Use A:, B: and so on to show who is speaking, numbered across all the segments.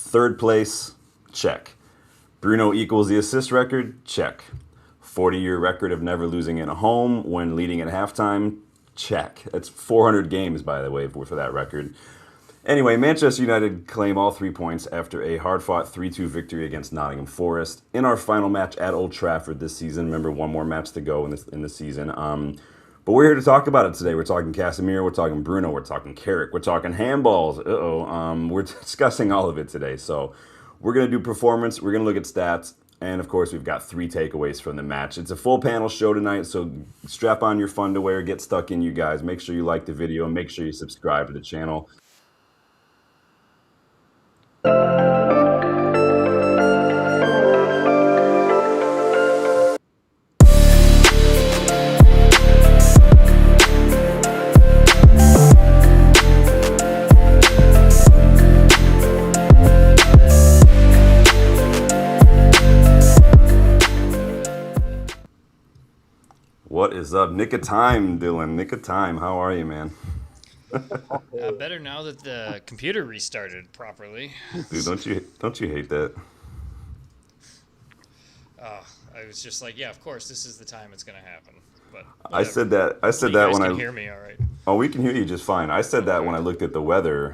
A: Third place, check. Bruno equals the assist record, check. 40-year record of never losing in a home when leading at halftime, check. That's 400 games, by the way, for that record. Anyway, Manchester United claim all 3 points after a hard-fought 3-2 victory against Nottingham Forest in our final match at Old Trafford this season. Remember, one more match to go in the season. But we're here to talk about it today. We're talking Casemiro, we're talking Bruno, we're talking Carrick, we're talking handballs. We're discussing all of it today. So we're going to do performance, we're going to look at stats, and of course, we've got 3 takeaways from the match. It's a full panel show tonight, so strap on your fun to wear, get stuck in, you guys. Make sure you like the video, and make sure you subscribe to the channel. What is up? Nick of time, Dylan. Nick of time. How are you, man?
B: Better now that the computer restarted properly.
A: Dude, don't you hate that?
B: I was just like, yeah, of course, this is the time it's going to happen. But
A: I said that
B: when
A: I
B: can hear me all right.
A: Oh, we can hear you just fine. I said that when I looked at the weather,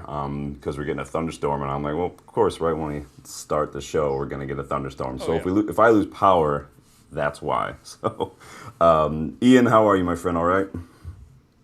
A: because we're getting a thunderstorm, and I'm like, well, of course, right when we start the show, we're going to get a thunderstorm. So if I lose power, that's why. So, Ian, how are you, my friend? All right?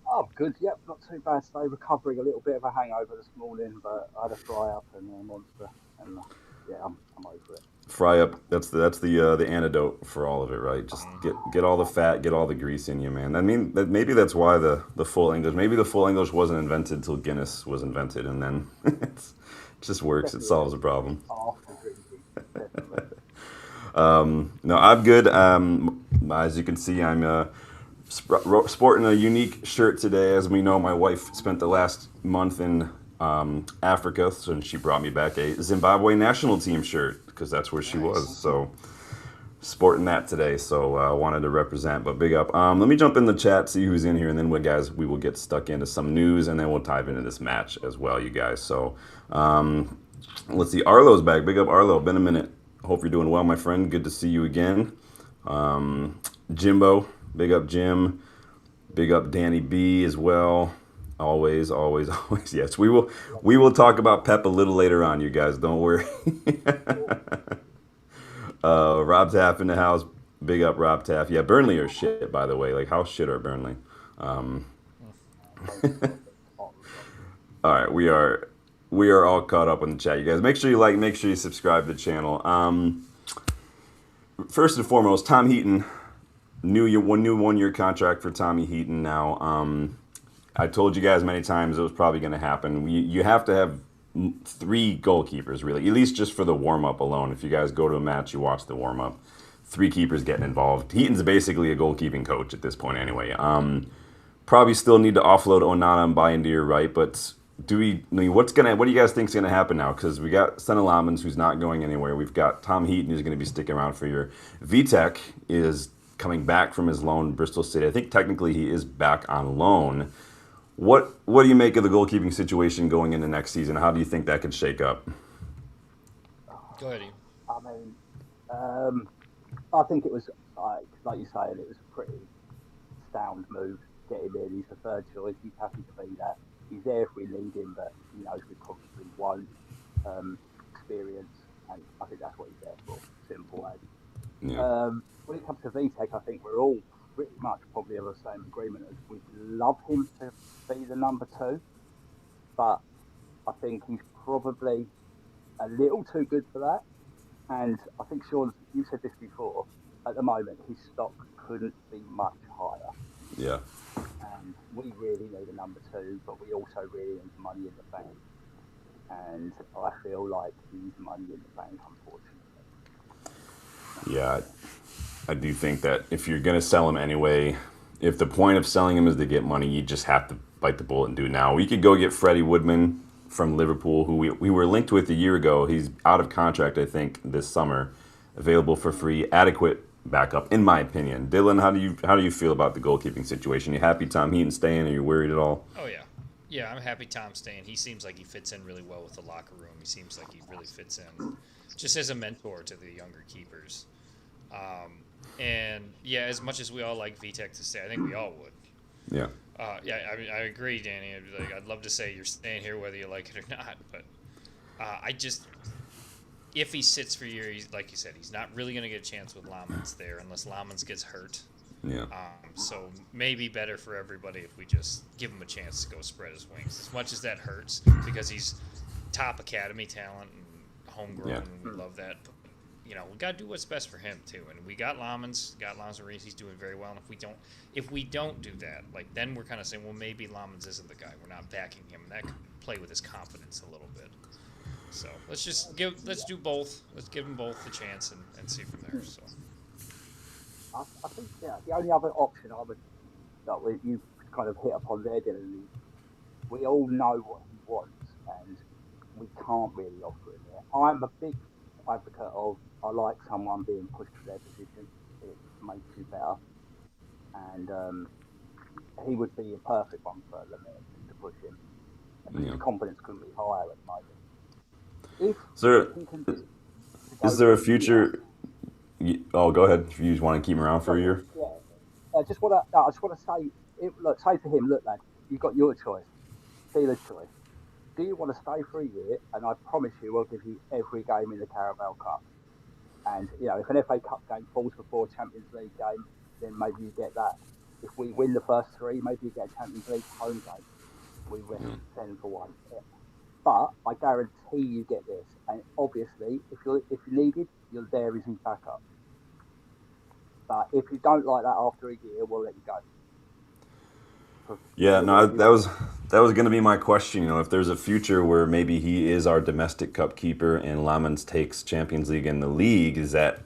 C: Oh, good. Yep, not too bad today. Recovering a little bit of a hangover this morning, but I had a fry up and a monster, and yeah, I'm over it.
A: Fry up. That's the antidote for all of it, right? Just get all the fat, get all the grease in you, man. I mean, maybe that's why the full English. Maybe the full English wasn't invented until Guinness was invented, and then it just works. Definitely. It solves the problem. No, I'm good. As you can see, I'm sporting a unique shirt today. As we know, my wife spent the last month in Africa, so she brought me back a Zimbabwe national team shirt because that's where she was. So sporting that today. So I wanted to represent. But big up. Let me jump in the chat, see who's in here, and then we will get stuck into some news, and then we'll dive into this match as well, you guys. So let's see. Arlo's back. Big up, Arlo. Been a minute. Hope you're doing well, my friend. Good to see you again. Jimbo, big up Jim. Big up Danny B as well. Always. Yes, we will talk about Pep a little later on, you guys. Don't worry. Rob Taff in the house. Big up Rob Taff. Yeah, Burnley are shit, by the way. Like, how shit are Burnley? All right, we are all caught up in the chat, you guys. Make sure you like, make sure you subscribe to the channel. First and foremost, Tom Heaton, new one-year contract for Tommy Heaton now. I told you guys many times it was probably going to happen. You have to have 3 goalkeepers, really, at least just for the warm-up alone. If you guys go to a match, you watch the warm-up. 3 keepers getting involved. Heaton's basically a goalkeeping coach at this point anyway. Probably still need to offload Onana and Bayindir, right? But what do you guys think is going to happen now? Because we got Senna Lamans, who's not going anywhere. We've got Tom Heaton, who's going to be sticking around for your. Vitek is coming back from his loan, Bristol City. I think technically he is back on loan. What do you make of the goalkeeping situation going into next season? How do you think that could shake up?
B: Go ahead, Ian.
C: I mean, I think it was, like you say, it was a pretty sound move. Get him in. He's the third choice. He's happy to be there. He's there if we need him, but he knows we probably won't experience, and I think that's what he's there for. Simple as. Yeah. When it comes to Vitek, I think we're all pretty much probably of the same agreement as we'd love him to be the number 2, but I think he's probably a little too good for that. And I think, Sean, you said this before, at the moment his stock couldn't be much higher.
A: Yeah.
C: And we really need a number 2, but we also really need money in the bank. And I feel like he's money in the bank, unfortunately.
A: Yeah, I do think that if you're going to sell him anyway, if the point of selling him is to get money, you just have to bite the bullet and do it now. We could go get Freddie Woodman from Liverpool, who we were linked with a year ago. He's out of contract, I think, this summer. Available for free, adequate backup, in my opinion. Dylan, how do you feel about the goalkeeping situation? You happy Tom Heaton staying? Are you worried at all?
B: Oh yeah, Yeah, I'm happy Tom's staying. He seems like he fits in really well with the locker room. He seems like he really fits in just as a mentor to the younger keepers. And yeah, as much as we all like VTech to stay, I think we all would.
A: Yeah.
B: Yeah, I agree, Danny. I'd love to say you're staying here whether you like it or not, but I just if he sits for a year, he's like you said, he's not really going to get a chance with Lamans there unless Lamans gets hurt.
A: Yeah.
B: So maybe better for everybody if we just give him a chance to go spread his wings. As much as that hurts because he's top academy talent and homegrown, and we love that. But, we got to do what's best for him too. And we got Lamans, Reese. He's doing very well. And if we don't do that, then we're kind of saying, well, maybe Lamans isn't the guy. We're not backing him, and that could play with his confidence a little bit. So let's do both. Let's give them both a chance and see from there. So.
C: I think the only other option you kind of hit upon there, Dylan, is we all know what he wants and we can't really offer him there. I'm a big advocate of I like someone being pushed to their position. It makes you better. And he would be a perfect one for Lemire to push him. And his confidence couldn't be higher at the moment.
A: Is there a future... Oh, go ahead. If you just want to keep him around for a year.
C: Yeah. I just want to say, say to him, look, lad, you've got your choice, dealer's choice. Do you want to stay for a year? And I promise you, we'll give you every game in the Carabao Cup. And if an FA Cup game falls before a Champions League game, then maybe you get that. If we win the first three, maybe you get a Champions League home game. We win 10 for 1. Yeah. But I guarantee you get this. And obviously, if you needed, you're there as his backup. But if you don't like that after a year, we'll let you go.
A: Yeah, no, that was going to be my question. If there's a future where maybe he is our domestic cup keeper and Lamans takes Champions League in the league, is that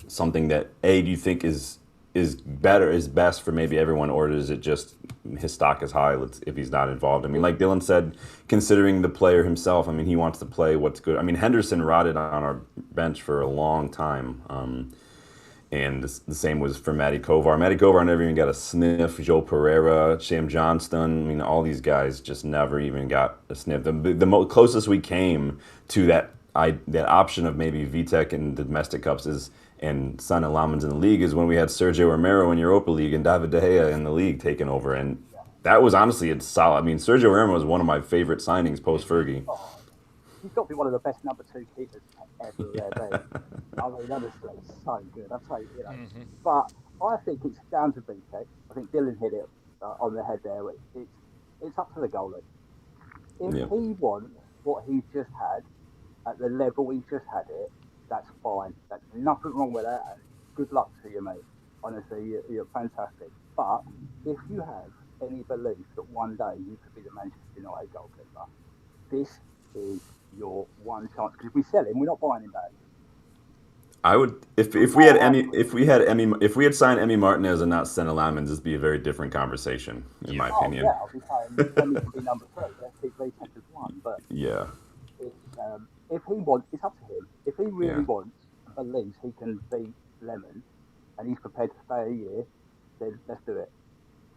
A: something that do you think is best for maybe everyone, or is it just his stock is high if he's not involved? I mean, like Dylan said, considering the player himself, I mean, he wants to play what's good. I mean, Henderson rotted on our bench for a long time. And the same was for Matty Kovar. Matty Kovar never even got a sniff. Joe Pereira, Sham Johnston. I mean, all these guys just never even got a sniff. The closest we came to that option of maybe VTech in the domestic cups and Son and Lamans in the league is when we had Sergio Romero in Europa League and David De Gea in the league taking over. And that was honestly it's solid. I mean, Sergio Romero was one of my favorite signings post-Fergie.
C: He's got to be one of the best number 2 keepers ever there. I mean, honestly, so good. I'll tell you,
B: Mm-hmm.
C: But I think it's down to VTech. I think Dylan hit it on the head there. It's up to the goalie. If he wants what he's just had at the level he's just had it, that's fine. That's nothing wrong with that. And good luck to you, mate. Honestly, you're fantastic. But if you have any belief that one day you could be the Manchester United goalkeeper, this is your one chance. Because if we sell him, we're not buying him back.
A: I would if we had signed Emi Martinez and not Senna Lamans, it'd be a very different conversation, in my opinion.
C: Yeah, I'll be saying Emi can be number 3. Let's keep VTech as 1. But
A: yeah,
C: if he wants, it's up to him. If he really wants, believes he can beat Lemon, and he's prepared to stay a year, then let's do it.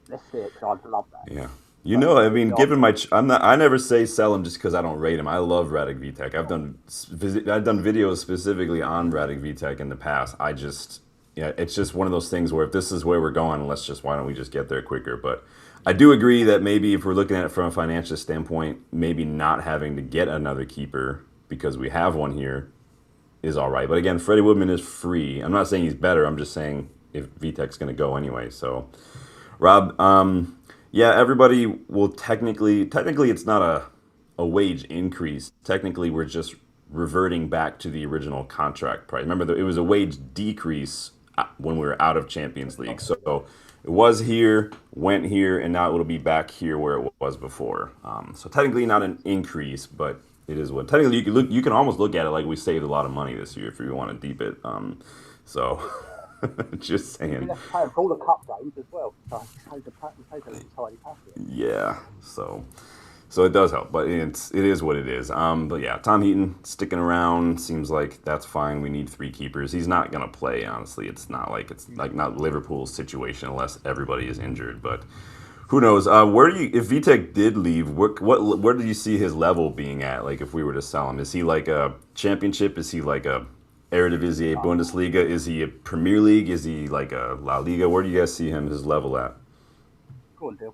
C: Let's see it. Because I'd love that.
A: Yeah. I mean, given I never say sell him just because I don't rate him. I love Radek Vitek. I've done videos specifically on Radek Vitek in the past. It's just one of those things where if this is where we're going, why don't we just get there quicker? But I do agree that maybe if we're looking at it from a financial standpoint, maybe not having to get another keeper because we have one here is all right. But again, Freddie Woodman is free. I'm not saying he's better. I'm just saying if Vitek's going to go anyway. So, Rob, yeah, everybody will technically it's not a wage increase. Technically, we're just reverting back to the original contract price. Remember, it was a wage decrease when we were out of Champions League. So it was here, went here, and now it'll be back here where it was before. So technically not an increase, but it is what technically you can almost look at it like we saved a lot of money this year if you want to deep it. So. Just saying.
C: We have to pay for all the cup games as well. So take a little tidy packet.
A: Yeah, so it does help, but it is what it is. But yeah, Tom Heaton sticking around seems like that's fine. We need 3 keepers. He's not gonna play, honestly. It's not Liverpool's situation unless everybody is injured. But Who knows? Where do you, if Vitek did leave, where do you see his level being at? Like, if we were to sell him, is he like a championship? Is he like a Eredivisie, Bundesliga? Is he a Premier League? Is he like a La Liga? Where do you guys see him his level at?
C: Go on, Dil.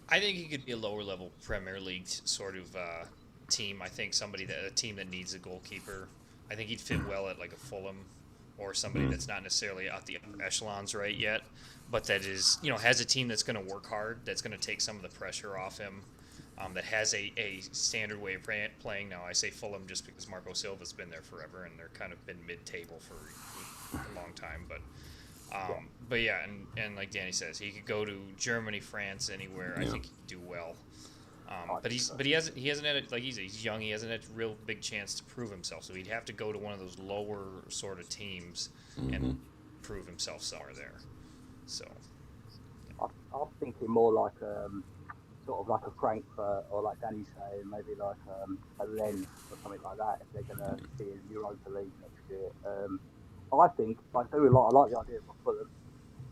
B: I think he could be a lower level Premier League sort of team. I think a team that needs a goalkeeper. I think he'd fit well at like a Fulham or somebody that's not necessarily at the echelons right yet, but that is, has a team that's going to work hard, that's going to take some of the pressure off him, that has a standard way of playing. Now, I say Fulham just because Marco Silva's been there forever, and they're kind of been mid-table for a long time, but yeah, and like Danny says, he could go to Germany, France, anywhere. I think he could do well. But he hasn't had it, like he's young. He hasn't had a real big chance to prove himself. So he'd have to go to one of those lower sort of teams and prove himself somewhere there. So
C: I'm thinking more like sort of like a Frankfurt, or like Danny's saying, maybe like a Lens or something like that. If they're going to be in Europa League next year, I think I like the idea of Fulham.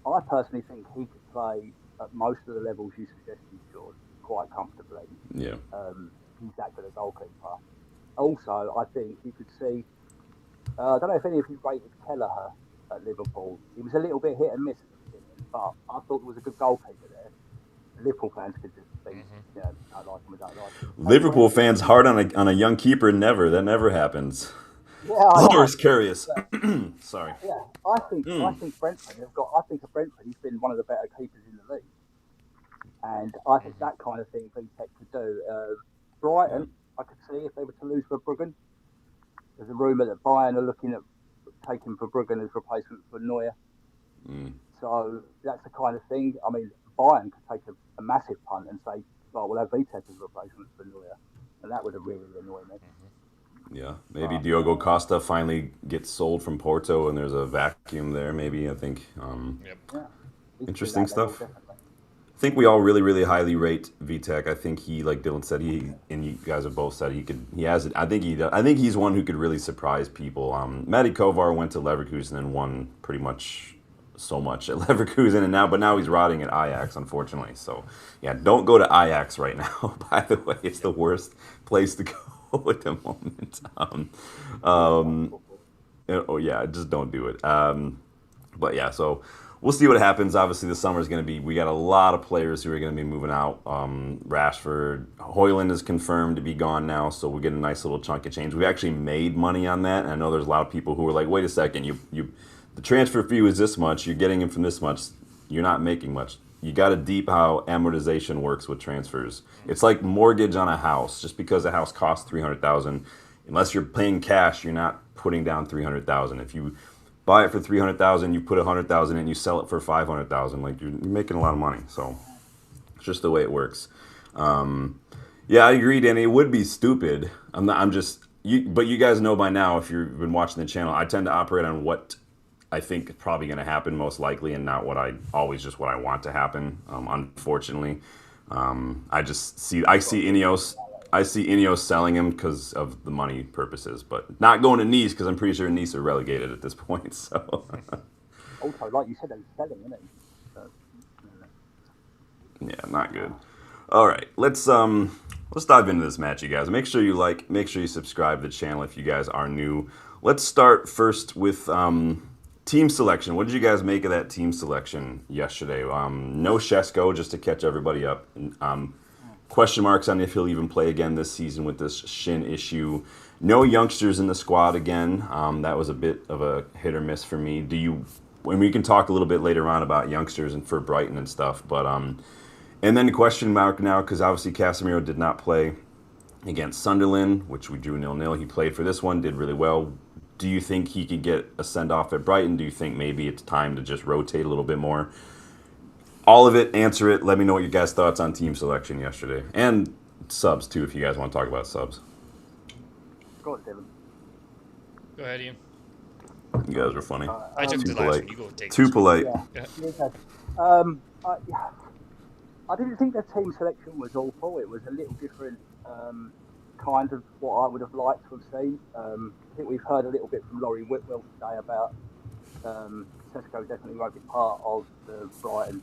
C: I personally think he could play at most of the levels you suggested, George, quite comfortably.
A: Yeah.
C: He's that good a goalkeeper. Also, I think you could see. I don't know if any of you rated Kelleher at Liverpool. He was a little bit hit and miss at the beginning, but I thought there was a good goalkeeper there. Liverpool fans could just think, I like him, I don't like him.
A: Liverpool fans hard on a young keeper. Never. That never happens.
C: Yeah,
A: Loris Karius. Sorry.
C: Yeah, I think Brentford have got. I think Brentford, he's been one of the better keepers in the league, and I think that kind of thing Vitek could do. Brighton, I could see if they were to lose Verbruggen. There's a rumour that Bayern are looking at taking Verbruggen as replacement for Neuer. So that's the kind of thing. I mean, Bayern could take a massive punt and say, "Well, we'll have Vitek as a replacement for Neuer," and that would have really annoyed me.
A: Yeah, maybe Diogo Costa finally gets sold from Porto, and there's a vacuum there. Maybe I think. Interesting stuff. I think we all really, really highly rate Vitek. I think he, like Dylan said, and you guys have both said he has it. I think he's one who could really surprise people. Matty Kovar went to Leverkusen and won pretty much so much at Leverkusen, but now he's rotting at Ajax, unfortunately. So yeah, don't go to Ajax right now. By the way, it's the worst place to go at the moment. Just don't do it. But yeah, so we'll see what happens. Obviously, the summer is going to be. We got a lot of players who are going to be moving out. Rashford, Højlund is confirmed to be gone now, so we get a nice little chunk of change. We actually made money on that, and I know there's a lot of people who are like, "Wait a second, the transfer fee was this much. You're getting him from this much. You're not making much." You got to deep how amortization works with transfers. It's like mortgage on a house. Just because a house costs $300,000, unless you're paying cash, you're not putting down $300,000. If you buy it for $300,000, you put $100,000 in, and you sell it for $500,000. Like you're making a lot of money. So it's just the way it works. Yeah, I agree, Danny. It would be stupid. But you guys know by now, if you've been watching the channel, I tend to operate on what I think is probably going to happen most likely, and not what I want to happen. Unfortunately, I see Ineos selling him because of the money purposes, but not going to Nice because I'm pretty sure Nice are relegated at this point. So
C: also, like you said, they're selling, isn't it? So,
A: yeah, not good. All right, let's dive into this match, you guys. Make sure you subscribe to the channel if you guys are new. Let's start first with team selection. What did you guys make of that team selection yesterday? No Shesko, just to catch everybody up. Question marks on if he'll even play again this season with this shin issue. No youngsters in the squad again. That was a bit of a hit or miss for me. When we can talk a little bit later on about youngsters and for Brighton and stuff, but and then question mark now because obviously Casemiro did not play against Sunderland, which we drew 0-0. He played for this one, did really well. Do you think he could get a send-off at Brighton? Do you think maybe it's time to just rotate a little bit more? All of it, answer it. Let me know what your guys' thoughts on team selection yesterday. And subs, too, if you guys want to talk about subs.
C: go on, Dylan.
B: Go ahead, Ian.
A: You guys are funny.
B: I took the last one. You go take
A: Too polite.
C: Yeah. I didn't think the team selection was awful. It was a little different kind of what I would have liked to have seen. I think we've heard a little bit from Laurie Whitwell today about Tesco definitely won't be part of the Brighton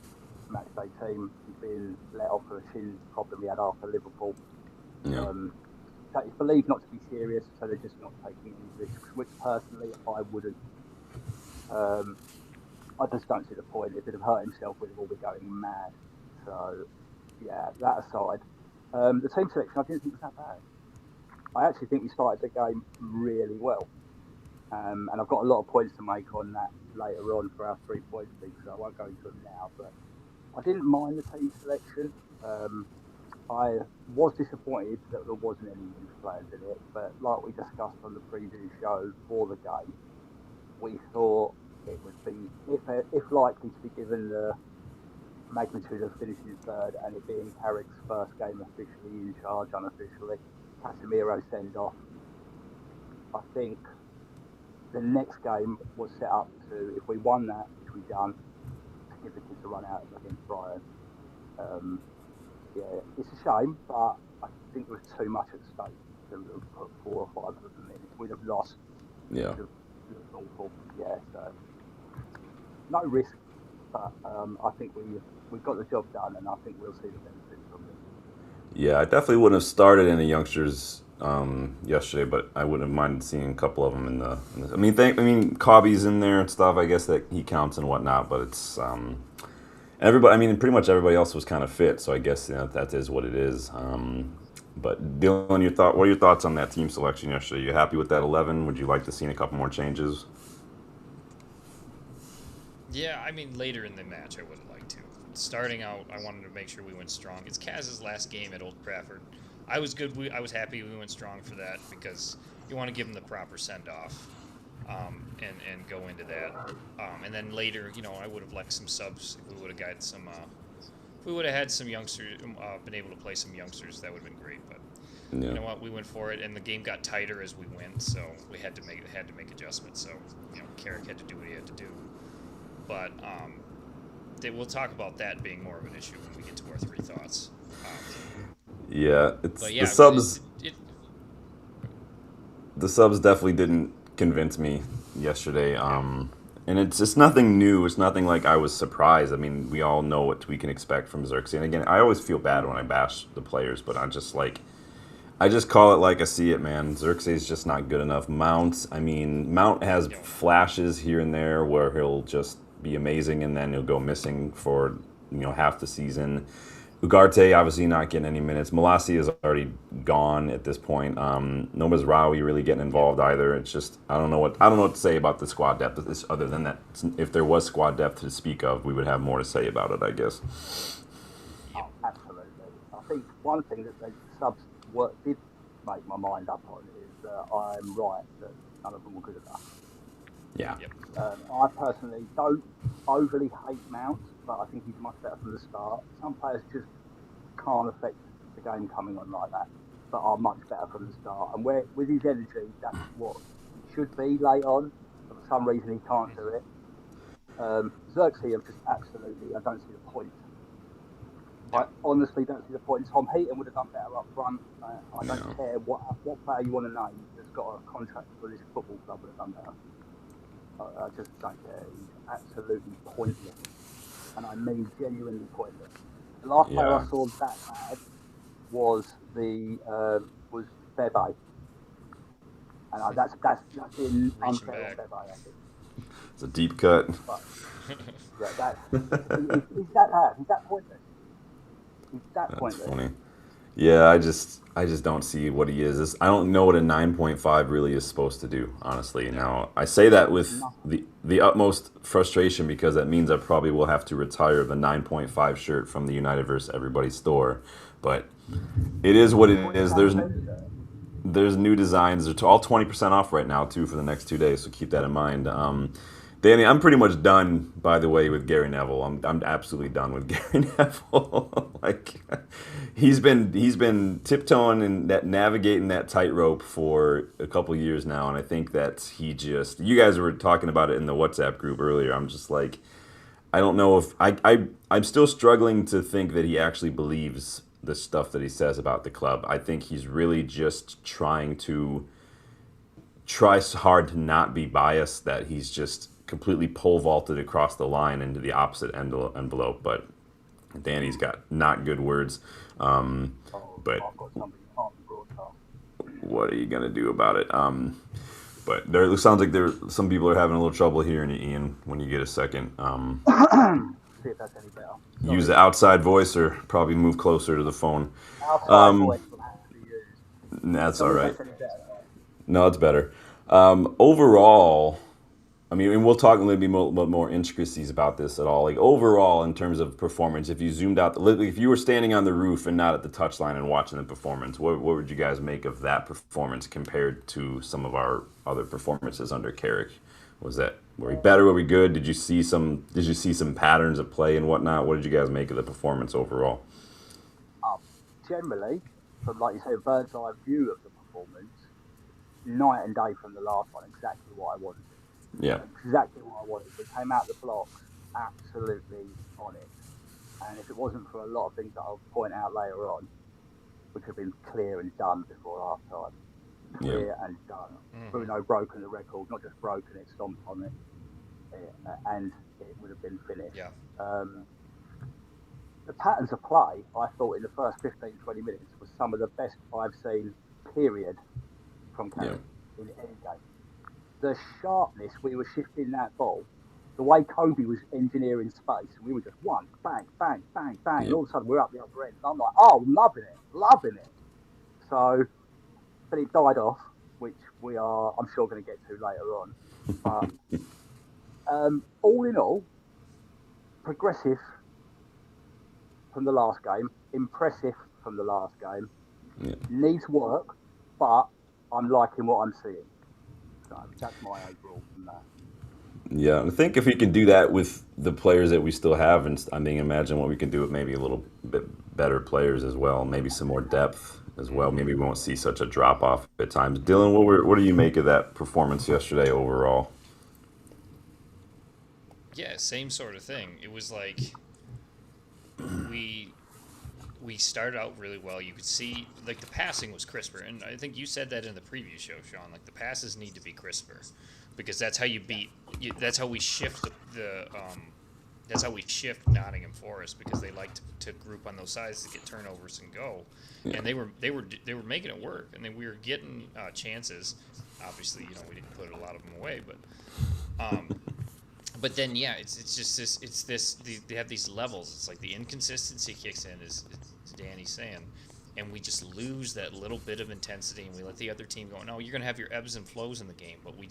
C: matchday team. He's been let off for a shin problem he had after Liverpool.
A: Yeah.
C: That is believed not to be serious, so they're just not taking any risks, which personally I wouldn't. I just don't see the point. If he'd have hurt himself, we'd all be going mad. So, yeah, that aside. The team selection I didn't think was that bad. I actually think we started the game really well. And I've got a lot of points to make on that later on for our 3-point thing, so I won't go into them now. But I didn't mind the team selection. I was disappointed that there wasn't any youth players in it, but like we discussed on the preview show for the game, we thought it would be, if likely, to be given the magnitude of finishing third and it being Carrick's first game officially in charge unofficially, Casemiro send off. I think the next game was set up to, if we won that, which we done, to give the kids a run out against Brighton. Yeah, it's a shame, but I think there was too much at stake to have put 4 or 5 of them in. If we'd have lost,
A: Yeah.
C: it would have awful. Yeah, so no risk, but I think we got the job done, and I think we'll see the benefits from it.
A: Yeah, I definitely wouldn't have started any youngsters yesterday, but I wouldn't have minded seeing a couple of them in the. I mean, Cobby's in there and stuff. I guess that he counts and whatnot, but it's everybody. I mean, pretty much everybody else was kind of fit, so I guess that is what it is. But Dylan, what are your thoughts on that team selection yesterday? You happy with that 11? Would you like to see a couple more changes?
B: Yeah, I mean, later in the match, I would have liked to. Starting out, I wanted to make sure we went strong. It's Kaz's last game at Old Trafford. I was good. I was happy we went strong for that because you want to give him the proper send-off and go into that. And then later, I would have liked some subs. If we would have got some, if we would have had some youngsters, been able to play some youngsters, that would have been great. But
A: Yeah.
B: you know what, we went for it, and the game got tighter as we went, so we had to make adjustments. So Carrick had to do what he had to do. But we'll talk about that being more of an issue when we get to our 3 thoughts.
A: Yeah, it's
B: But yeah,
A: the subs.
B: it-
A: The subs definitely didn't convince me yesterday. And it's just nothing new. It's nothing like I was surprised. I mean, we all know what we can expect from Xerxes. And again, I always feel bad when I bash the players, but I just call it like I see it, man. Xerxes is just not good enough. Mount has flashes here and there where he'll just be amazing and then he'll go missing for half the season. Ugarte obviously not getting any minutes. Malassi is already gone at this point. No Mazraoui really getting involved either. It's just I don't know what to say about the squad depth other than that. If there was squad depth to speak of, we would have more to say about it, I guess.
C: Oh, absolutely. I think one thing that the subs did make my mind up on is that I'm right that none of them were good enough.
A: Yeah.
B: Yep.
C: I personally don't overly hate Mount, but I think he's much better from the start. Some players just can't affect the game coming on like that, but are much better from the start. And with his energy, that's what it should be late on. But for some reason, he can't do it. Xerxes, I'm just absolutely, I don't see the point. I honestly don't see the point. Tom Heaton would have done better up front. I don't care what player you want to name that's got a contract for this football club would have done better. I just don't care. He's absolutely pointless. And I mean genuinely pointless. The last player I saw that bad was Bebe. And that's in unfair on Bebe, I think.
A: It's a deep cut.
C: But, yeah, he's that pointless. He's that pointless.
A: That's funny. Yeah, I just don't see what he is. I don't know what a 9.5 really is supposed to do, honestly. Now, I say that with the utmost frustration because that means I probably will have to retire the 9.5 shirt from the United vs. Everybody store. But it is what it is. There's new designs. They're all 20% off right now, too, for the next 2 days, so keep that in mind. Danny, I'm pretty much done, by the way, with Gary Neville. I'm absolutely done with Gary Neville. He's been tiptoeing and navigating that tightrope for a couple years now, and I think that you guys were talking about it in the WhatsApp group earlier. I'm just like, I don't know if I'm still struggling to think that he actually believes the stuff that he says about the club. I think he's really just try hard to not be biased, that he's just completely pole vaulted across the line into the opposite envelope. But Danny's got not good words. But
C: I've got something you can't broadcast.
A: what are you gonna do about it? But there it sounds like some people are having a little trouble hearing you, Ian. When you get a second,
C: See if that's any better.
A: use the outside voice or probably move closer to the phone.
C: Outside voice will have to be used.
A: That's all right.
C: That's any better.
A: No, it's better. Overall, I mean, and we'll talk a little bit more intricacies about this at all. Like overall, in terms of performance, if you zoomed out, if you were standing on the roof and not at the touchline and watching the performance, what would you guys make of that performance compared to some of our other performances under Carrick? Were we better? Were we good? Did you see some patterns of play and whatnot? What did you guys make of the performance overall?
C: Generally, from like you say, a bird's eye view of the performance, night and day from the last one, exactly what I wanted.
A: Yeah.
C: Exactly what I wanted. We came out the blocks absolutely on it. And if it wasn't for a lot of things that I'll point out later on, which have been clear and done before half time. Clear and done. Mm-hmm. Bruno broken the record, not just broken it, stomped on it, and it would have been finished.
B: Yeah.
C: The patterns of play, I thought in the first 15, 20 minutes was some of the best I've seen, period, from Carrick in any game. The sharpness we were shifting that ball, the way Kobe was engineering space, and we were just one, bang, bang, bang, bang, and all of a sudden we're up the other end. And I'm like, oh, loving it. So, but it died off, which we are, I'm sure, going to get to later on. But all in all, progressive from the last game, impressive from the last game, needs work, but I'm liking what I'm seeing. So that's my overall from that.
A: Yeah, I think if we can do that with the players that we still have, and I mean, imagine what we can do with maybe a little bit better players as well, maybe some more depth as well. Maybe we won't see such a drop off at times. Dylan, what do you make of that performance yesterday overall?
B: Yeah, same sort of thing. It was like we started out really well. You could see like the passing was crisper, and I think you said that in the preview show, Sean. Like the passes need to be crisper, because that's how you beat. That's how we shift that's how we shift Nottingham Forest, because they like to group on those sides to get turnovers and go. Yeah. And they were making it work, and then we were getting chances. Obviously, we didn't put a lot of them away, but then it's just this. They have these levels. It's like the inconsistency kicks in, as Danny's saying, and we just lose that little bit of intensity, and we let the other team go. No, you're going to have your ebbs and flows in the game, but we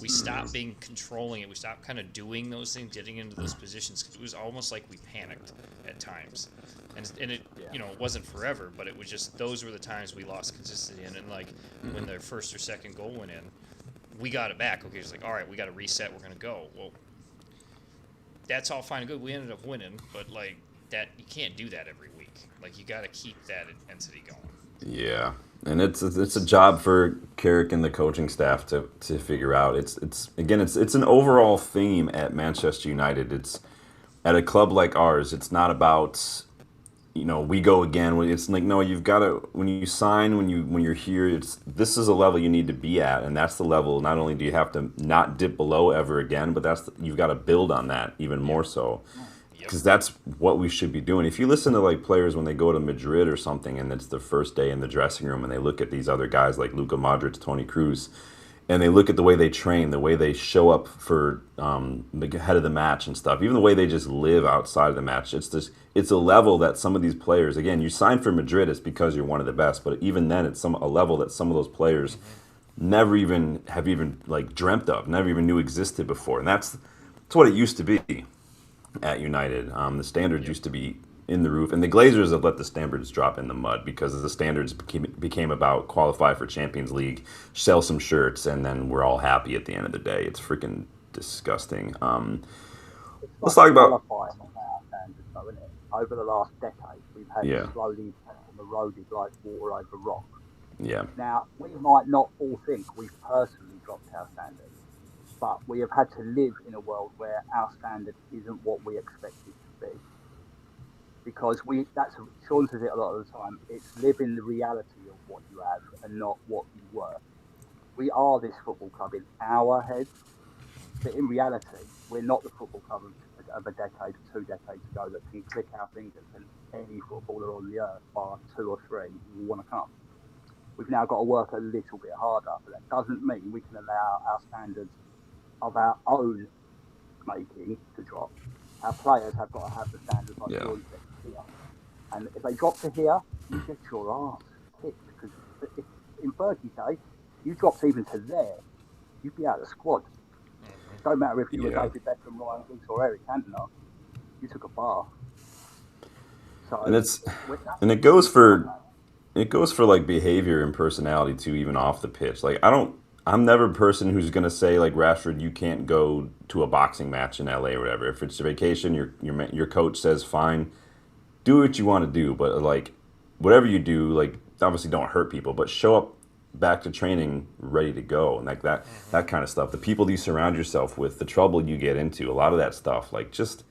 B: stop being controlling it. We stop kind of doing those things, getting into those positions. It was almost like we panicked at times, and it it wasn't forever, but it was just those were the times we lost consistency. And then like when their first or second goal went in, we got it back. Okay, it's like, all right, we got to reset. We're going to go. Well, that's all fine and good. We ended up winning, but like that, you can't do that every week. Like you got to keep that intensity going.
A: Yeah, and it's a job for Carrick and the coaching staff to figure out. It's an overall theme at Manchester United. It's at a club like ours. It's not about we go again. It's like, no, you've got to, when you sign, when you're here, this is a level you need to be at, and that's the level. Not only do you have to not dip below ever again, but you've got to build on that even more so, because that's what we should be doing. If you listen to like players when they go to Madrid or something, and it's their first day in the dressing room, and they look at these other guys like Luka Modric, Toni Kroos, and they look at the way they train, the way they show up for ahead of the match and stuff, even the way they just live outside of the match. It's a level that some of these players, again, you sign for Madrid, it's because you're one of the best, but even then, it's a level that some of those players never even have like dreamt of, never even knew existed before, and that's what it used to be at United. The standards used to be in the roof, and the Glazers have let the standards drop in the mud, because the standards became about qualify for Champions League, sell some shirts, and then we're all happy at the end of the day. It's freaking disgusting. Let's talk about
C: over the last decade. We've had slowly eroded like water over rock.
A: Yeah.
C: Now we might not all think we've personally dropped our standards, but we have had to live in a world where our standard isn't what we expect it to be. Because Sean says it a lot of the time, it's living the reality of what you have and not what you were. We are this football club in our heads, But in reality, we're not the football club of a decade or 2 decades ago that can click our fingers and any footballer on the earth, bar 2 or 3, will want to come. We've now got to work a little bit harder, but that doesn't mean we can allow our standards of our own making to drop. Our players have got to have the standards like yours here. And if they drop to here, you get your arse kicked. Because if, in Berkey's day, you dropped even to there, you'd be out of the squad. Don't matter if you were David Beckham, Ryan Giggs, or Eric Cantona. You took a bath. So
A: and it goes for like behavior and personality too, even off the pitch. Like I'm never a person who's gonna say like Rashford, you can't go to a boxing match in LA or whatever. If it's a vacation, your coach says fine, do what you want to do, but like whatever you do, like obviously don't hurt people, but show up back to training ready to go, and like that kind of stuff. The people you surround yourself with, the trouble you get into, a lot of that stuff. Like just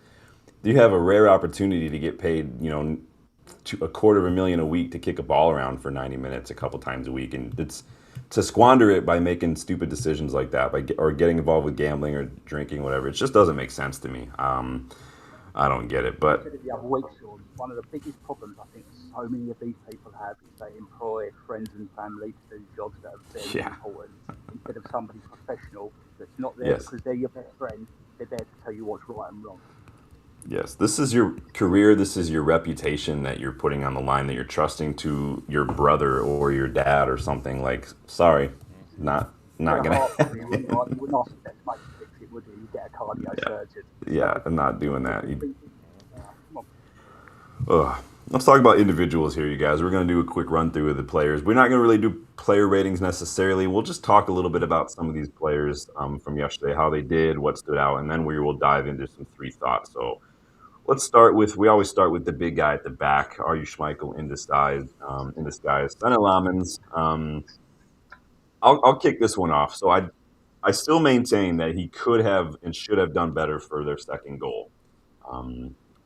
A: you have a rare opportunity to get paid, $250,000 a week to kick a ball around for 90 minutes a couple times a week, and it's to squander it by making stupid decisions like that, or getting involved with gambling or drinking, whatever. It just doesn't make sense to me. I don't get it, but
C: the other week, Sean, one of the biggest problems I think so many of these people have is they employ friends and family to do jobs that are very important instead of somebody professional that's not there because they're your best friend. They're there to tell you what's right and wrong.
A: Yes, this is your career. This is your reputation that you're putting on the line, that you're trusting to your brother or your dad or something. Like, sorry, not gonna.
C: You wouldn't ask the best mate to fix it, would you? You get a cardio surgeon.
A: Yeah, I'm not doing that. Let's talk about individuals here, you guys. We're going to do a quick run through of the players. We're not going to really do player ratings necessarily. We'll just talk a little bit about some of these players from yesterday, how they did, what stood out, and then we will dive into some 3 thoughts. So let's we always start with the big guy at the back, Arju Schmeichel in disguise. Son of Lamens. I'll kick this one off. So I still maintain that he could have and should have done better for their second goal.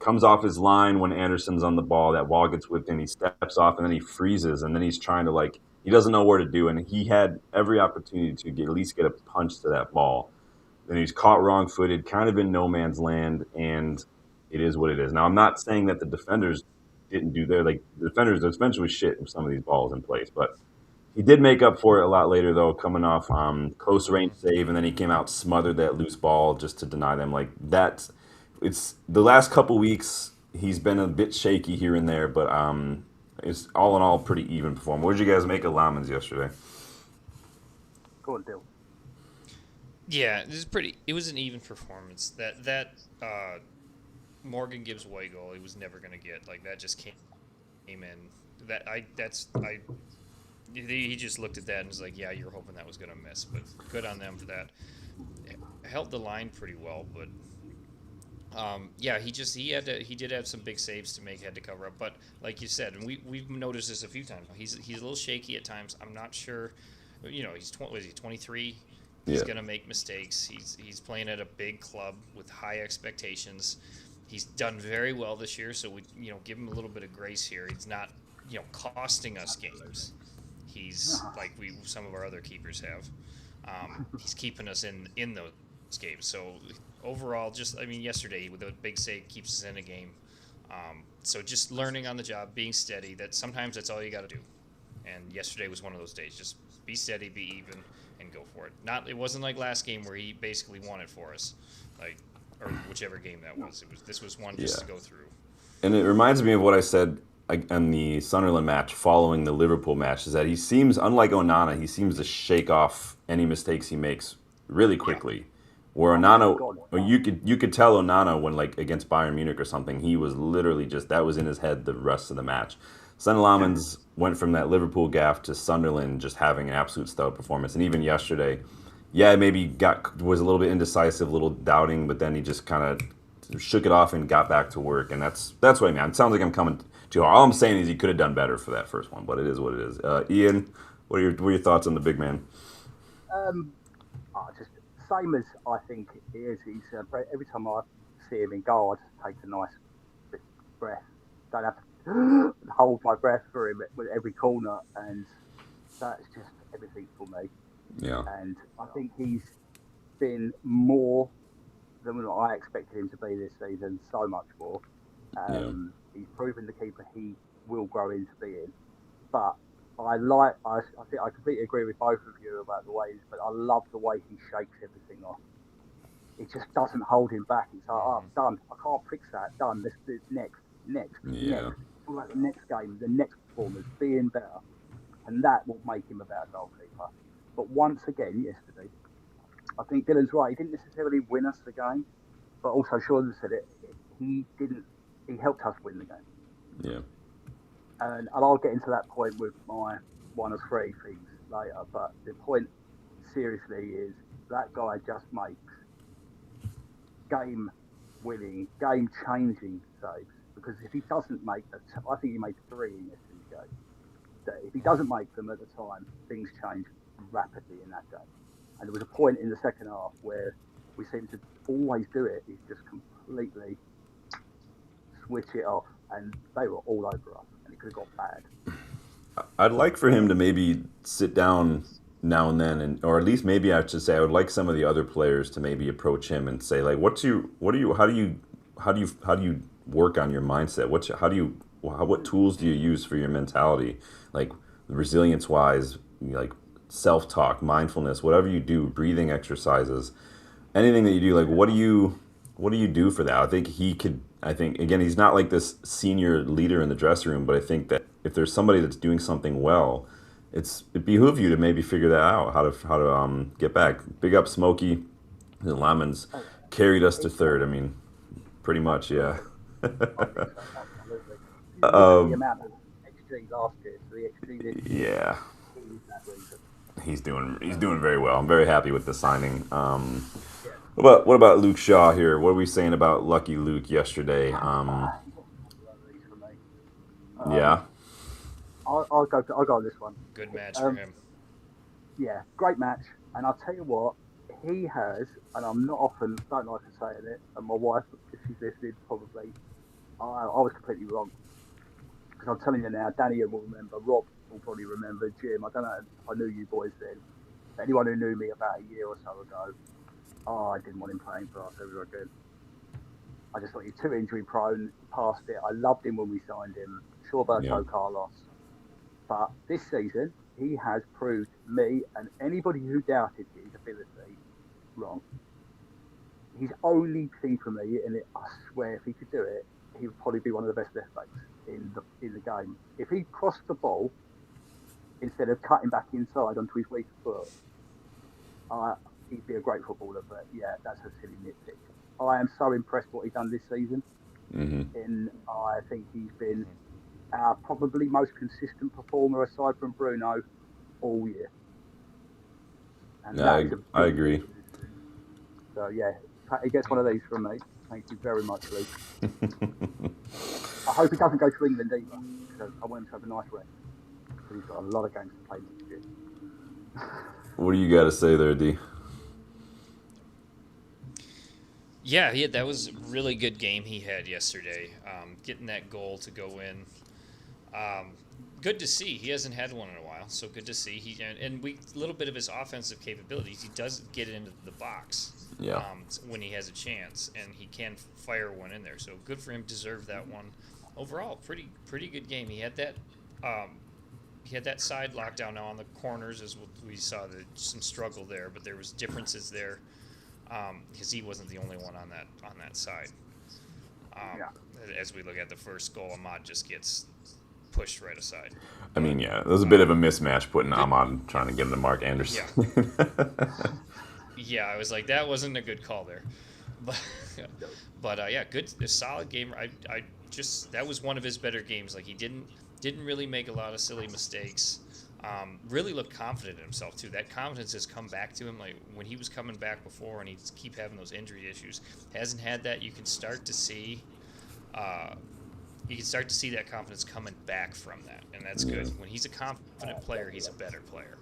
A: Comes off his line when Anderson's on the ball. That ball gets whipped in. He steps off and then he freezes, and then he's trying to he doesn't know where to do. And he had every opportunity to at least get a punch to that ball. Then he's caught wrong-footed, kind of in no man's land, and it is what it is. Now, I'm not saying that the defenders didn't do the defense was shit with some of these balls in place, but he did make up for it a lot later, though, coming off close range save, and then he came out, smothered that loose ball just to deny them. Like that, it's the last couple weeks he's been a bit shaky here and there, but it's all in all pretty even performance. What did you guys make of Lamens yesterday?
C: Go on, Dill.
B: Yeah, it was an even performance. That Morgan Gibbs White goal, he was never gonna get. Like that just came in. He just looked at that and was like, yeah, you're hoping that was going to miss. But good on them for that. Held the line pretty well, but he did have some big saves to make, had to cover up. But like you said, and we've noticed this a few times, he's a little shaky at times. I'm not sure, he's 23? He's going to make mistakes. He's playing at a big club with high expectations. He's done very well this year, so we give him a little bit of grace here. He's not costing us games. He's like some of our other keepers have. He's keeping us in those games. So overall, yesterday with a big save keeps us in a game. So just learning on the job, being steady. That sometimes that's all you got to do. And yesterday was one of those days. Just be steady, be even, and go for it. It wasn't like last game where he basically won it for us, or whichever game that was. This was one just to go through.
A: And it reminds me of what I said in the Sunderland match following the Liverpool match, is that he seems, unlike Onana, he seems to shake off any mistakes he makes really quickly. Yeah. Where Onana, or you could tell Onana when against Bayern Munich or something, he was literally just, that was in his head the rest of the match. Son Lamens went from that Liverpool gaff to Sunderland just having an absolute stellar performance. And even yesterday, maybe was a little bit indecisive, a little doubting, but then he just kind of shook it off and got back to work. And that's what I mean. It sounds like I'm coming too hard. All I'm saying is he could have done better for that first one, but it is what it is. Ian, what are your thoughts on the big man?
C: Just same as I think he is. He's every time I see him in guard, takes a nice breath. Don't have to hold my breath for him with every corner, and that's just everything for me.
A: Yeah.
C: And I think he's been more than what I expected him to be this season. So much more.
A: Yeah.
C: He's proven the keeper he will grow into being. But I think I completely agree with both of you about the ways, but I love the way he shakes everything off. It just doesn't hold him back. It's like, oh, done. I can't fix that. Done. Let's do next.
A: Yeah.
C: It's all about the next game, the next performance, being better. And that will make him a better goalkeeper. But once again, yesterday, I think Dylan's right. He didn't necessarily win us the game, but also Sean said it. He didn't. He helped us win the game.
A: Yeah.
C: And I'll get into that point with my one of three things later. But the point, seriously, is that guy just makes game-winning, game-changing saves. Because if he doesn't make I think he made 3 in yesterday's game. That if he doesn't make them at the time, things change rapidly in that game. And there was a point in the second half where we seemed to always do it. He's just completely switch it off, and they were all over us, and it could have got bad.
A: I'd like for him to maybe sit down now and then, or at least maybe I should say I would like some of the other players to maybe approach him and say like, how do you work on your mindset? What tools do you use for your mentality, like resilience wise, like self-talk, mindfulness, whatever you do, breathing exercises, anything that you do, like what do you do for that? I think again, he's not like this senior leader in the dressing room, but I think that if there's somebody that's doing something well, it behooves you to maybe figure that out, how to get back. Big up Smokey. The Lemons carried us to third. I mean, pretty much, yeah.
C: Absolutely. The amount of XG last year, so the XG this year.
A: Yeah. He's doing very well. I'm very happy with the signing. What about Luke Shaw here? What are we saying about Lucky Luke yesterday? Yeah.
C: I'll go on this one.
B: Good match for him.
C: Yeah, great match. And I'll tell you what, he has, and I'm not often, don't like to say it, and my wife, if she's listening, probably, I was completely wrong. Because I'm telling you now, Danny will remember, Rob will probably remember, Jim, I don't know if I knew you boys then. Anyone who knew me about a year or so ago, I didn't want him playing for us ever again. I just thought he was too injury prone, past it. I loved him when we signed him. Shawberto Carlos. But this season, he has proved me and anybody who doubted his ability wrong. He's only thing for me, and I swear if he could do it, he would probably be one of the best left backs in the game. If he crossed the ball instead of cutting back inside onto his weak foot, he'd be a great footballer. But yeah, that's a silly nitpick. I am so impressed what he's done this season.
A: Mm-hmm.
C: And I think he's been our probably most consistent performer aside from Bruno all year. And
A: I agree.
C: So yeah, he gets one of these from me. Thank you very much, Luke. I hope he doesn't go to England either, because I want him to have a nice rest. Because he's got a lot of games to play next year.
A: What do you got to say there, D?
B: Yeah, that was a really good game he had yesterday. Getting that goal to go in. Good to see. He hasn't had one in a while, so good to see. A little bit of his offensive capabilities. He does get it into the box when he has a chance, and he can fire one in there. So good for him. Deserved that one. Overall, pretty good game. He had that side lockdown now on the corners, as we saw some struggle there, but there was differences there because he wasn't the only one on that side. As we look at the first goal, Ahmad just gets pushed right aside.
A: I mean, yeah, there was a bit of a mismatch putting Ahmad trying to get him to Mark Anderson.
B: Yeah, I was like, that wasn't a good call there. But yeah, good, a solid game. That was one of his better games. Like he didn't really make a lot of silly mistakes. Really looked confident in himself too. That confidence has come back to him. Like when he was coming back before, and he's keep having those injury issues. Hasn't had that. You can start to see. You can start to see that confidence coming back from that, and that's good. When he's a confident player, he's a better player.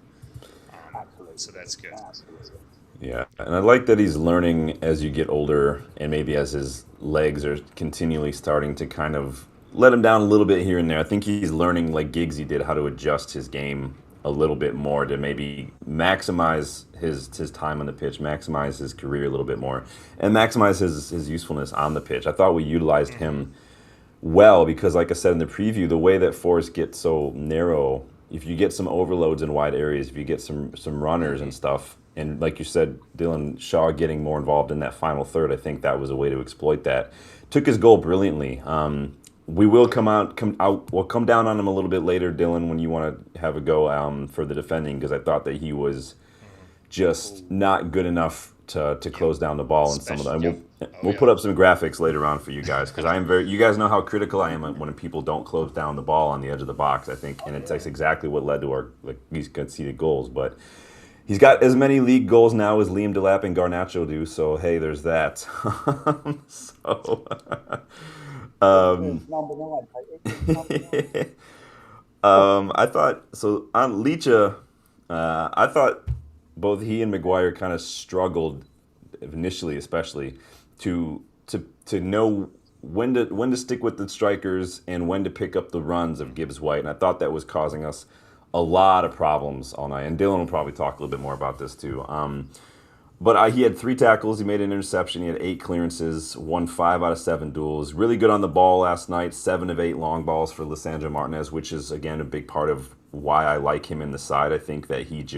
B: Absolutely. So that's good. Absolutely.
A: Yeah, and I like that he's learning as you get older, and maybe as his legs are continually starting to kind of let him down a little bit here and there. I think he's learning, like Giggsy did, how to adjust his game a little bit more to maybe maximize his time on the pitch, maximize his career a little bit more, and maximize his usefulness on the pitch. I thought we utilized him well because, like I said in the preview, the way that Forest gets so narrow, if you get some overloads in wide areas, if you get some runners and stuff, and like you said, Dylan Shaw getting more involved in that final third, I think that was a way to exploit that. Took his goal brilliantly. We will come out. We'll come down on him a little bit later, Dylan, when you want to have a go for the defending, because I thought that he was just not good enough to close down the ball and some of them. We'll put up some graphics later on for you guys, because I am very. You guys know how critical I am when people don't close down the ball on the edge of the box. I think, and that's exactly what led to our these conceded goals. But he's got as many league goals now as Liam Delap and Garnacho do. So hey, there's that. So.
C: Number 9.
A: I thought so on Leacha. I thought both he and Maguire kind of struggled initially, especially to know when to stick with the strikers and when to pick up the runs of Gibbs White, and I thought that was causing us a lot of problems all night. And Dylan will probably talk a little bit more about this too. But he had 3 tackles. He made an interception. He had 8 clearances, won 5 out of 7 duels. Really good on the ball last night. 7 of 8 long balls for Lisandro Martinez, which is, again, a big part of why I like him in the side. I think that he's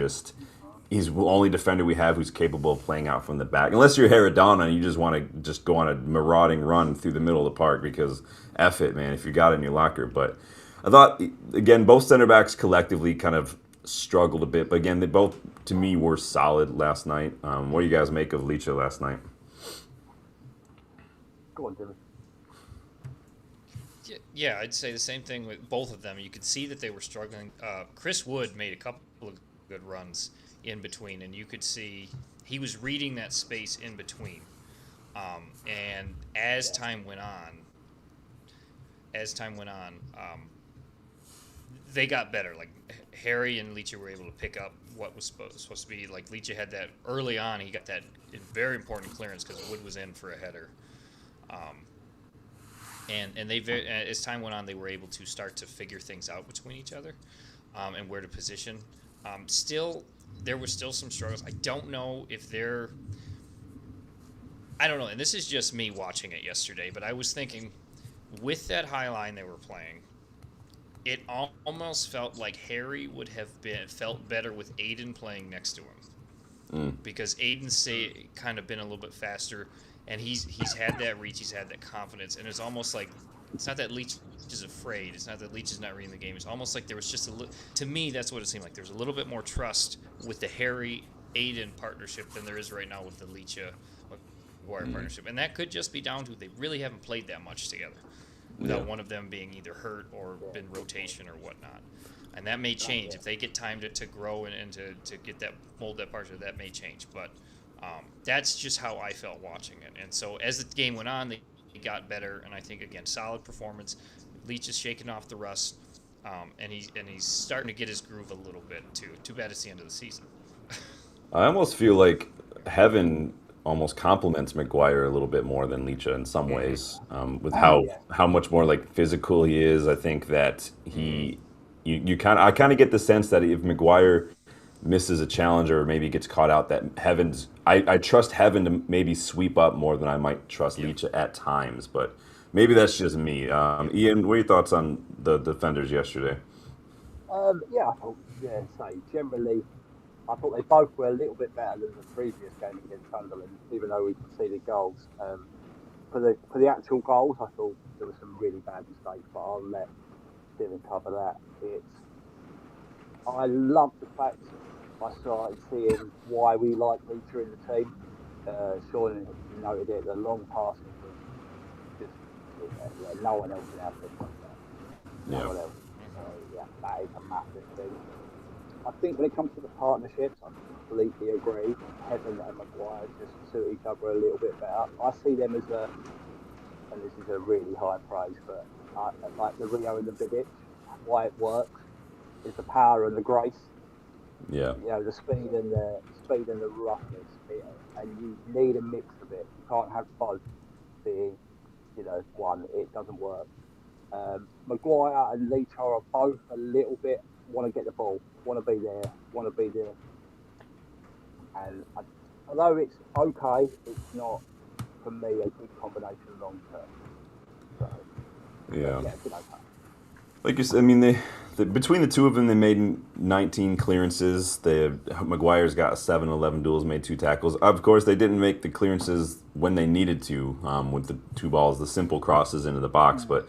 A: the only defender we have who's capable of playing out from the back. Unless you're Herodana and you just want to just go on a marauding run through the middle of the park, because F it, man, if you got it in your locker. But I thought, again, both center backs collectively kind of struggled a bit, but again, they both, to me, were solid last night. What do you guys make of Leacha last night?
C: Go on, Dylan.
B: Yeah, I'd say the same thing with both of them. You could see that they were struggling. Chris Wood made a couple of good runs in between, and you could see he was reading that space in between. And as time went on, they got better. Like Harry and Leacha were able to pick up what was supposed to be. Like Leacha had that early on. He got that very important clearance because Wood was in for a header. And they as time went on, they were able to start to figure things out between each other, and where to position. There were still some struggles. I don't know, and this is just me watching it yesterday, but I was thinking, with that high line they were playing, it almost felt like Harry would have felt better with Aiden playing next to him, because Aiden's kind of been a little bit faster, and he's had that reach, he's had that confidence, and it's almost like it's not that Leach is afraid, it's not that Leach is not reading the game. It's almost like there was just to me, that's what it seemed like. There's a little bit more trust with the Harry Aiden partnership than there is right now with the Leacha Maguire partnership, and that could just be down to they really haven't played that much together, without one of them being either hurt or been rotation or whatnot. And that may change if they get time to grow and to get that mold that partnership. That may change, but that's just how I felt watching it. And so as the game went on, they got better, and I think, again, solid performance. Leach is shaking off the rust, and he's starting to get his groove a little bit too. Too bad it's the end of the season.
A: I almost feel like Heaven almost complements Maguire a little bit more than Leacha in some ways, with how much more like physical he is. I think that I kind of get the sense that if Maguire misses a challenge or maybe gets caught out, that I trust Heaven to maybe sweep up more than I might trust Leacha at times, but maybe that's just me. Ian, what are your thoughts on the defenders yesterday?
C: I thought, generally, I thought they both were a little bit better than the previous game against Sunderland, even though we conceded goals. For the actual goals, I thought there were some really bad mistakes, but I'll let Dylan cover that. I love the fact I started seeing why we like Leacha in the team. Sean noted it, the long passing was just no one else can have things like that. No one else. That is a massive thing. I think when it comes to the partnerships, I completely agree. Heaven and Maguire just suit each other a little bit better. I see them as and this is a really high praise, but like the Rio and the Vidic, why it works is the power and the grace.
A: Yeah.
C: The speed and the roughness, and you need a mix of it. You can't have both being, one. It doesn't work. Maguire and Leach are both a little bit want to get the ball. want to be there, want to be there. And although it's okay, it's not for me a good combination long term. So
A: Yeah.
C: yeah, it's been okay.
A: Like you said, I mean, between the two of them, they made 19 clearances. Maguire's got 7, 11 duels, made 2 tackles. Of course, they didn't make the clearances when they needed to with the 2 balls, the simple crosses into the box. But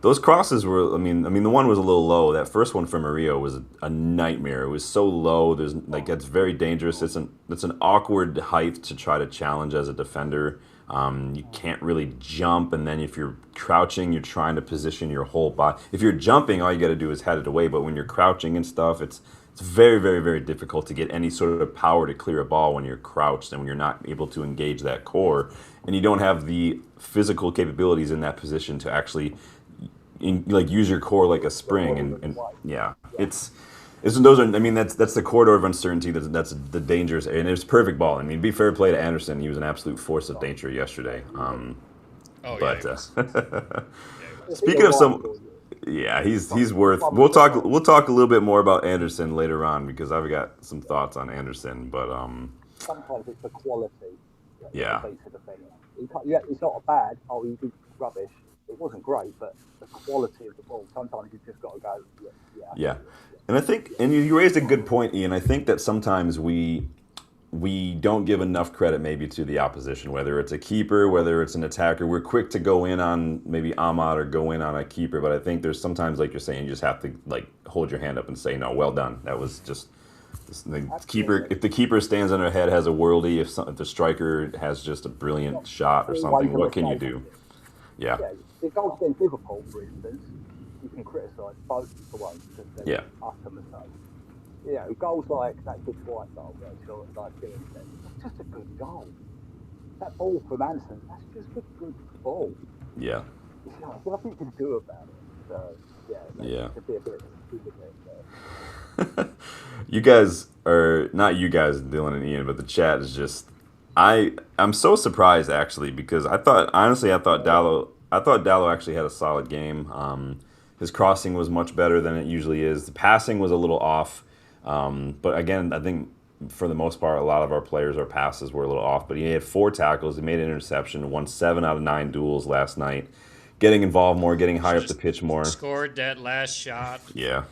A: those crosses were, I mean, the one was a little low. That first one from Murillo was a nightmare. It was so low. There's like it's very dangerous. It's an awkward height to try to challenge as a defender. You can't really jump, and then if you're crouching, you're trying to position your whole body. If you're jumping, all you got to do is head it away. But when you're crouching and stuff, it's very, very, very difficult to get any sort of power to clear a ball when you're crouched and when you're not able to engage that core, and you don't have the physical capabilities in that position to actually use your core like a spring. And yeah, it's those are. I mean, that's the corridor of uncertainty. That's the dangerous, and it was perfect ball. I mean, be fair play to Anderson. He was an absolute force of nature yesterday. Speaking of yeah, he's worth. We'll talk a little bit more about Anderson later on because I've got some thoughts on Anderson. But
C: sometimes it's the quality.
A: Yeah.
C: It's not a bad. Oh, he did rubbish. It wasn't great, but the quality of the ball. Sometimes you've just got to go.
A: Yeah. And I think, and you raised a good point, Ian. I think that sometimes we don't give enough credit maybe to the opposition, whether it's a keeper, whether it's an attacker. We're quick to go in on maybe Ahmad or go in on a keeper, but I think there's sometimes, like you're saying, you just have to like hold your hand up and say, no, well done. That was just the keeper. If the keeper stands on their head, has a worldie, if the striker has just a brilliant shot or something, what can you do? Yeah.
C: The goals against Liverpool, for instance, you can criticise both the ones because they're utter mistakes. Goals like that Gibbs White goal, like Dylan said, it's just a good goal. That ball from Anderson, that's just a good ball.
A: Yeah.
C: There's nothing to do about it. So, could be a bit of a stupid thing.
A: You guys are, not you guys, Dylan and Ian, but the chat is just, I'm so surprised actually because I thought Dallo actually had a solid game. His crossing was much better than it usually is. The passing was a little off. But again, I think for the most part, a lot of our players, our passes were a little off. But he had 4 tackles. He made an interception, won 7 out of 9 duels last night. Getting involved more, getting high up the pitch more.
B: Scored that last shot.
A: Yeah.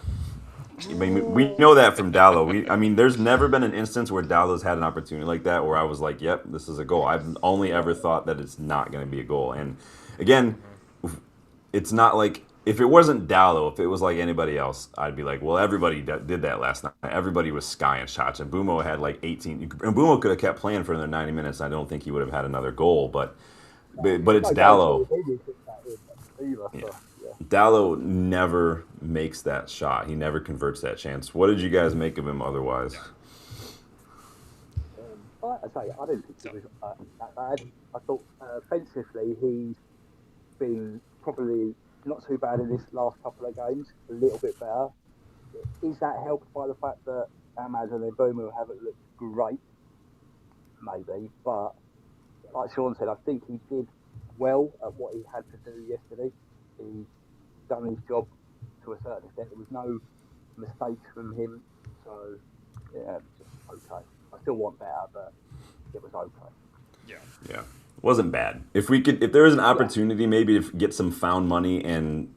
A: I mean, we know that from Dallo. There's never been an instance where Dallo's had an opportunity like that where I was like, yep, this is a goal. I've only ever thought that it's not going to be a goal. And again, it's not like, if it wasn't Dallo, if it was like anybody else, I'd be like, well, everybody did that last night. Everybody was skying shots, and Bumo had like 18. And Bumo could have kept playing for another 90 minutes. I don't think he would have had another goal, but it's Dallo. Yeah. Dallo never makes that shot. He never converts that chance. What did you guys make of him otherwise?
C: I didn't think he was that bad. I thought offensively he's been probably not too bad in this last couple of games. A little bit better. Is that helped by the fact that Ahmad and Mbeumo haven't looked great? Maybe, but like Sean said, I think he did well at what he had to do yesterday. He done his job to a certain extent. There was no mistakes from him, so yeah, just okay. I still want better, but it was okay.
A: Yeah. Wasn't bad. If there was an opportunity maybe to get some found money and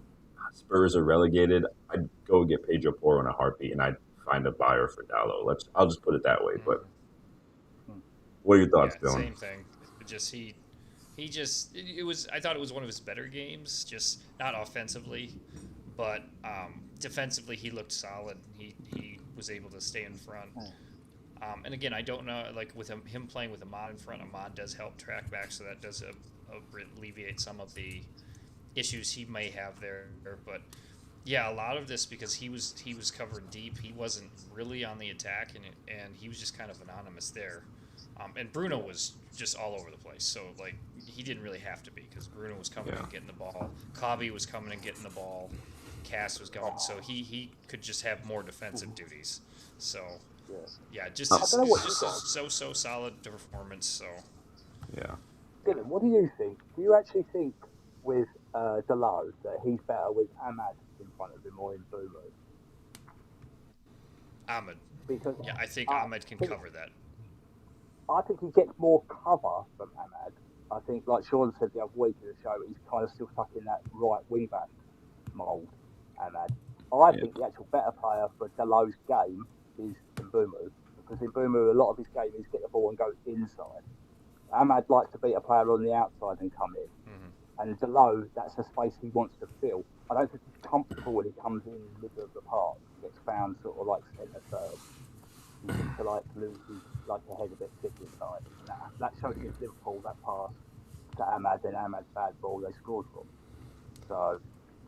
A: Spurs are relegated, I'd go get Pedro Porro in a heartbeat and I'd find a buyer for Dallo. I'll just put it that way. But what are your thoughts, Dylan?
B: Same thing. I thought it was one of his better games, just not offensively, but defensively he looked solid. He was able to stay in front. And again, I don't know, like with him playing with Ahmad in front, Ahmad does help track back, so that does alleviate some of the issues he may have there. But yeah, a lot of this because he was covered deep. He wasn't really on the attack, and he was just kind of anonymous there. And Bruno was just all over the place, so like he didn't really have to be because Bruno was coming and getting the ball. Cobby was coming and getting the ball. Cass was going, so he could just have more defensive duties. So. Yeah, just so solid performance. So,
A: yeah.
C: Dylan, what do you think? Do you actually think with Dalot that he's better with Ahmad in front of him or in Bruno?
B: Ahmed.
C: because
B: Yeah, I think
C: I
B: Ahmed can
C: think
B: cover that.
C: I think he gets more cover from Ahmad. I think, like Sean said the other week in the show, he's kind of still stuck in that right wing back mould. Ahmad. I
A: Yeah.
C: think the actual better player for Dalot's game is Mbumu, because Mbumu, a lot of his game is get the ball and go inside. Ahmad likes to beat a player on the outside and come in.
B: Mm-hmm.
C: And Dalot, that's a space he wants to fill. I don't think he's comfortable when he comes in the middle of the park, gets found sort of like centre third. He seems to like lose his like a head a bit thick inside. That showed against Liverpool, that pass to Ahmad, and Ahmad's bad ball they scored from. So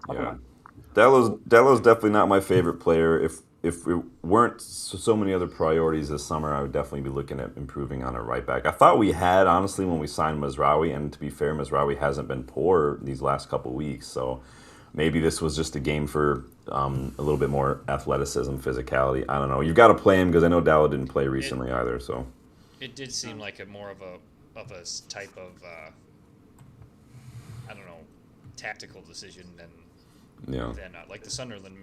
C: I don't
A: Yeah.
C: know. Just food for thought.
A: Dallo's definitely not my favorite player. If it weren't so many other priorities this summer, I would definitely be looking at improving on a right back. I thought we had, honestly, when we signed Mazraoui, and to be fair, Mazraoui hasn't been poor these last couple weeks. So maybe this was just a game for a little bit more athleticism, physicality. I don't know. You've got to play him because I know Dallo didn't play
B: It
A: recently either. So
B: it did seem like a more of a type of I don't know, tactical decision
A: yeah,
B: than like the Sunderland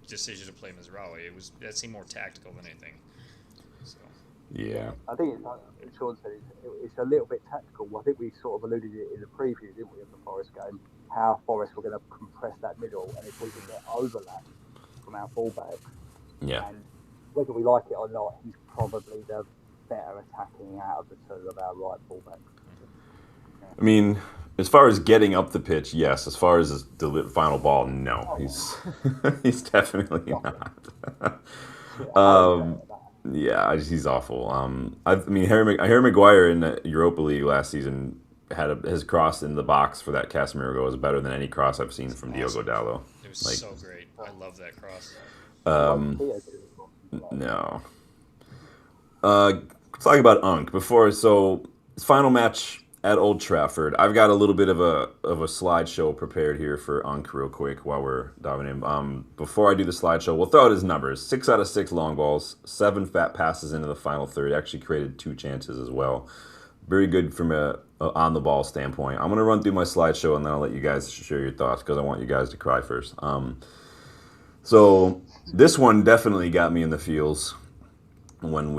B: decision to play Mazraoui. That seemed more tactical than anything. So
A: yeah,
C: I think it's like Sean said, it's a little bit tactical. I think we sort of alluded it in the preview, didn't we, of the Forest game, how Forest were going to compress that middle, and if we can get overlap from our fullbacks,
A: yeah.
C: and whether we like it or not, he's probably the better attacking out of the two of our right fullbacks.
A: I mean, as far as getting up the pitch, yes. As far as his final ball, no. He's he's definitely not. um, yeah, he's awful. I mean, Harry Maguire in the Europa League last season his cross in the box for that Casemiro goal was better than any cross I've seen from Diogo
B: awesome.
A: Dalot.
B: It was
A: Like,
B: so great. I love that cross.
A: no. Let's talk about Unk before. So his final match at Old Trafford. I've got a little bit of a slideshow prepared here for Unk real quick while we're diving in. Before I do the slideshow, we'll throw out his numbers: 6 out of 6 long balls, 7 fat passes into the final third. Actually created 2 chances as well. Very good from a on the ball standpoint. I'm gonna run through my slideshow and then I'll let you guys share your thoughts because I want you guys to cry first. So this one definitely got me in the feels when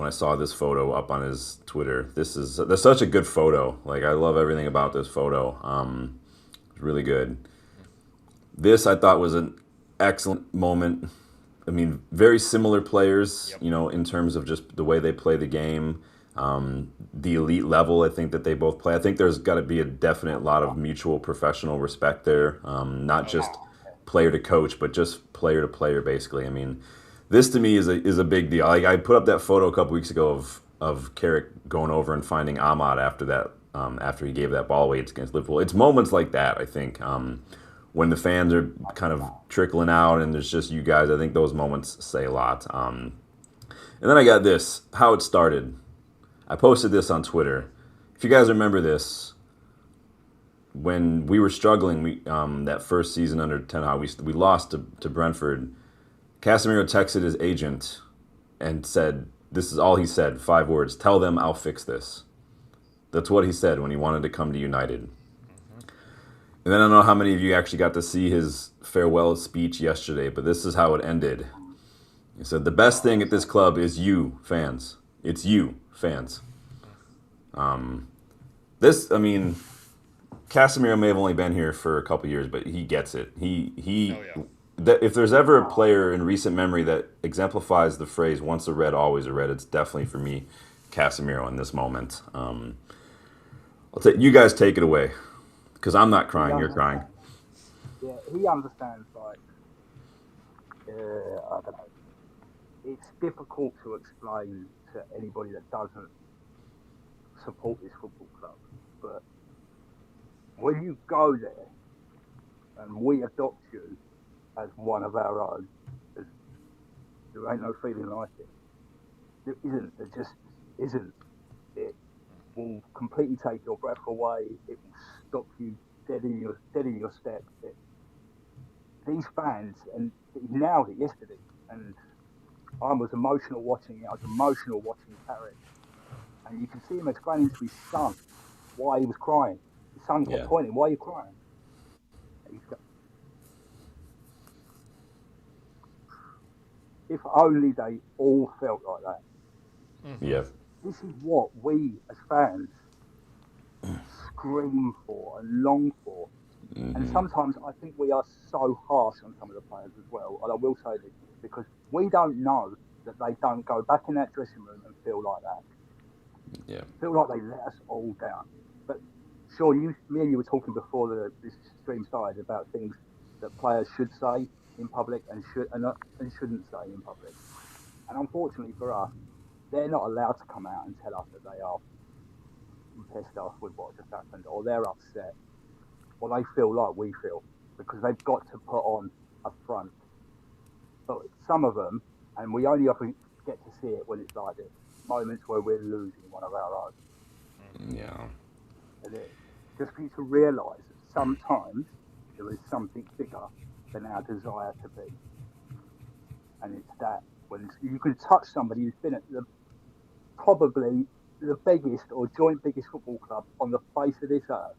A: I saw this photo up on his Twitter. That's such a good photo. Like, I love everything about this photo. It's really good. This I thought was an excellent moment. I mean, very similar players,
B: Yep.
A: in terms of just the way they play the game. The elite level, I think that they both play. I think there's got to be a definite lot of mutual professional respect there. Not just player to coach, but just player to player, basically. I mean, this to me is a big deal. Like, I put up that photo a couple weeks ago of Carrick going over and finding Ahmad after that, after he gave that ball away against Liverpool. It's moments like that, I think, when the fans are kind of trickling out and there's just you guys. I think those moments say a lot. And then I got this, how it started. I posted this on Twitter. If you guys remember this, when we were struggling, that first season under Ten Hag, we lost to Brentford. Casemiro texted his agent and said, this is all he said, 5 words: "Tell them I'll fix this." That's what he said when he wanted to come to United. And then I don't know how many of you actually got to see his farewell speech yesterday, but this is how it ended. He said, "The best thing at this club is you, fans. It's you, fans." I mean, Casemiro may have only been here for a couple years, but he gets it. If there's ever a player in recent memory that exemplifies the phrase "once a Red, always a Red," it's definitely for me, Casemiro in this moment. You guys take it away, because I'm not crying. You're crying.
C: Yeah, he understands. Like, I don't know. It's difficult to explain to anybody that doesn't support this football club, but when you go there and we adopt you as one of our own, there ain't no feeling like it. There isn't. There just isn't. It will completely take your breath away. It will stop you dead in your step. These fans, and he nailed it yesterday. And I was emotional watching it. I was emotional watching Carrick, and you can see him explaining to his son why he was crying. His son kept pointing, "Why are you crying?" If only they all felt like that.
B: Mm-hmm.
A: Yeah.
C: This is what we as fans scream for and long for. And sometimes I think we are so harsh on some of the players as well. And I will say this because we don't know that they don't go back in that dressing room and feel like that.
A: Yeah.
C: Feel like they let us all down. But Sean, me and you were talking before this stream started about things that players should say in public and shouldn't say in public. And unfortunately for us, they're not allowed to come out and tell us that they are pissed off with what just happened, or they're upset, or they feel like we feel, because they've got to put on a front. But some of them, and we only often get to see it when it's like this, moments where we're losing one of our own.
A: Yeah.
C: And it just for you to realise that sometimes there is something bigger than our desire to be. And it's that when you can touch somebody who's been at probably the biggest or joint biggest football club on the face of this earth,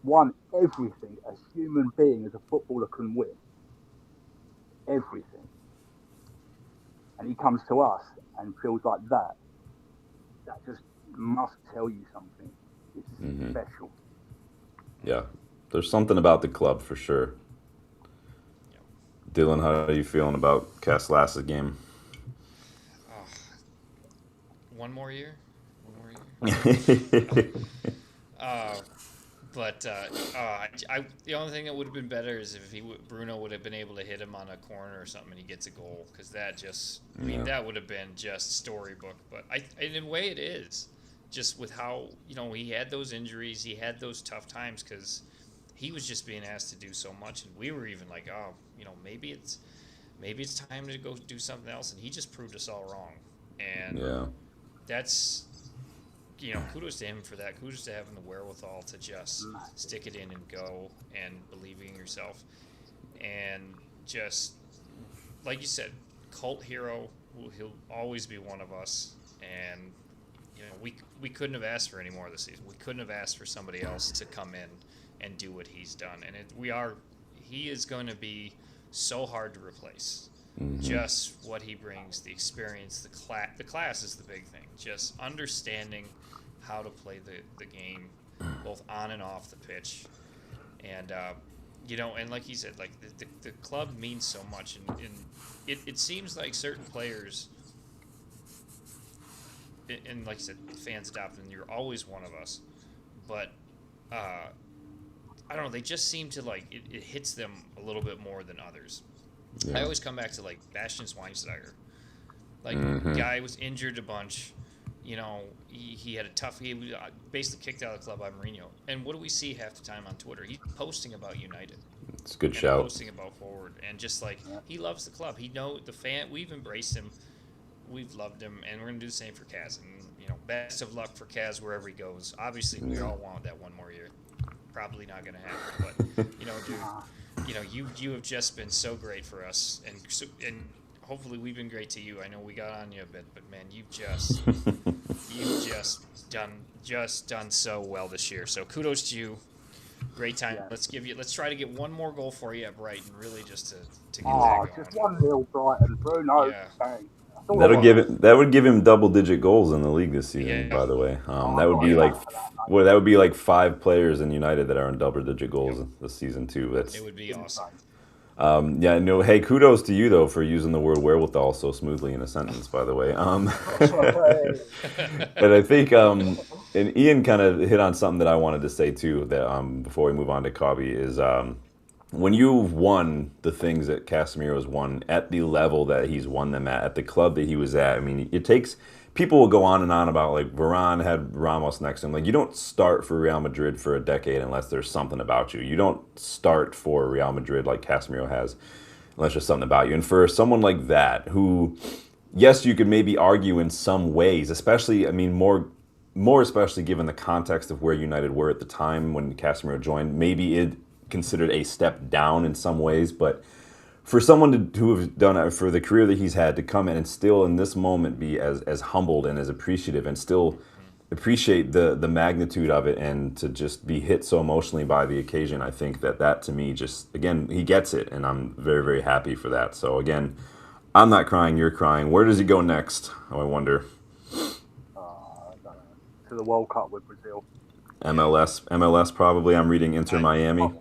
C: won everything a human being as a footballer can win. Everything. And he comes to us and feels like that. That just must tell you something. It's special.
A: Yeah. There's something about the club for sure. Dylan, how are you feeling about Casillas' game?
B: One more year. The only thing that would have been better is if Bruno would have been able to hit him on a corner or something and he gets a goal, because that just, that would have been just storybook. But in a way it is, just with how, he had those injuries, he had those tough times because he was just being asked to do so much, and we were even like, maybe it's time to go do something else, and he just proved us all wrong. And that's, kudos to him for that. Kudos to having the wherewithal to just stick it in and go and believing in yourself. And just, like you said, cult hero, he'll always be one of us. And, we couldn't have asked for any more this season. We couldn't have asked for somebody else to come in and do what he's done. And he is going to be so hard to replace. Just what he brings, the experience, the class is the big thing. Just understanding how to play the game, both on and off the pitch. And, and like he said, like the club means so much. And it seems like certain players, and like I said, fans adopt, and you're always one of us. But, I don't know, they just seem to, like, it hits them a little bit more than others. I always come back to, like, Bastian Schweinsteiger. Like, guy was injured a bunch. He had he basically kicked out of the club by Mourinho. And what do we see half the time on Twitter? He's posting about United.
A: It's a good shout.
B: Posting about Forward. And just, like, he loves the club. We've embraced him. We've loved him. And we're going to do the same for Kaz. And, best of luck for Kaz wherever he goes. Obviously, we all want that one more year. Probably not going to happen. But, dude, you have just been so great for us, and hopefully we've been great to you. I know we got on you a bit, but man, you've just done so well this year. So kudos to you. Great time. Yeah. Let's try to get one more goal for you at Brighton, really, just to get that going.
C: Just 1-0 Brighton, Bruno.
A: Yeah. That would give him double-digit goals in the league this season. By the way, that would be like 5 players in United that are in double-digit goals this season too.
B: It would be awesome.
A: Hey, kudos to you though for using the word wherewithal so smoothly in a sentence. By the way, but I think and Ian kind of hit on something that I wanted to say too. That before we move on to Cobby is. When you've won the things that Casemiro's won at the level that he's won them at the club that he was at, I mean, it takes, people will go on and on about, like, Varane had Ramos next to him. Like, you don't start for Real Madrid for a decade unless there's something about you. You don't start for Real Madrid like Casemiro has unless there's something about you. And for someone like that, who, yes, you could maybe argue in some ways, especially, I mean, more especially given the context of where United were at the time when Casemiro joined, maybe it considered a step down in some ways, but for someone to have done it for the career that he's had, to come in and still in this moment be as humbled and as appreciative and still appreciate the magnitude of it and to just be hit so emotionally by the occasion, I think that to me just, again, he gets it, and I'm very, very happy for that. So again, I'm not crying, you're crying. Where does he go next? Oh, I wonder.
C: I don't know. To the World Cup with Brazil.
A: MLS probably. I'm reading Inter Miami.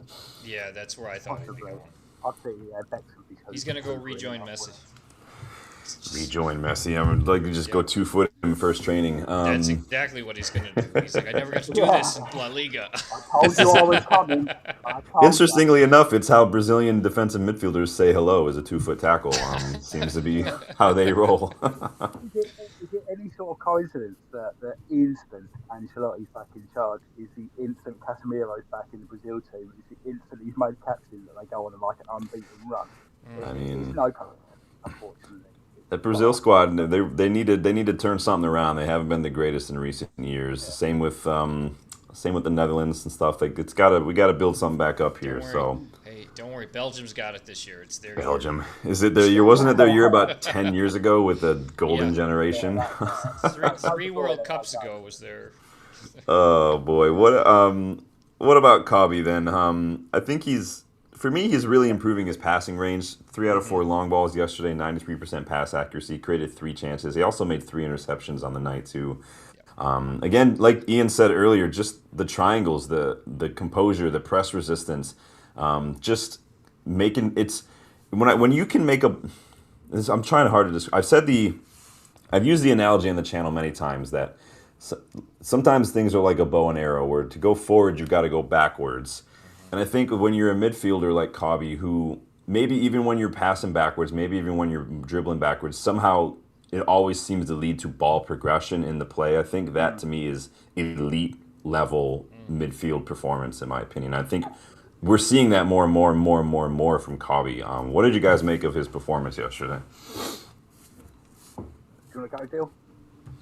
B: Yeah, that's where I thought he'd be
C: Possibly.
B: going.
C: I'd say Beckham because
B: He's gonna go rejoin Messi.
A: Rejoin Messi. I would like to just go 2 foot in first training.
B: That's exactly what he's gonna do. He's like, I never got to do this in La Liga.
C: I told you I was coming. I told
A: Interestingly enough, it's how Brazilian defensive midfielders say hello as a 2 foot tackle. Seems to be how they roll.
C: Is it any sort of coincidence that the instant Ancelotti's back in charge is the instant Casemiro's back in the Brazil team? Is the instant he's made captain that they go on like an unbeaten run?
A: I mean,
C: it's no coincidence, unfortunately.
A: That Brazil squad, they need to turn something around. They haven't been the greatest in recent years.
C: Yeah.
A: Same with the Netherlands and stuff. Like we gotta build something back up here. So
B: hey, don't worry, Belgium's got it this year. It's their
A: Belgium. Is it their year? Wasn't it their year about 10 years ago with the golden generation?
B: Three World Cups ago was their.
A: Oh boy, what about Kobe then? I think he's really improving his passing range. 3 out of 4 long balls yesterday, 93% pass accuracy, created 3 chances. He also made 3 interceptions on the night too. Again, like Ian said earlier, just the triangles, the composure, the press resistance, just making it's when you can make a. I'm trying hard to describe. I've used the analogy on the channel many times that sometimes things are like a bow and arrow, where to go forward you've got to go backwards. And I think when you're a midfielder like Kobe, who maybe even when you're passing backwards, maybe even when you're dribbling backwards, somehow it always seems to lead to ball progression in the play. I think that to me is elite level midfield performance, in my opinion. I think we're seeing that more and more and more and more and more from Kobe. What did you guys make of his performance yesterday?
C: Do you want to go, Dill?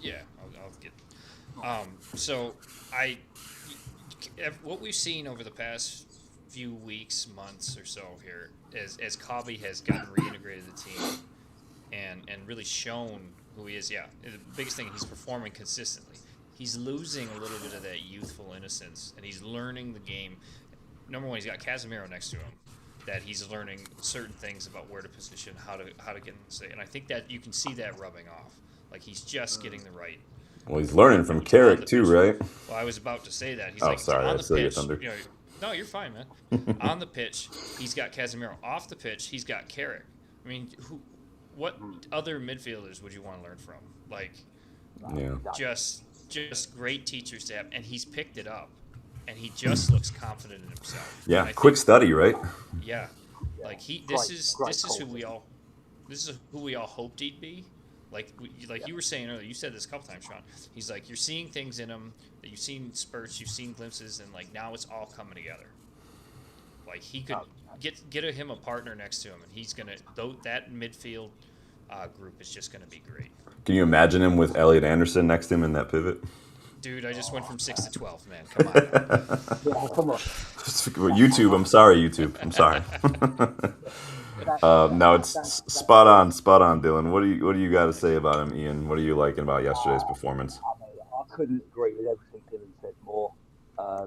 B: Yeah, I'll get. So what we've seen over the past few weeks, months or so here, as Kobe has gotten reintegrated the team and really shown who he is. Yeah, the biggest thing, he's performing consistently. He's losing a little bit of that youthful innocence, and he's learning the game. Number one, he's got Casemiro next to him, that he's learning certain things about where to position, how to get in the state. And I think that you can see that rubbing off. Like, he's just getting the right.
A: Well, he's learning from Carrick too, right?
B: Well, I was about to say that. He's
A: sorry,
B: on
A: I
B: the
A: stole your
B: pitch.
A: thunder.
B: No, you're fine, man. On the pitch, he's got Casemiro. Off the pitch, he's got Carrick. I mean, what other midfielders would you want to learn from? Like, just great teachers to have, and he's picked it up, and he just looks confident in himself.
A: Yeah, quick study, right?
B: Yeah, like this is who we all hoped he'd be. Like you were saying earlier, you said this a couple times, Sean. He's like, you're seeing things in him that you've seen spurts, you've seen glimpses, and like now it's all coming together. Like he could get him a partner next to him, and he's gonna that midfield group is just gonna be great.
A: Can you imagine him with Elliot Anderson next to him in that pivot?
B: Dude, I just went from 6 to 12, man. Come on.
C: Yeah, come on.
A: YouTube, I'm sorry, YouTube. I'm sorry. No, it's spot on, Dylan. What do you got to say about him, Ian? What are you liking about yesterday's performance?
C: I couldn't agree with everything Dylan said more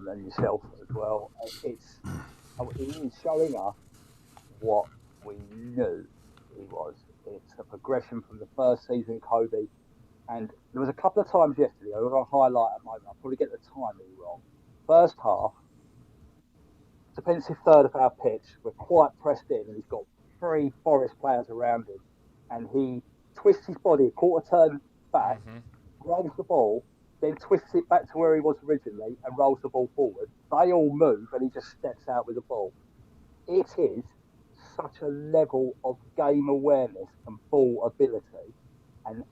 C: than yourself as well. He is showing us what we knew he was. It's a progression from the first season, Kobe. And there was a couple of times yesterday, I want to highlight a moment, I'll probably get the timing wrong. First half, defensive third of our pitch, we're quite pressed in, and he's got 3 Forest players around him. And he twists his body a quarter turn back, grabs the ball, then twists it back to where he was originally and rolls the ball forward. They all move, and he just steps out with the ball. It is such a level of game awareness and ball ability, and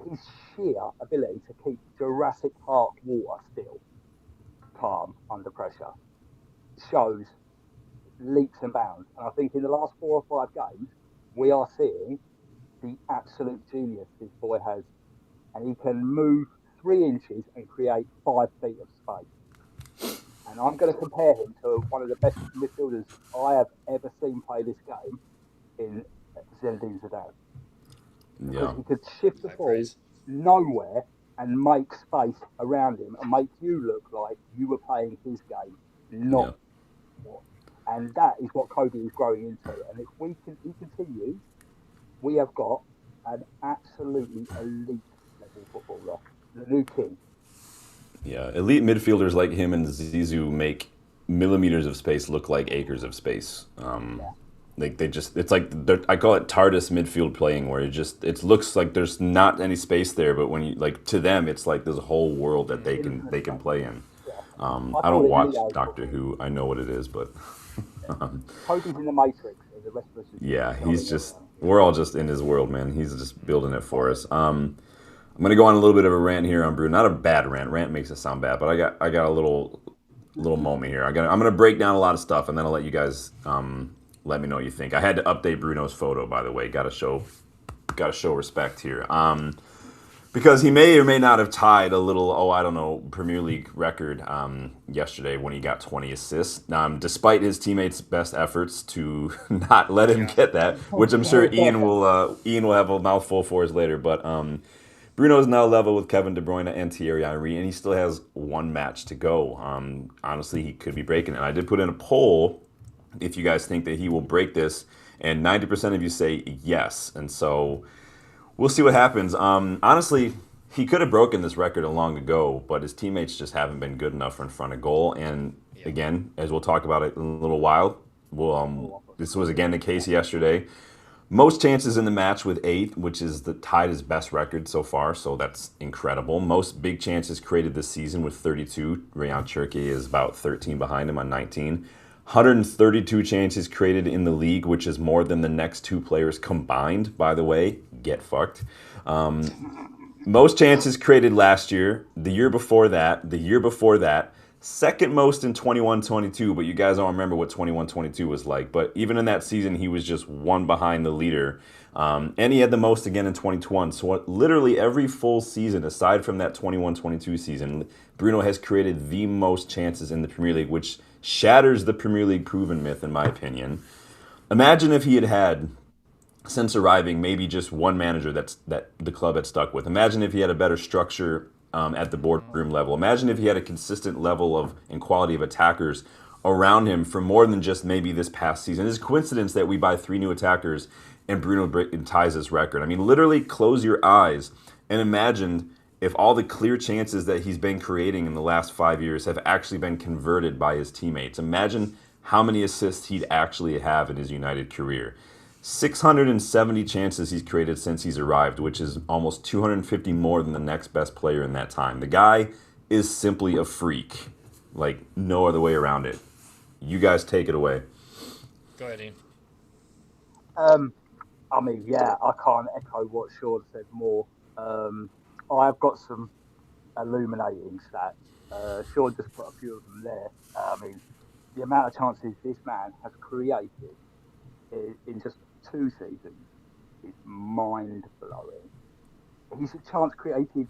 C: his sheer ability to keep Jurassic Park water still calm under pressure shows leaps and bounds. And I think in the last 4 or 5 games, we are seeing the absolute genius this boy has. And he can move 3 inches and create 5 feet of space. And I'm going to compare him to one of the best midfielders I have ever seen play this game in Zinedine Zidane. Because he could shift the ball nowhere and make space around him and make you look like you were playing his game, not what. And that is what Kobe is growing into. And if he continues we have got an absolutely elite level footballer, the new king.
A: Yeah, elite midfielders like him and Zizou make millimeters of space look like acres of space.
C: Yeah.
A: Like they just, it's like I call it TARDIS midfield playing, where it looks like there's not any space there, but when you like to them, it's like there's a whole world that they can play in.
C: Yeah.
A: I
C: call
A: don't
C: it
A: watch
C: Neo
A: Doctor
C: football.
A: Who. I know what it is, but
C: Cody's in the Matrix, and the rest of us is
A: yeah,
C: going
A: he's just
C: around.
A: we're all just in his world, man. He's just building it for us. I'm gonna go on a little bit of a rant here on Bruno. Not a bad rant. Rant makes it sound bad, but I got a little moment here. I'm gonna break down a lot of stuff, and then I'll let you guys let me know what you think. I had to update Bruno's photo, by the way. Got to show respect here. Because he may or may not have tied a little, I don't know, Premier League record yesterday when he got 20 assists, despite his teammates' best efforts to not let him get that, which I'm sure Ian will have a mouthful for us later. But Bruno is now level with Kevin De Bruyne and Thierry Henry, and he still has one match to go. Honestly, he could be breaking it. And I did put in a poll if you guys think that he will break this, and 90% of you say yes. And so we'll see what happens. Honestly, he could have broken this record long ago, but his teammates just haven't been good enough in front of goal. And again, as we'll talk about it in a little while, this was again the case yesterday. Most chances in the match with 8, which is tied his best record so far, so that's incredible. Most big chances created this season with 32. Rayan Cherki is about 13 behind him on 19. 132 chances created in the league, which is more than the next 2 players combined, by the way. Get fucked. Most chances created last year, the year before that, second most in 21-22, but you guys don't remember what 21-22 was like. But even in that season, he was just one behind the leader. And he had the most again in 2021. So literally every full season, aside from that 21-22 season, Bruno has created the most chances in the Premier League, which shatters the Premier League proven myth, in my opinion. Imagine if he had, since arriving, maybe just one manager that the club had stuck with. Imagine if he had a better structure at the boardroom level. Imagine if he had a consistent level of and quality of attackers around him for more than just maybe this past season. It's a coincidence that we buy 3 new attackers and Bruno ties this record. I mean, literally close your eyes and imagine if all the clear chances that he's been creating in the last 5 years have actually been converted by his teammates. Imagine how many assists he'd actually have in his United career. 670 chances he's created since he's arrived, which is almost 250 more than the next best player in that time. The guy is simply a freak. Like, no other way around it. You guys take it away.
B: Go ahead, Ian.
C: I mean, yeah, I can't echo what Sean said more. I've got some illuminating stats. Sean just put a few of them there. I mean, the amount of chances this man has created in just 2 seasons is mind-blowing. His chance created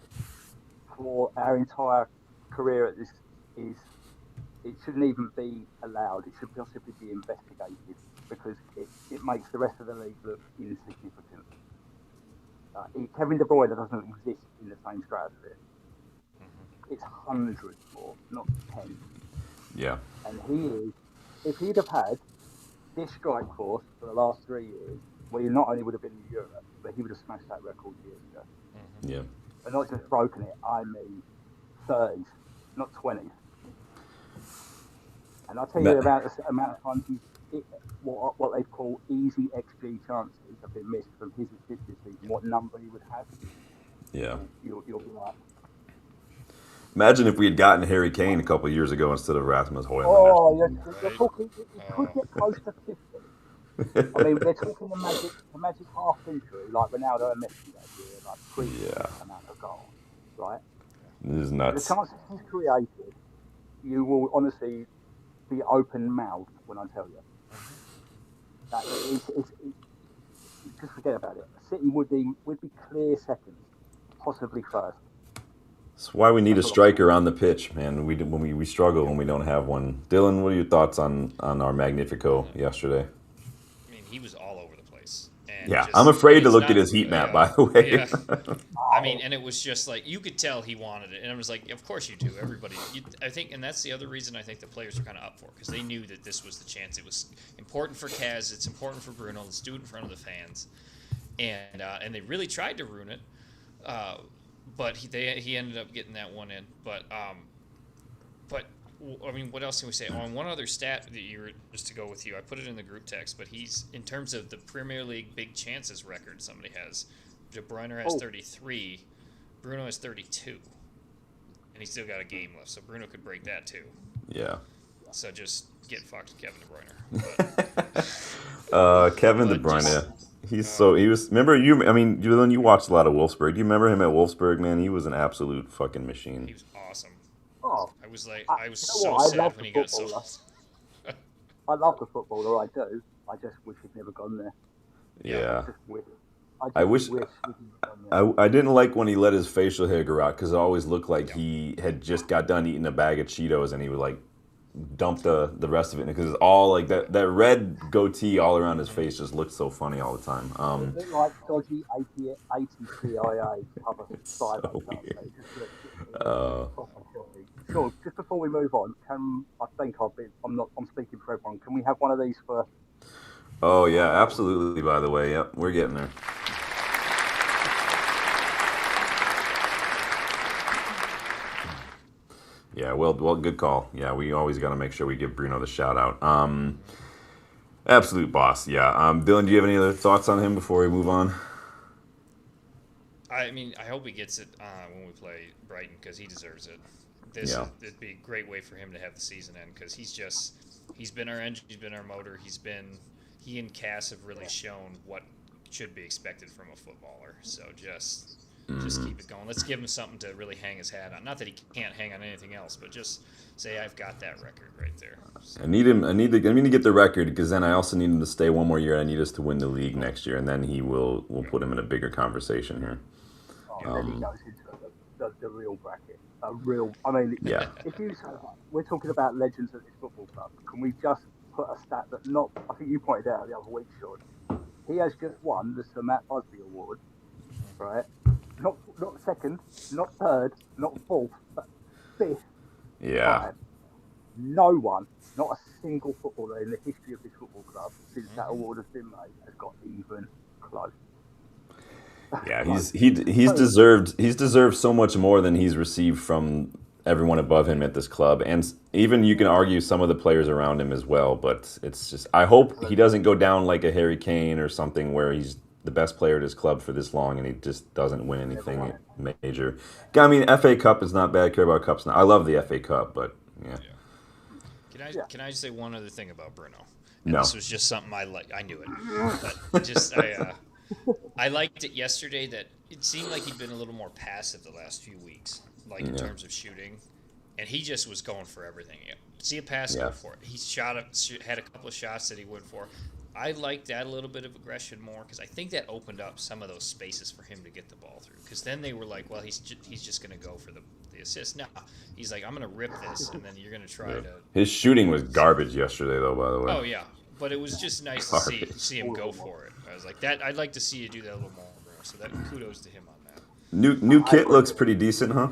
C: for our entire career at this it shouldn't even be allowed. It should possibly be investigated because it makes the rest of the league look insignificant. Kevin De Bruyne doesn't exist in the same stratosphere. It's hundreds more, not 10.
A: Yeah.
C: And if he'd have had this strike force for the last 3 years, well, he not only would have been in Europe, but he would have smashed that record years ago.
A: Yeah.
C: And not just broken it, I mean 30s, not 20s. And I'll tell you about the amount of times what they call easy XG chances have been missed from his assists this season, what number he would have.
A: Yeah.
C: You'll be like,
A: imagine if we had gotten Harry Kane a couple of years ago instead of Rasmus Højlund.
C: oh, you're talking, it could get close to 50. I mean, they're talking the magic half century, like Ronaldo and Messi that year, like 3 amount of goals, right?
A: This is nuts.
C: The chances he's created, you will honestly be open mouthed when I tell you. That just forget about it. City would be clear second, possibly first.
A: That's why we need a striker on the pitch, man. We struggle when we don't have one. Dylan, what are your thoughts on our Magnifico yesterday?
B: I mean, he was all over the place. And
A: yeah, I'm afraid to look at his heat map, by the way.
B: Yeah. I mean, and it was just like, you could tell he wanted it. And I was like, of course you do. Everybody. I think, and that's the other reason I think the players are kind of up for it, because they knew that this was the chance. It was important for Kaz. It's important for Bruno. Let's do it in front of the fans. and they really tried to ruin it, but he ended up getting that one in. But I mean, what else can we say? On one other stat that you were just to go with you, I put it in the group text, but he's in terms of the Premier League big chances record somebody has. De Bruyne has 33, Bruno has 32, and he's still got a game left, so Bruno could break that too.
A: Yeah.
B: So just get fucked, Kevin De Bruyne.
A: Kevin De Bruyne. He was. Remember you? I mean, you watched a lot of Wolfsburg. Do you remember him at Wolfsburg? Man, he was an absolute fucking machine.
B: He was awesome.
C: Oh,
B: I was
C: so
B: sad when he got so.
C: I love the footballer. I do. I just wish he'd never gone there.
A: Yeah.
C: I wish.
A: I didn't like when he let his facial hair grow out because it always looked like he had just got done eating a bag of Cheetos and he would like dump the rest of it because it's all like that red goatee all around his face just looked so funny all the time.
C: It looked like dodgy ATCIA cover side. Sure. Just before we move on, I'm speaking for everyone. Can we have one of these for?
A: Oh yeah, absolutely. By the way, yep, we're getting there. Yeah, well, good call. Yeah, we always got to make sure we give Bruno the shout out. Absolute boss. Yeah. Dylan, do you have any other thoughts on him before we move on?
B: I mean, I hope he gets it when we play Brighton because he deserves it. It'd be a great way for him to have the season end because he's been our engine, he's been our motor, he and Cass have really shown what should be expected from a footballer. So just keep it going. Let's give him something to really hang his hat on. Not that he can't hang on anything else, but just say I've got that record right there. So.
A: I need to get the record because then I also need him to stay one more year. I need us to win the league next year, and then we'll put him in a bigger conversation here.
C: Then he goes into the real bracket. I mean,
A: yeah.
C: If you say we're talking about legends at this football club, can we just put a stat that I think you pointed out the other week, Sean. He has just won the Sir Matt Busby Award, right? Not second, not third, not fourth, but fifth.
A: Yeah.
C: Time. No one, not a single footballer in the history of this football club since that award has been made has got even close.
A: Yeah, he's deserved so much more than he's received from everyone above him at this club, and even you can argue some of the players around him as well. But it's just I hope he doesn't go down like a Harry Kane or something where he's the best player at his club for this long and he just doesn't win anything major. I mean, FA Cup is not bad. Carabao Cup's not. I love the FA Cup, but yeah.
B: Can I just say one other thing about Bruno?
A: No.
B: This was just something I like. I knew it, but I liked it yesterday that it seemed like he'd been a little more passive the last few weeks, like in terms of shooting, and he just was going for everything. See a pass, go for it. He had a couple of shots that he went for. I liked that a little bit of aggression more because I think that opened up some of those spaces for him to get the ball through. Because then they were like, well, he's just going to go for the assist. No, he's like, I'm going to rip this, and then you're going to try to.
A: His shooting was garbage yesterday, though. By the way.
B: Oh yeah. But it was just nice to see him go for it. I was like, that. I'd like to see you do that a little more, bro. So that kudos to him on that.
A: New kit looks pretty decent, huh?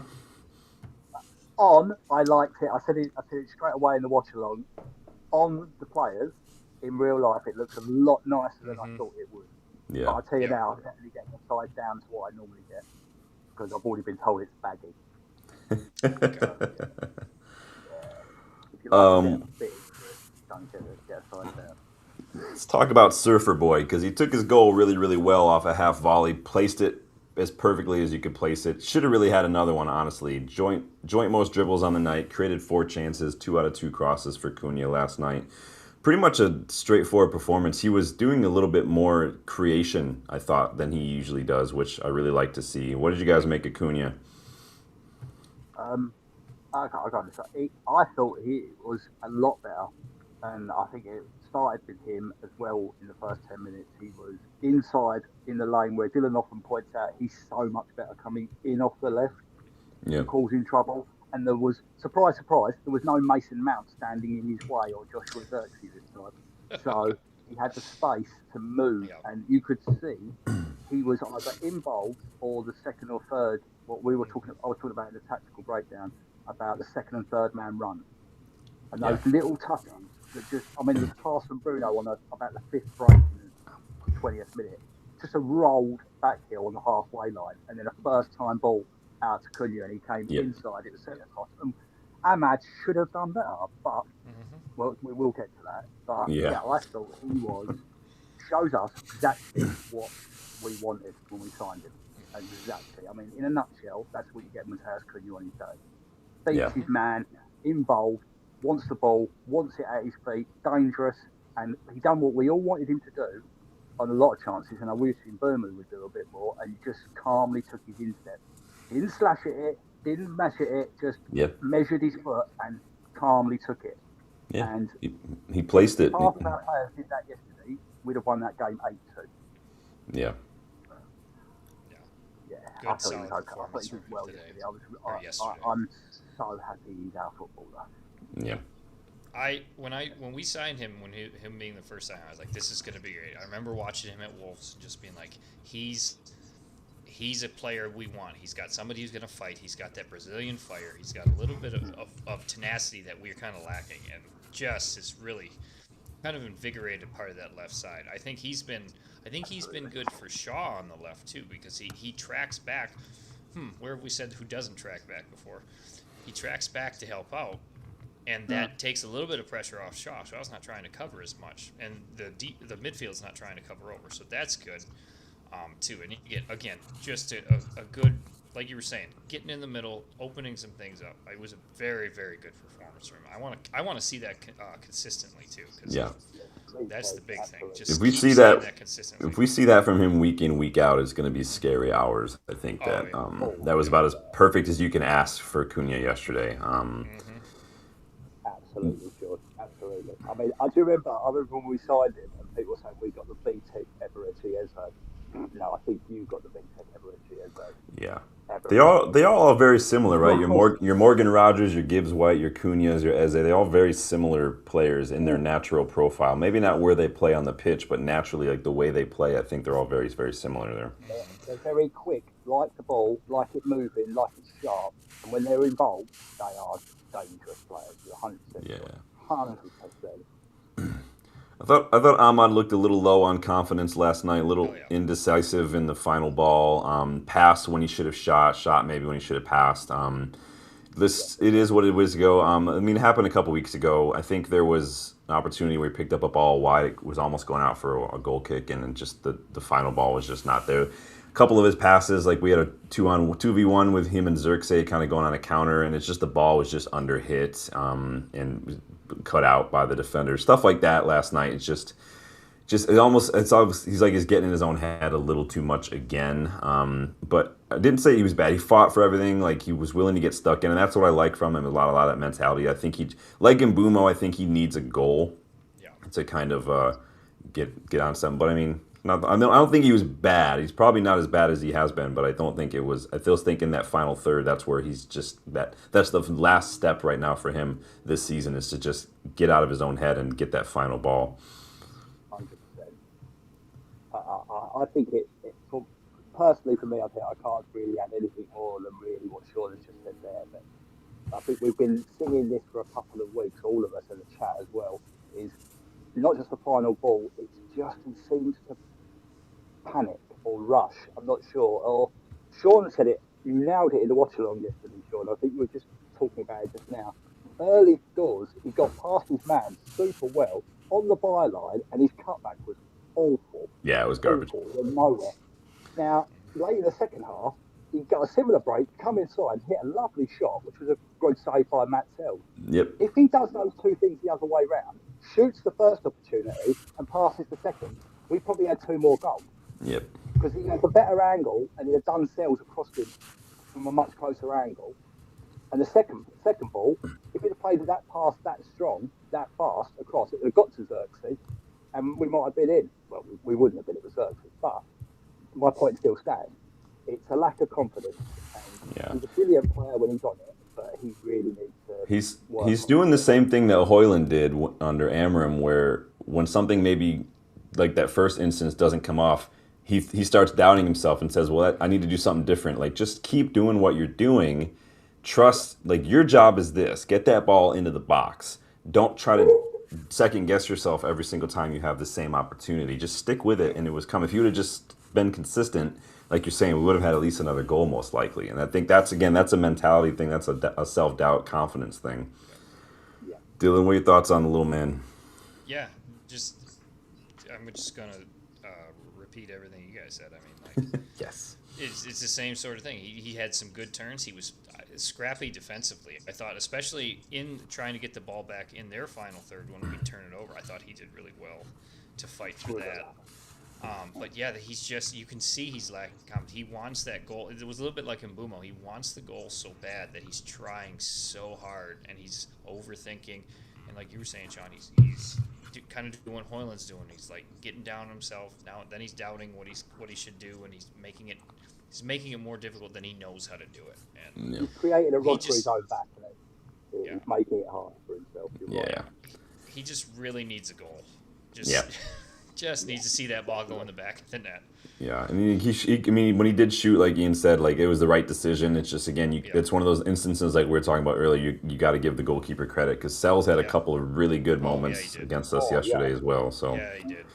C: I liked it. I said it straight away in the watch along. On the players, in real life, it looks a lot nicer than I thought it would.
A: Yeah.
C: But I tell you now, I'm definitely getting the size down to what I normally get because I've already been told it's baggy. If you like it big, don't get a size down.
A: Let's talk about Surfer Boy because he took his goal really, really well off a half volley, placed it as perfectly as you could place it. Should have really had another one, honestly. Joint most dribbles on the night, created 4 chances, 2 out of 2 crosses for Cunha last night. Pretty much a straightforward performance. He was doing a little bit more creation, I thought, than he usually does, which I really like to see. What did you guys make of Cunha?
C: I thought he was a lot better, and I think it started with him as well in the first 10 minutes. He was inside in the lane where Dylan often points out he's so much better coming in off the left, causing trouble. And there was, surprise, there was no Mason Mount standing in his way or Joshua Xerxes this time. So he had the space to move, and you could see he was either involved or the second or third. I was talking about in the tactical breakdown about the second and third man run, and those little touches that just, I mean, the pass from Bruno on about the 5th break in the 20th minute just a rolled back heel on the halfway line, and then a first time ball out to Cunha, and he came inside. It was centre cross. And Ahmad should have done better, but well, we will get to that. But I thought he shows us exactly what we wanted when we signed him. Exactly. I mean, in a nutshell, that's what you get Matheus Cunha on his day. Beats his man, involved, wants the ball, wants it at his feet, dangerous, and he done what we all wanted him to do on a lot of chances, and I wish Bruno would do a bit more, and he just calmly took his instep. He didn't slash at it, didn't mash at it, just measured his foot and calmly took it.
A: Yeah,
C: and
A: he placed it.
C: Half of our players did that yesterday, we'd have won that game 8-2.
A: Yeah.
B: Good,
C: I thought he was okay. I thought he was well yesterday. I'm so happy he's our footballer.
A: Yeah.
B: When we signed him, him being the first sign, I was like, this is going to be great. I remember watching him at Wolves and just being like, he's a player we want. He's got somebody who's going to fight. He's got that Brazilian fire. He's got a little bit of tenacity that we're kind of lacking, and just is really kind of invigorated part of that left side. I think he's been good for Shaw on the left too, because he tracks back. Where have we said who doesn't track back before? He tracks back to help out, and that takes a little bit of pressure off Shaw. Shaw's not trying to cover as much, and the midfield's not trying to cover over, so that's good too. And you get again just a good, like you were saying, getting in the middle, opening some things up. It was a very, very good performance from him. I want to see that consistently too. That's the big thing. Just
A: if we see that from him week in, week out, it's going to be scary hours. I think that was about as perfect as you can ask for Cunha yesterday.
C: Absolutely, George. Absolutely. I mean, I remember when we signed him, and people were saying we got the B-Tech Eberechi Eze. No, I think you got the B-Tech Eberechi Eze.
A: Yeah. They all are very similar, right? Your Morgan Rogers, your Gibbs White, your Cunhas, your Eze, they all very similar players in their natural profile. Maybe not where they play on the pitch, but naturally, like the way they play, I think they're all very, very similar there.
C: They're very quick, like the ball, like it moving, like it's sharp. And when they're involved, they are dangerous players. 100%.
A: Yeah.
C: 100%.
A: I thought Ahmad looked a little low on confidence last night, a little indecisive in the final ball. Passed when he should have shot maybe when he should have passed. It is what it was ago. It happened a couple weeks ago. I think there was an opportunity where he picked up a ball wide. It was almost going out for a goal kick, and just the final ball was just not there. A couple of his passes, like we had a 2v1 with him and Xerxes kind of going on a counter, and it's just the ball was just under hit and cut out by the defender. Stuff like that last night. It's just it's obvious he's getting in his own head a little too much again. But I didn't say he was bad. He fought for everything. Like, he was willing to get stuck in, and that's what I like from him. A lot of that mentality. I think like Mbumo, I think he needs a goal to kind of get on something. But I don't think he was bad. He's probably not as bad as he has been, but I don't think it was. I still think in that final third, that's where he's just that's the last step right now for him this season, is to just get out of his own head and get that final ball.
C: 100%. I think personally for me, I think I can't really add anything more than really what Sean has just said there. But I think we've been singing this for a couple of weeks, all of us in the chat as well. Is not just the final ball; it's just he seems to panic or rush. I'm not sure. Or Sean said it. You nailed it in the watch along yesterday, Sean. I think we were just talking about it just now. Early doors, he got past his man super well on the byline, and his cutback was awful.
A: Yeah, it was garbage.
C: Awful, nowhere. Now, late in the second half, he got a similar break, come inside, hit a lovely shot, which was a good save by Matt Sells.
A: Yep.
C: If he does those two things the other way round, shoots the first opportunity and passes the second, we probably had 2 more goals.
A: Yep.
C: Because he had a better angle, and he had done Sells across him from a much closer angle. And the second ball, if he'd have played that pass that strong, that fast across, it would have got to Xerxes, and we might have been in. Well, we wouldn't have been at Xerxes, but my point still stands. It's a lack of confidence. And he's a brilliant player when he's on it, but he really needs to.
A: He's doing the same thing that Højlund did under Amorim, where when something maybe like that first instance doesn't come off, he starts doubting himself and says, well, I need to do something different. Like, just keep doing what you're doing. Trust, like, your job is this. Get that ball into the box. Don't try to second guess yourself every single time you have the same opportunity. Just stick with it, and it was come. If you would have just been consistent, like you're saying, we would have had at least another goal most likely. And I think that's a mentality thing. That's a self-doubt, confidence thing.
C: Yeah.
A: Dylan, what are your thoughts on the little man?
B: Yeah, I'm just gonna repeat everything you guys said. I mean, like,
A: Yes.
B: it's the same sort of thing. He had some good turns. He was scrappy defensively. I thought, especially in trying to get the ball back in their final third when we turn it over, I thought he did really well to fight for that. But yeah, he's just, you can see he's lacking confidence. He wants that goal. It was a little bit like Mbumo. He wants the goal so bad that he's trying so hard and he's overthinking. And like you were saying, Sean, he's kind of doing what Hoyland's doing. He's like getting down on himself. Now then he's doubting what he should do, and he's making it more difficult than he knows how to do it. And
C: he's created a rod for his own back, and he's making it hard for himself.
A: Yeah.
B: He just really needs a goal. Just needs to see that ball go in the back of the net.
A: Yeah, I mean, when he did shoot, like Ian said, like it was the right decision. It's just again, it's one of those instances like we were talking about earlier. You got to give the goalkeeper credit because Sells had a couple of really good moments against us yesterday as well. So
B: yeah, he did.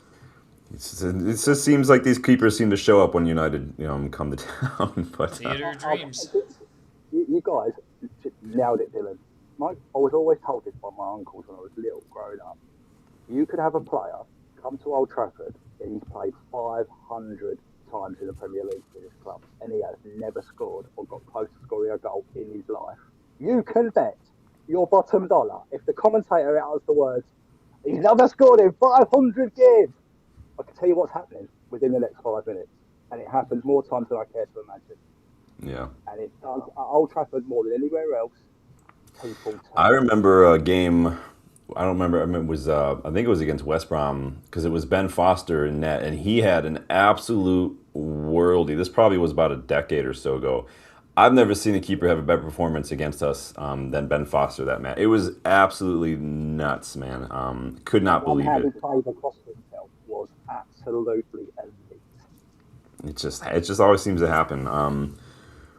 A: It just seems like these keepers seem to show up when United, come to town. But
B: theater of dreams.
C: You guys nailed it, Dylan. I was always told this by my uncles when I was little, growing up. You could have a player come to Old Trafford and he's played 500 times in the Premier League for this club, and he has never scored or got close to scoring a goal in his life. You can bet your bottom dollar if the commentator utters the words, "He's never scored in 500 games." I can tell you what's happening within the next 5 minutes, and it happens more times than I care to imagine.
A: Yeah.
C: And it does at Old Trafford more than anywhere else.
A: I remember a game. I don't remember. I think it was against West Brom because it was Ben Foster in net, and he had an absolute worldie. This probably was about a decade or so ago. I've never seen a keeper have a better performance against us than Ben Foster that match. It was absolutely nuts, man. Could not believe it.
C: Across himself was absolutely elite.
A: It just always seems to happen.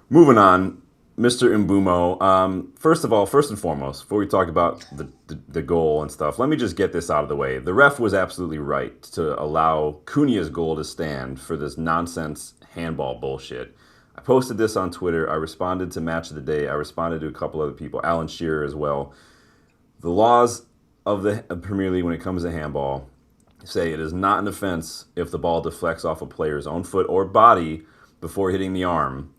A: Moving on. Mr. Mbumo, first and foremost, before we talk about the goal and stuff, let me just get this out of the way. The ref was absolutely right to allow Cunha's goal to stand for this nonsense handball bullshit. I posted this on Twitter. I responded to Match of the Day. I responded to a couple other people, Alan Shearer as well. The laws of the Premier League when it comes to handball say it is not an offense if the ball deflects off a player's own foot or body before hitting the arm,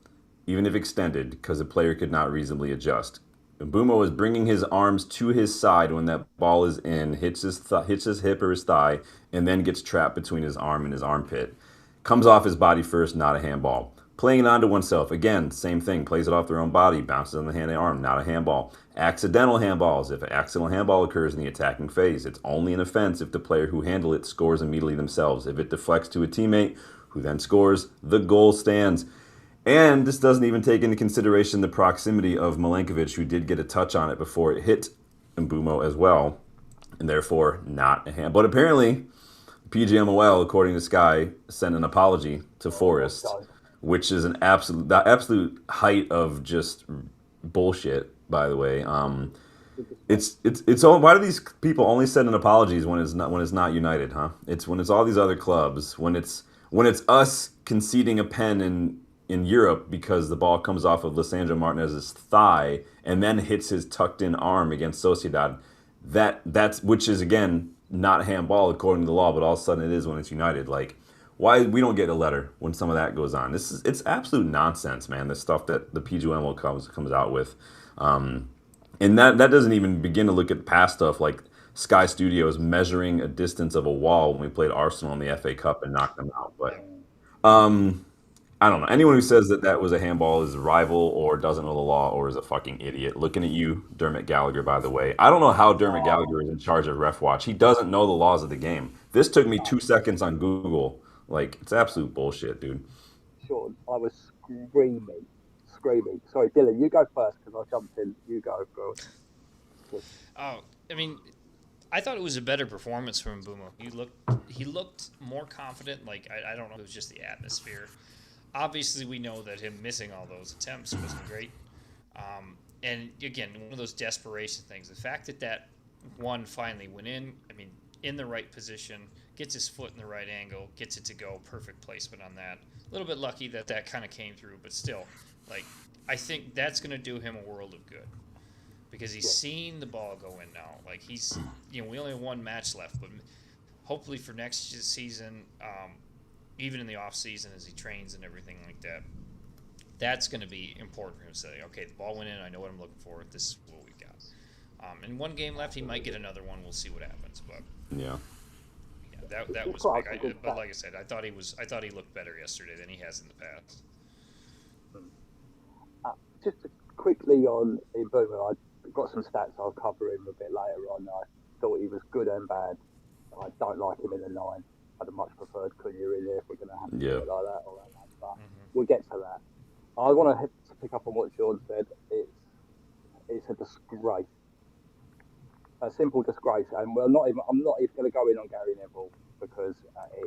A: even if extended, because the player could not reasonably adjust. Mbumo is bringing his arms to his side when that ball is in, hits his hip or his thigh, and then gets trapped between his arm and his armpit. Comes off his body first, not a handball. Playing it onto oneself, again, same thing. Plays it off their own body, bounces on the hand and arm, not a handball. Accidental handballs. If an accidental handball occurs in the attacking phase, it's only an offense if the player who handled it scores immediately themselves. If it deflects to a teammate, who then scores, the goal stands. And this doesn't even take into consideration the proximity of Milenkovic, who did get a touch on it before it hit Mbumo as well, and therefore not a hand. But apparently, PGMOL, according to Sky, sent an apology to Forrest, which is the absolute height of just bullshit. By the way, it's all. Why do these people only send an apologies when it's not United, huh? It's when it's all these other clubs. When it's us conceding a pen in Europe because the ball comes off of Lisandro Martinez's thigh and then hits his tucked in arm against Sociedad. That's which is again not handball according to the law, but all of a sudden it is when it's United. Like, why we don't get a letter when some of that goes on? It's absolute nonsense, man. The stuff that the PGMOL comes out with, and that doesn't even begin to look at past stuff like Sky Studios measuring a distance of a wall when we played Arsenal in the FA Cup and knocked them out. But I don't know. Anyone who says that was a handball is a rival or doesn't know the law or is a fucking idiot. Looking at you, Dermot Gallagher, by the way. I don't know how Dermot Gallagher is in charge of Ref Watch. He doesn't know the laws of the game. This took me 2 seconds on Google. Like, it's absolute bullshit, dude.
C: Sean, I was screaming. Sorry, Dylan, you go first because I jumped in. You go, bro.
B: Oh, I mean, I thought it was a better performance from Mbumo. He looked more confident. Like, I don't know if it was just the atmosphere. Obviously, we know that him missing all those attempts wasn't great. And again, one of those desperation things. The fact that one finally went in, I mean, in the right position, gets his foot in the right angle, gets it to go, perfect placement on that. A little bit lucky that kind of came through, but still, like, I think that's going to do him a world of good because he's seen the ball go in now. Like, he's, we only have one match left, but hopefully for next season, even in the off season as he trains and everything like that, that's going to be important for him to say, okay, the ball went in, I know what I'm looking for, this is what we got. And one game left, he might get another one. We'll see what happens, but that was big. But like I said, I thought he looked better yesterday than he has in the past.
C: Just quickly on Bruno, I've got some stats I'll cover him a bit later on. I thought he was good and bad. I don't like him in the 9. I'd have much preferred Cunha in there if we're going to have to do it like that. But we'll get to that. I want to pick up on what Sean said. It's a disgrace, a simple disgrace, and I'm not even going to go in on Gary Neville because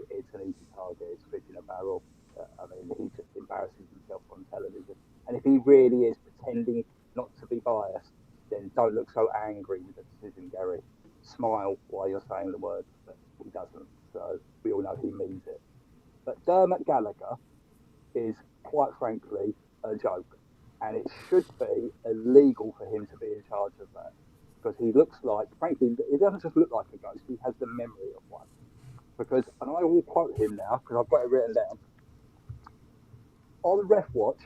C: it's an easy target. It's fish in a barrel. I mean, he just embarrasses himself on television. And if he really is pretending not to be biased, then don't look so angry with the decision, Gary. Smile while you're saying the words, but he doesn't. So we all know he means it. But Dermot Gallagher is, quite frankly, a joke. And it should be illegal for him to be in charge of that. Because he looks like, frankly, he doesn't just look like a ghost, he has the memory of one. Because, and I will quote him now, because I've got it written down. On Ref Watch,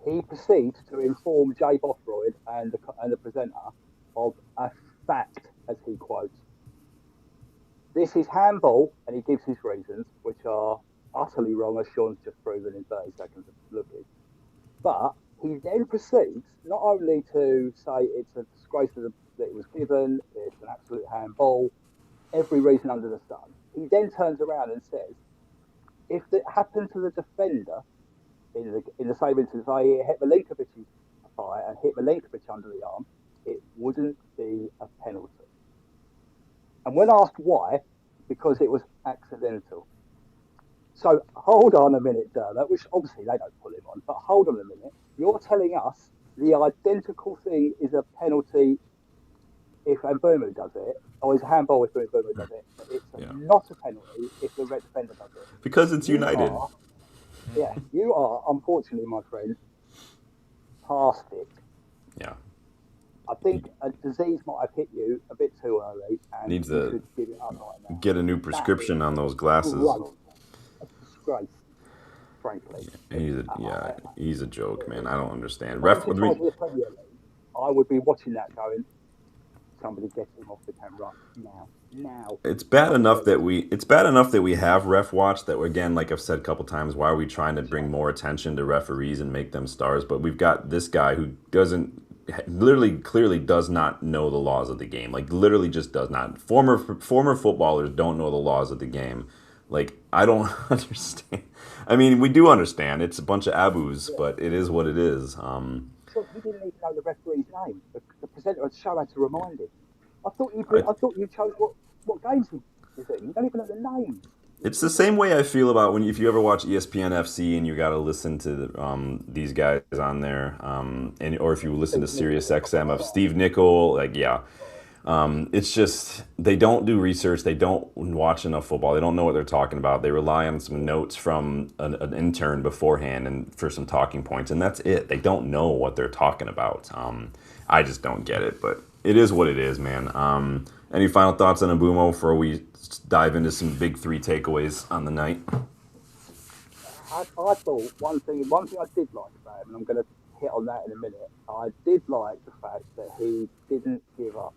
C: he proceeds to inform Jay Bothroyd and the presenter of a fact, as he quotes. This is handball, and he gives his reasons, which are utterly wrong, as Sean's just proven in 30 seconds of looking. But he then proceeds not only to say it's a disgrace that it was given, it's an absolute handball, every reason under the sun. He then turns around and says, if it happened to the defender, in the same instance, i.e. hit Milinkovic's thigh and hit Milinkovic under the arm, it wouldn't be a penalty. And when asked why, because it was accidental. So hold on a minute, Dermot, which obviously they don't pull him on, but hold on a minute. You're telling us the identical thing is a penalty if Mbeumo does it, or is a handball if Mbeumo does it, but it's not a penalty if the red defender does it.
A: Because it's United.
C: You are, unfortunately, my friend, past it.
A: Yeah.
C: I think a disease might have hit you a bit too early, and
A: Needs
C: you
A: to
C: should give it up right now.
A: get a new prescription on those glasses.
C: A disgrace, frankly.
A: He's a joke, man. I don't understand.
C: The Premier League, I would be watching that going, somebody get him off the camera now.
A: It's bad enough that we have Ref Watch, that again, like I've said a couple times, why are we trying to bring more attention to referees and make them stars? But we've got this guy who clearly does not know the laws of the game. Like, literally just does not. Former footballers don't know the laws of the game. Like, I don't understand. I mean, we do understand. It's a bunch of abus, but it is what it is.
C: So he didn't even know the referee's name. The presenter of the show had to remind him. I thought you chose what games he's in. You don't even know the name.
A: It's the same way I feel about if you ever watch ESPN FC and you got to listen to these guys on there, or if you listen to Sirius XM of Steve Nicol, it's just they don't do research, they don't watch enough football, they don't know what they're talking about. They rely on some notes from an intern beforehand and for some talking points, and that's it. They don't know what they're talking about. I just don't get it, but it is what it is, man. Any final thoughts on Mbeumo before we dive into some big 3 takeaways on the night?
C: I thought one thing I did like about him, and I'm going to hit on that in a minute. I did like the fact that he didn't give up.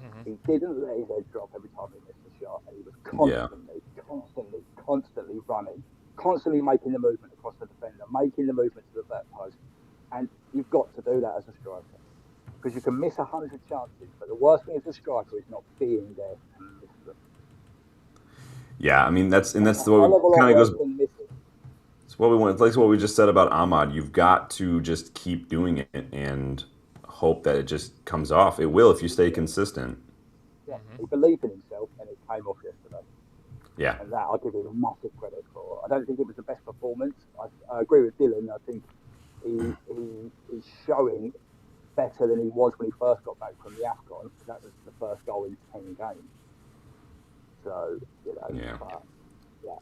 C: Mm-hmm. He didn't let his head drop every time he missed a shot, and he was constantly running, constantly making the movement across the defender, making the movement to the back post. And you've got to do that as a striker. Because you can miss 100 chances, but the worst thing as a striker is not being there and miss them.
A: Yeah, I mean that's the way kind of goes. It's what we want. It's like what we just said about Ahmad. You've got to just keep doing it and hope that it just comes off. It will if you stay consistent.
C: Yeah, he believed in himself, and it came off yesterday.
A: Yeah,
C: and that I'll give him a massive credit for. I don't think it was the best performance. I agree with Dylan. I think he's showing better than he was when he first got back from the AFCON, because that was the first goal in 10 games. So, you know,
A: Yeah.
C: but yeah,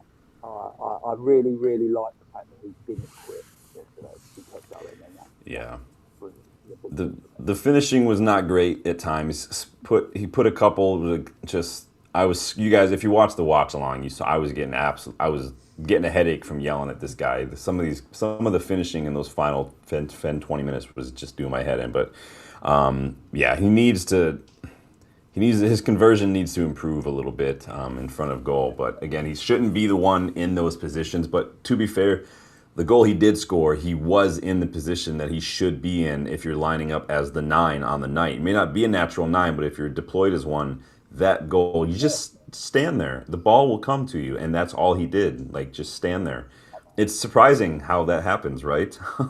C: I really, really like the fact that he didn't quit yesterday. He kept going, and
A: Yeah.
C: was a big
A: The
C: thing for me.
A: the finishing was not great at times. He put a couple like, just I was you guys if you watched the watch along you saw I was getting a headache from yelling at this guy. Some of the finishing in those final 20 minutes was just doing my head in. But yeah, his conversion needs to improve a little bit in front of goal. But again, he shouldn't be the one in those positions. But to be fair, the goal he did score, he was in the position that he should be in if you're lining up as the 9 on the night. It may not be a natural 9, but if you're deployed as one, that goal, you just stand there. The ball will come to you, and that's all he did. Like, just stand there. It's surprising how that happens, right?
C: Yeah,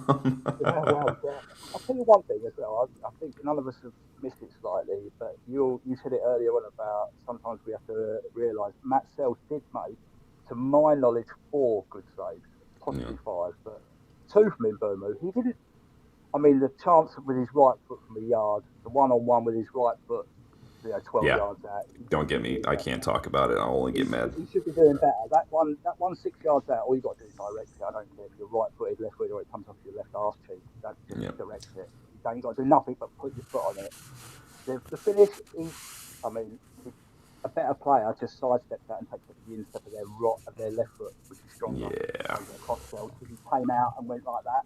C: well, yeah. I'll tell you one thing as well. I think none of us have missed it slightly, but you said it earlier on about sometimes we have to realise Matt Sells did make, to my knowledge, 4 good saves,
A: Yeah.
C: possibly 5, but 2 from Mbeumo. He didn't. I mean, the chance with his right foot from a yard, the one-on-one with his right foot, 12
A: Yeah.
C: yards out. He
A: Don't
C: should
A: get
C: be
A: me.
C: doing
A: I
C: better.
A: can't talk about it. I'll only get mad.
C: He should be doing better. That one 6 yards out, all you got to do is direct it. I don't care if you're right footed, left footed, or it comes off your left arse cheek. That just
A: Yep.
C: direct it. You don't got to do nothing but put your foot on it. The finish is, I mean, a better player just sidesteps that and takes the instep of their left foot, which is stronger.
A: Yeah.
C: Plays it across cells because he came out and went like that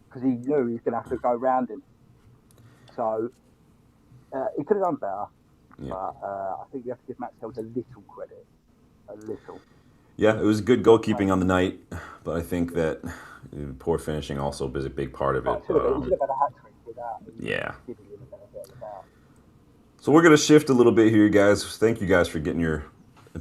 C: because he knew he was going to have to go round him. So he could have done better,
A: Yeah.
C: but I think we have to give Max Held a little credit, a little.
A: Yeah, it was good goalkeeping on the
C: Um,
A: night, but I think
C: yeah.
A: that poor finishing also is a big part of
C: Oh,
A: it.
C: he should have had a hat trick without even
A: Yeah.
C: giving him a benefit of the doubt.
A: So we're gonna shift a little bit here, guys. Thank you guys for getting your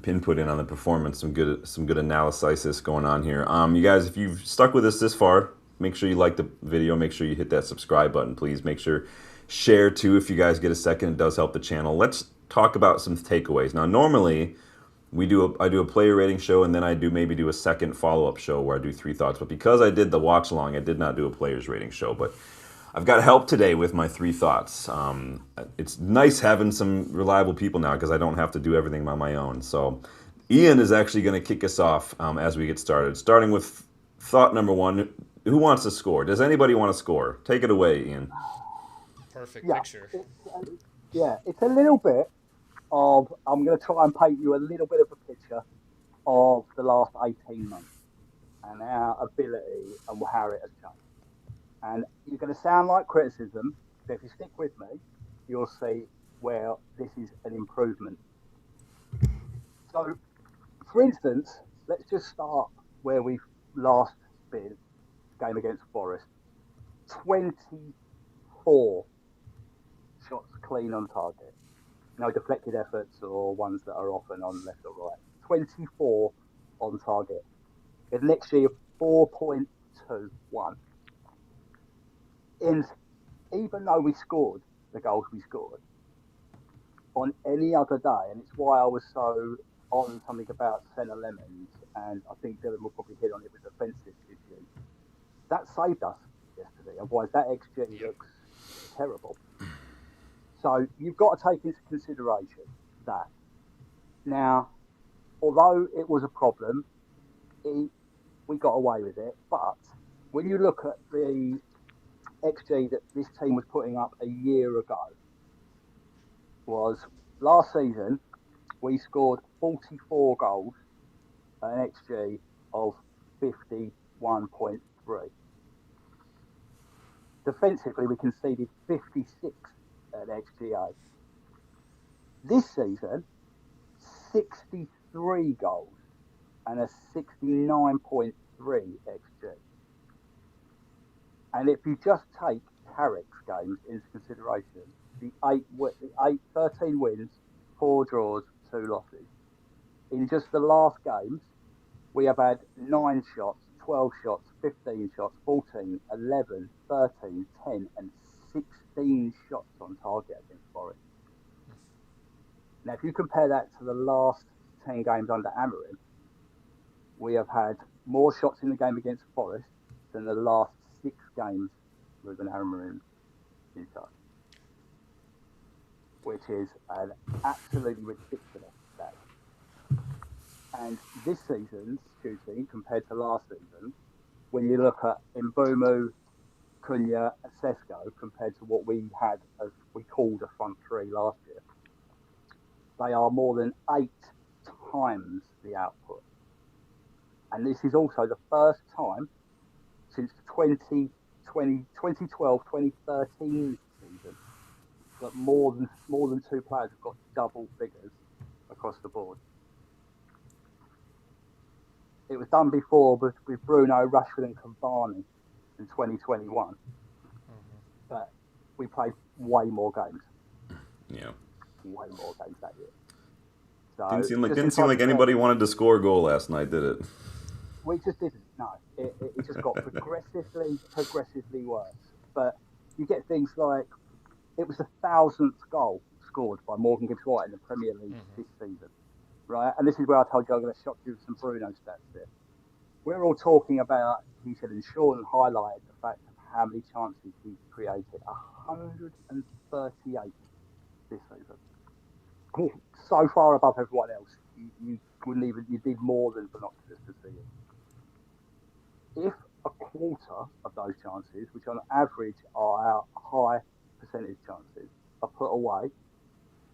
A: input in on the performance. Some good analysis going on here. You guys, if you've stuck with us this far, make sure you like the video. Make sure you hit that subscribe button, please. Make sure share too if you guys get a second. It does help the channel. Let's talk about some takeaways. Now, normally I do a player rating show, and then I maybe do a second follow-up show where I do 3 thoughts. But because I did the watch along, I did not do a players rating show. But I've got help today with my 3 thoughts. It's nice having some reliable people now because I don't have to do everything on my own. So Ian is actually going to kick us off as we get started. Starting with thought number 1. Who wants to score? Does anybody want to score? Take it away, Ian.
B: Perfect
C: Yeah,
B: picture.
C: it's a little bit of. I'm going to try and paint you a little bit of a picture of the last 18 months and our ability and how it has changed. And you're going to sound like criticism, but if you stick with me, you'll see where this is an improvement. So, for instance, let's just start where we've last been, game against Forest. 24 shots clean on target. No deflected efforts or ones that are often on left or right. 24 on target. And next year, 4.21. And even though we scored the goals we scored, on any other day, and it's why I was so on something about centre lemons, and I think Dylan will probably hit on it with the defensive issue. That saved us yesterday. Otherwise, that XG looks terrible. So you've got to take into consideration that. Now, although it was a problem, we got away with it. But when you look at the XG that this team was putting up a year ago, was last season we scored 44 goals at an XG of 51.3. Defensively, we conceded 56 at XGA. This season, 63 goals and a 69.3 XG. And if you just take Carrick's games into consideration, the 13 wins, 4 draws, 2 losses. In just the last games, we have had 9 shots, 12 shots, 15 shots, 14, 11, 13, 10, and 16 shots on target against Forest. Now, if you compare that to the last 10 games under Amorim, we have had more shots in the game against Forest than the last 6 games with an Amorim in charge, which is an absolutely ridiculous stat. And this season's shooting compared to last season, when you look at Mbumu, Cunha, and Sesko compared to what we had as we called a front three last year, they are more than 8 times the output. And this is also the first time since the 2012, 2013 season that more than two players have got double figures across the board. It was done before with Bruno, Rashford, and Cavani in 2021, but we played way more games.
A: Yeah,
C: way more games that year. So
A: didn't seem like anybody wanted to score a goal last night, did it?
C: We just didn't. No, it just got progressively worse. But you get things like it was the 1,000th goal scored by Morgan Gibbs White in the Premier League this season, right? And this is where I told you I'm going to shock you with some Bruno stats here. We're all talking about, he said, and Sean highlighted the fact of how many chances he created. 138 this season. So far above everyone else, you wouldn't even, you need more than binoculars to see it. If a quarter of those chances, which on average are our high percentage chances, are put away,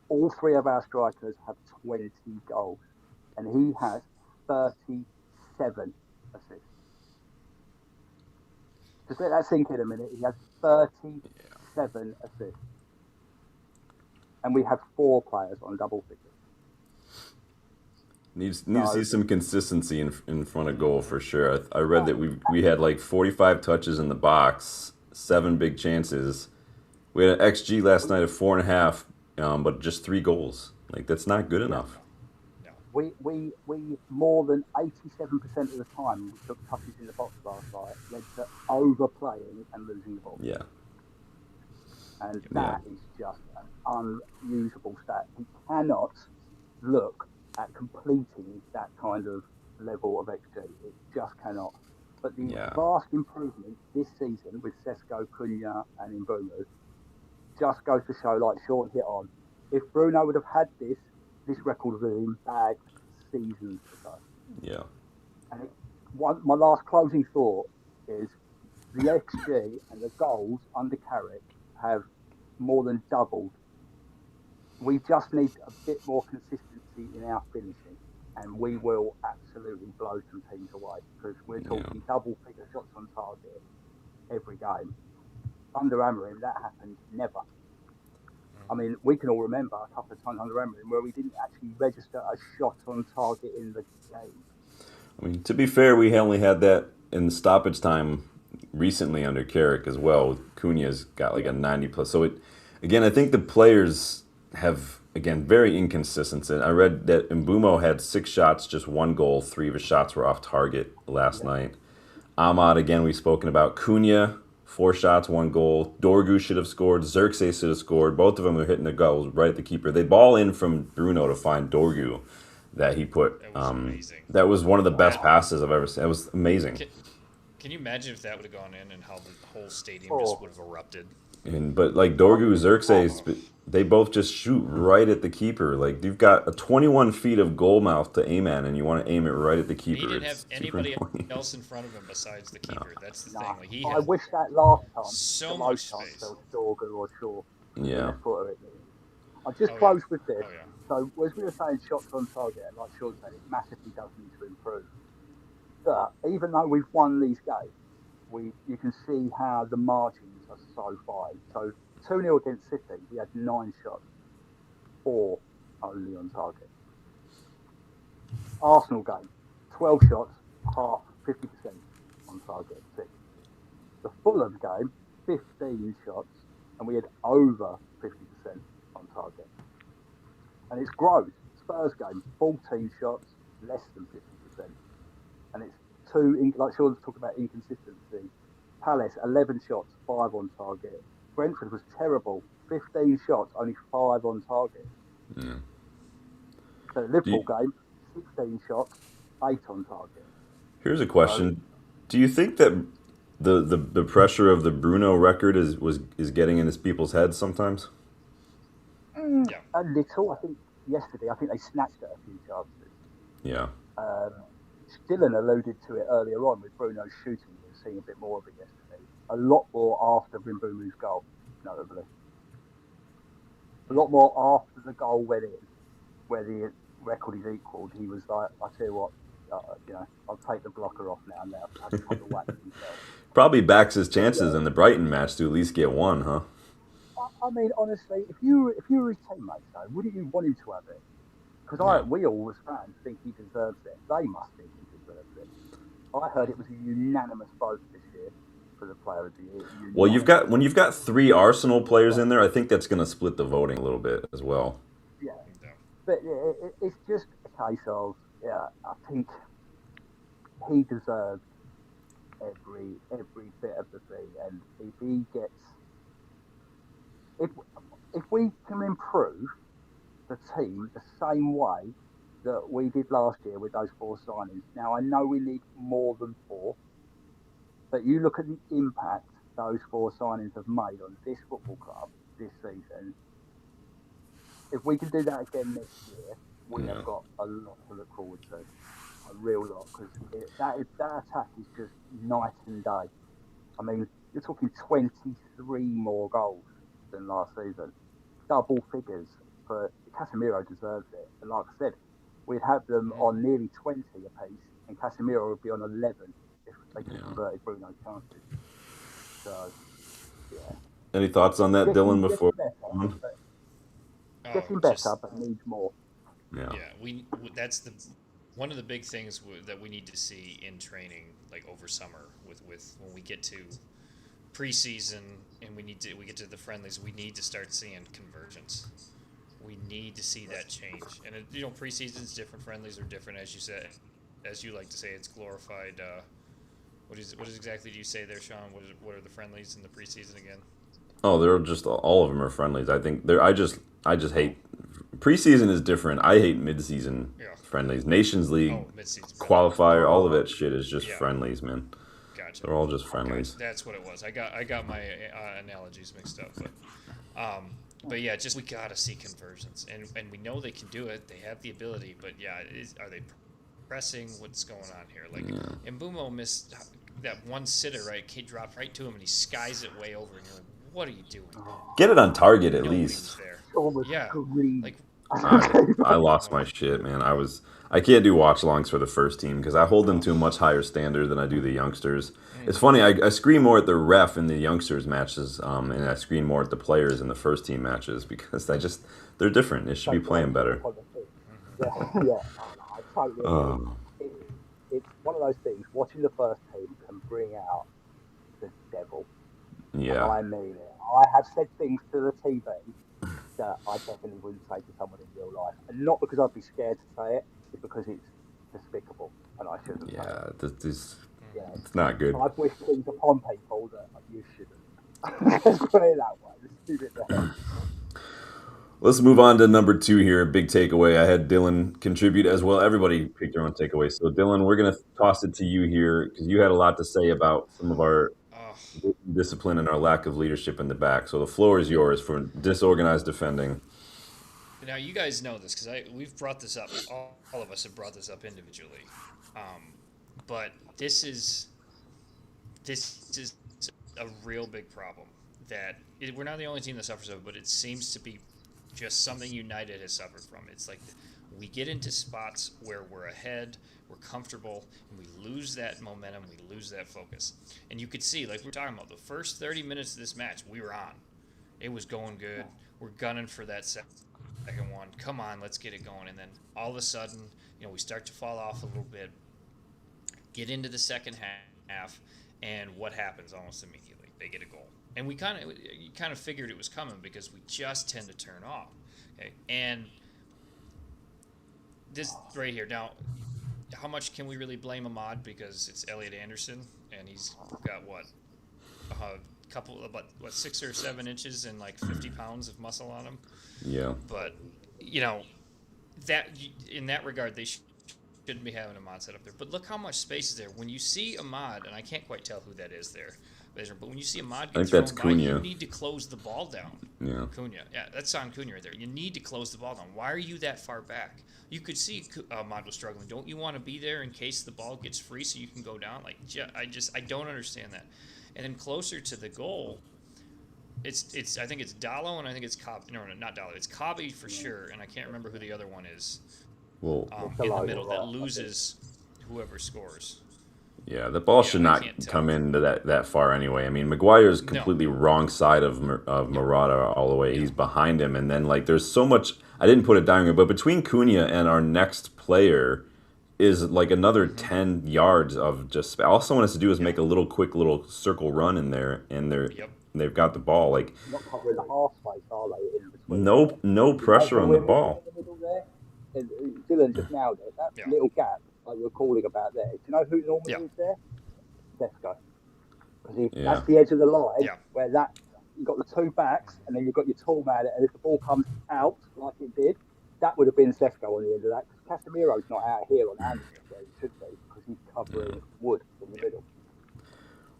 C: all three of our strikers have 20 goals, and he has 37 assists. Just let that sink in a minute. He has 37 assists. And we have 4 players on double figures.
A: Needs to see some consistency in front of goal for sure. I read that we had like 45 touches in the box, 7 big chances. We had an XG last night of 4.5, but just 3 goals. Like that's not good enough.
C: We more than 87% of the time we took touches in the box last night led to overplaying and losing the ball.
A: Yeah.
C: And that is just an unusable stat. We cannot look at completing that kind of level of XG. It just cannot. But the vast improvement this season with Sesko, Cunha, and Mbumu just goes to show, like Sean hit on, if Bruno would have had this record would have been bagged seasons ago.
A: Yeah.
C: And my last closing thought is the XG and the goals under Carrick have more than doubled. We just need a bit more consistency in our finishing, and we will absolutely blow some teams away because we're talking double figure shots on target every game. Under amorim, that happened never. I mean, we can all remember a couple of times under amorim where we didn't actually register a shot on target in the game.
A: I mean, to be fair, we only had that in the stoppage time recently under Carrick as well. Cunha's got like a 90 plus. So I think the players have, again, very inconsistent. I read that Mbumo had 6 shots, just 1 goal. 3 of his shots were off target last night. Ahmad, again, we've spoken about. Cunha, 4 shots, 1 goal. Dorgu should have scored. Xerxes should have scored. Both of them were hitting the goals right at the keeper. They ball in from Bruno to find Dorgu that he put.
B: That was amazing.
A: That was one of the best passes I've ever seen. It was amazing.
B: Can you imagine if that would have gone in and how the whole stadium just would have erupted?
A: But like Dorgu, Xerxes, they both just shoot right at the keeper. Like you've got a 21 feet of goal mouth to aim at, and you want to aim it right at the keeper.
B: He didn't have anybody else in front of him besides the keeper. That's the thing. Like
C: I wish that last time
B: so much space.
C: Dorgu or Shaw.
A: Yeah.
C: I'll just close with this. So as we were saying, shots on target, like Sean said, it massively does need to improve. But even though we've won these games, you can see how the margins are so fine. So 2-0 against City, we had 9 shots, 4 only on target. Arsenal game, 12 shots, half, 50% on target, 6. The Fulham game, 15 shots, and we had over 50% on target. And it's gross. Spurs game, 14 shots, less than 50%. And it's 2, like Sean's talking about inconsistency. Palace, 11 shots, 5 on target. Brentford was terrible. 15 shots, only 5 on target.
A: Yeah.
C: So Liverpool game, 16 shots, 8 on target.
A: Here's a question. Do you think that the pressure of the Bruno record is getting into people's heads sometimes?
C: A little. I think yesterday, they snatched at a few chances.
A: Yeah.
C: Dylan alluded to it earlier on with Bruno's shooting. We're seeing a bit more of it yesterday. A lot more after Mbumu's goal, notably. A lot more after the goal went in, where the record is equalled. He was like, I tell you what, I'll take the blocker off now and have a couple of whacks himself.
A: Probably backs his chances in the Brighton match to at least get one, huh?
C: I mean, honestly, if you were his teammates, though, wouldn't you want him to have it? Because we all as fans think he deserves it. They must think he deserves it. I heard it was a unanimous vote this year for the Player of the Year.
A: Well, when you've got 3 Arsenal players in there, I think that's going to split the voting a little bit as well.
C: Yeah, but it's just a case of I think he deserves every bit of the thing, and if he gets if we can improve the team the same way that we did last year with those 4 signings. Now, I know we need more than 4, but you look at the impact those 4 signings have made on this football club this season. If we can do that again next year, we have got a lot to look forward to. A real lot, because that attack is just night and day. I mean, you're talking 23 more goals than last season. Double figures. For Casemiro deserves it. And like I said, we'd have them on nearly 20 apiece, and Casemiro would be on 11 if they converted Bruno's chances. So, yeah.
A: Any thoughts on that, Dylan? Before
C: getting better, but needs more.
B: Yeah, that's one of the big things that we need to see in training, like over summer, with when we get to preseason and we get to the friendlies, we need to start seeing conversions. We need to see that change. And preseason's different, friendlies are different, as you said, as you like to say. It's glorified. What exactly do you say there, Sean? What are the friendlies in the preseason again?
A: Oh, they're just all of them are friendlies. I think I just hate preseason is different. I hate midseason friendlies. Nations League, qualifier, all of that shit is just friendlies, man.
B: Gotcha.
A: They're all just friendlies.
B: Okay. That's what it was. I got my analogies mixed up, but yeah, just we gotta see conversions, and we know they can do it. They have the ability, but are they pressing? What's going on here? Like, Mbeumo missed that one sitter, right? Kid dropped right to him, and he skies it way over, and you're like, what are you doing?
A: Get it on target at least.
B: Like,
A: I lost my shit, man. I can't do watch longs for the first team because I hold them to a much higher standard than I do the youngsters. It's funny, I scream more at the ref in the youngsters matches, and I scream more at the players in the first team matches because they're different. They should be playing better.
C: I totally agree. It's one of those things. Watching the first team can bring out the devil.
A: Yeah.
C: And I mean it. I have said things to the TV that I definitely wouldn't say to someone in real life, and not because I'd be scared to say it, it's because it's despicable and I shouldn't say it.
A: It's not good.
C: I've wished things upon people that you shouldn't. Let's put it that way. Let's keep it there.
A: Let's move on to number 2 here. Big takeaway. I had Dylan contribute as well. Everybody picked their own takeaway. So, Dylan, we're going to toss it to you here because you had a lot to say about some of our discipline and our lack of leadership in the back. So the floor is yours for disorganized defending.
B: Now, you guys know this because we've brought this up. All of us have brought this up individually. But this is a real big problem that we're not the only team that suffers of, but it seems to be just something United has suffered from. It's like we get into spots where we're ahead, we're comfortable, and we lose that momentum, we lose that focus. And you could see, like we're talking about, the first 30 minutes of this match, we were on. It was going good. We're gunning for that second one. Come on, let's get it going. And then all of a sudden, we start to fall off a little bit, get into the second half, and what happens almost immediately? They get a goal. And you kind of figured it was coming because we just tend to turn off. Okay, and this right here. Now, how much can we really blame Ahmad because it's Elliot Anderson and he's got a couple of 6 or 7 inches and like 50 pounds of muscle on him.
A: Yeah.
B: But that in that regard they shouldn't be having Ahmad set up there. But look how much space is there when you see Ahmad, and I can't quite tell who that is there. But when you see a mod
A: I
B: get
A: think that's
B: thrown by, you
A: Cunha.
B: need to close the ball down.
A: Yeah.
B: Cunha. Yeah, that's on Cunha right there. You need to close the ball down. Why are you that far back? You could see Mod was struggling. Don't you want to be there in case the ball gets free so you can go down? Like, I don't understand that. And then closer to the goal, it's I think it's Dallo and I think it's Cobb. No, not Dallo. It's Cobby for sure, and I can't remember who the other one is.
A: Well,
B: In the middle that loses whoever scores.
A: yeah, the ball should not come into that far anyway. I mean, Maguire's completely wrong side of Murata all the way. He's behind him, and then like there's so much. I didn't put it down here, but between Cunha and our next player is like another 10 yards of just. All someone has to do is make a quick little circle run in there, and they've got the ball. Like
C: not covering the half space, are they? In between
A: no pressure on the ball.
C: Dylan just nailed it. That little gap, like you were calling about there. Do you know who normally is there? Sesko. Because that's the edge of the line where you've got the two backs and then you've got your tall man, and if the ball comes out like it did, that would have been Sesko on the end of that. Because Casemiro's not out here on Anderson where he should be because he's covering Wood in the middle.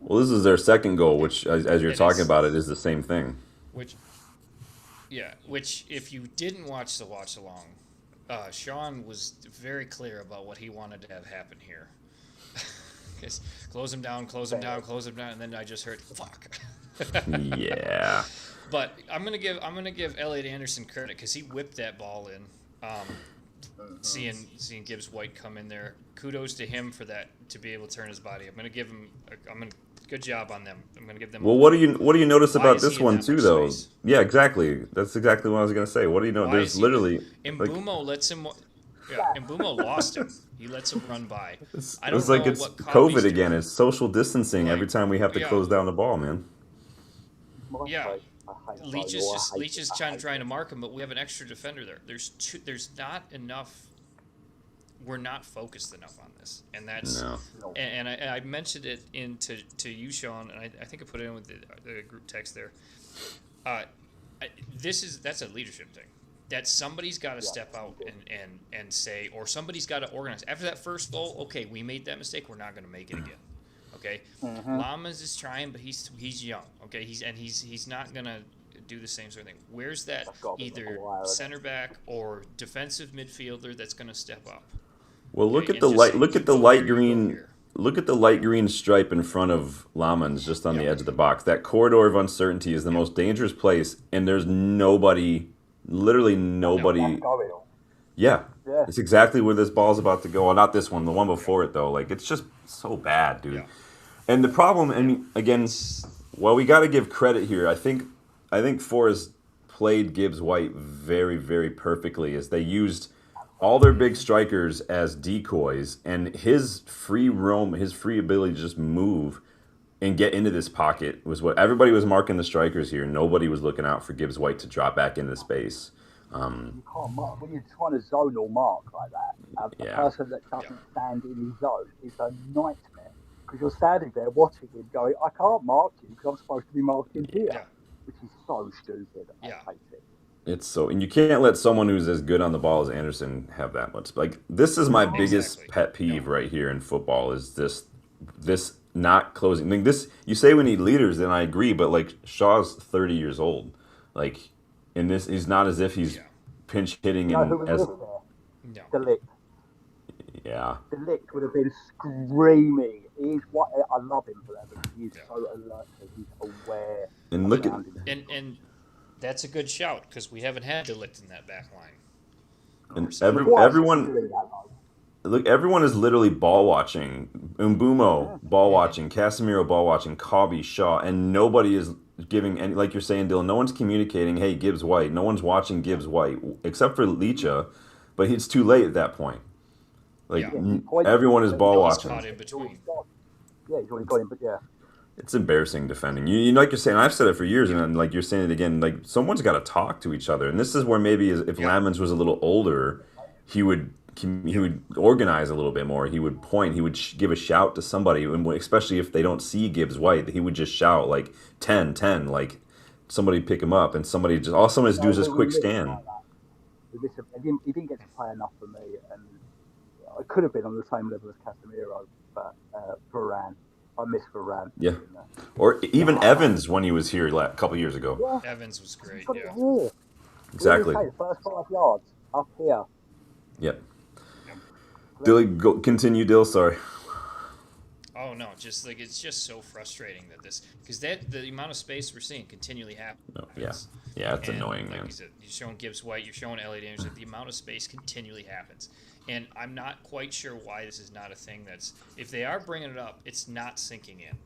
A: Well, this is their second goal, which, as you're talking about it, is the same thing.
B: Which if you didn't watch the watch along, Sean was very clear about what he wanted to have happen here. Close him down, and then I just heard fuck.
A: Yeah.
B: But I'm gonna give Elliot Anderson credit because he whipped that ball in. Seeing Gibbs White come in there, kudos to him for that, to be able to turn his body. I'm gonna give him. Good job on them. I'm gonna give them.
A: Well, what do you notice about this one too, though? Space? Yeah, exactly. That's exactly what I was gonna say. What do you know? There's literally.
B: Mbumo lets him. Yeah, Mbumo lost him. He lets him run by.
A: It's like it's COVID again. It's social distancing every time we have to close down the ball, man.
B: Yeah. Leach is trying to mark him, but we have an extra defender there. There's not enough. We're not focused enough on this, and that's and I mentioned it to you, Sean, and I think I put it in with the group text there. That's a leadership thing. That somebody's got to step out and say, or somebody's got to organize. After that first goal, okay, we made that mistake. We're not going to make it again. Okay, Lamas is trying, but he's young. Okay, he's not going to do the same sort of thing. Where's that either center back or defensive midfielder that's going to step up?
A: Well, look at the light green stripe in front of Lamans just on the edge of the box. That corridor of uncertainty is the most dangerous place, and there's nobody, literally nobody. Yeah, it's exactly where this ball's about to go. Well, not this one, the one before it though. Like it's just so bad, dude. Yeah. And the problem, and again, well, we got to give credit here. I think Forrest played Gibbs White very, very perfectly as they used all their big strikers as decoys, and his free ability to just move and get into this pocket was what everybody was marking the strikers here. Nobody was looking out for Gibbs White to drop back into space.
C: You can't mark when you're trying to zonal mark like that. A person that doesn't stand in his zone is a nightmare because you're standing there watching him going, I can't mark you because I'm supposed to be marking here, which is so stupid. I hate it.
A: It's so, and you can't let someone who's as good on the ball as Anderson have that much. Like this is my biggest pet peeve right here in football is this not closing. I mean, this you say we need leaders, and I agree, but like Shaw's 30 years old, like in this, he's not as if he's pinch hitting
C: Delict.
A: Yeah.
C: Delict would have been screaming. I love him for that because he's so alert, he's aware.
A: And look at
B: and that's a good shout because we haven't had Delict in that back line.
A: And everyone is literally ball watching. Mbumo ball watching, Casemiro ball watching, Cobby, Shaw, and nobody is giving any. Like you're saying, Dylan, no one's communicating. Hey, Gibbs White. No one's watching Gibbs White except for Licha, but it's too late at that point. Like everyone is ball watching.
B: Caught in between.
C: Yeah, he's already got him, but
A: It's embarrassing defending. You like you're saying, I've said it for years, and then, like you're saying it again. Like someone's got to talk to each other, and this is where maybe if Lamans was a little older, he would organize a little bit more. He would point. He would give a shout to somebody, and especially if they don't see Gibbs White, he would just shout like 10, 10, like somebody pick him up, and somebody just all someone has to do is just quick scan.
C: He didn't get to play enough for me, and it could have been on the same level as Casemiro, but Varane. I miss Varane.
A: Yeah. Or even Evans when he was here a couple years ago.
C: Yeah.
B: Evans was great.
C: Put it
B: Yeah.
C: here.
A: Exactly.
C: The first 5 yards up here.
A: Yep. Dilly, continue, Dill. Sorry.
B: Oh no, just like it's just so frustrating that because the amount of space we're seeing continually happens.
A: Oh, yeah, it's annoying,
B: like
A: man.
B: you said, you're showing Gibbs White, you're showing Elliot Anderson. The amount of space continually happens, and I'm not quite sure why this is not a thing. That's if they are bringing it up, it's not sinking in.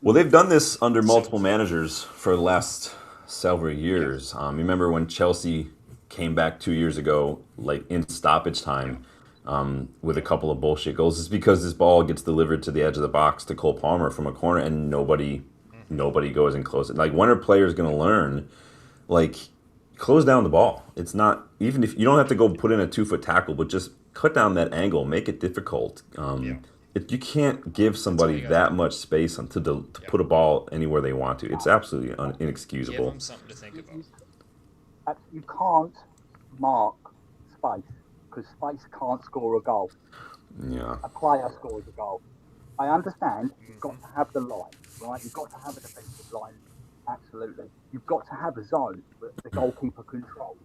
A: Well, they've done this under multiple managers for the last several years. You remember when Chelsea came back 2 years ago, like in stoppage time. With a couple of bullshit goals. It's because this ball gets delivered to the edge of the box to Cole Palmer from a corner, and nobody goes and closes it. Like, when are players going to learn? Like, close down the ball. It's not, even if you don't have to go put in a 2-foot tackle, but just cut down that angle, make it difficult. You can't give somebody that much space to put a ball anywhere they want to. It's absolutely inexcusable.
B: Give them something to think about.
C: You can't mark space. Because space can't score a goal.
A: Yeah.
C: A player scores a goal. I understand you've got to have the line, right? You've got to have a defensive line, absolutely. You've got to have a zone that the goalkeeper controls.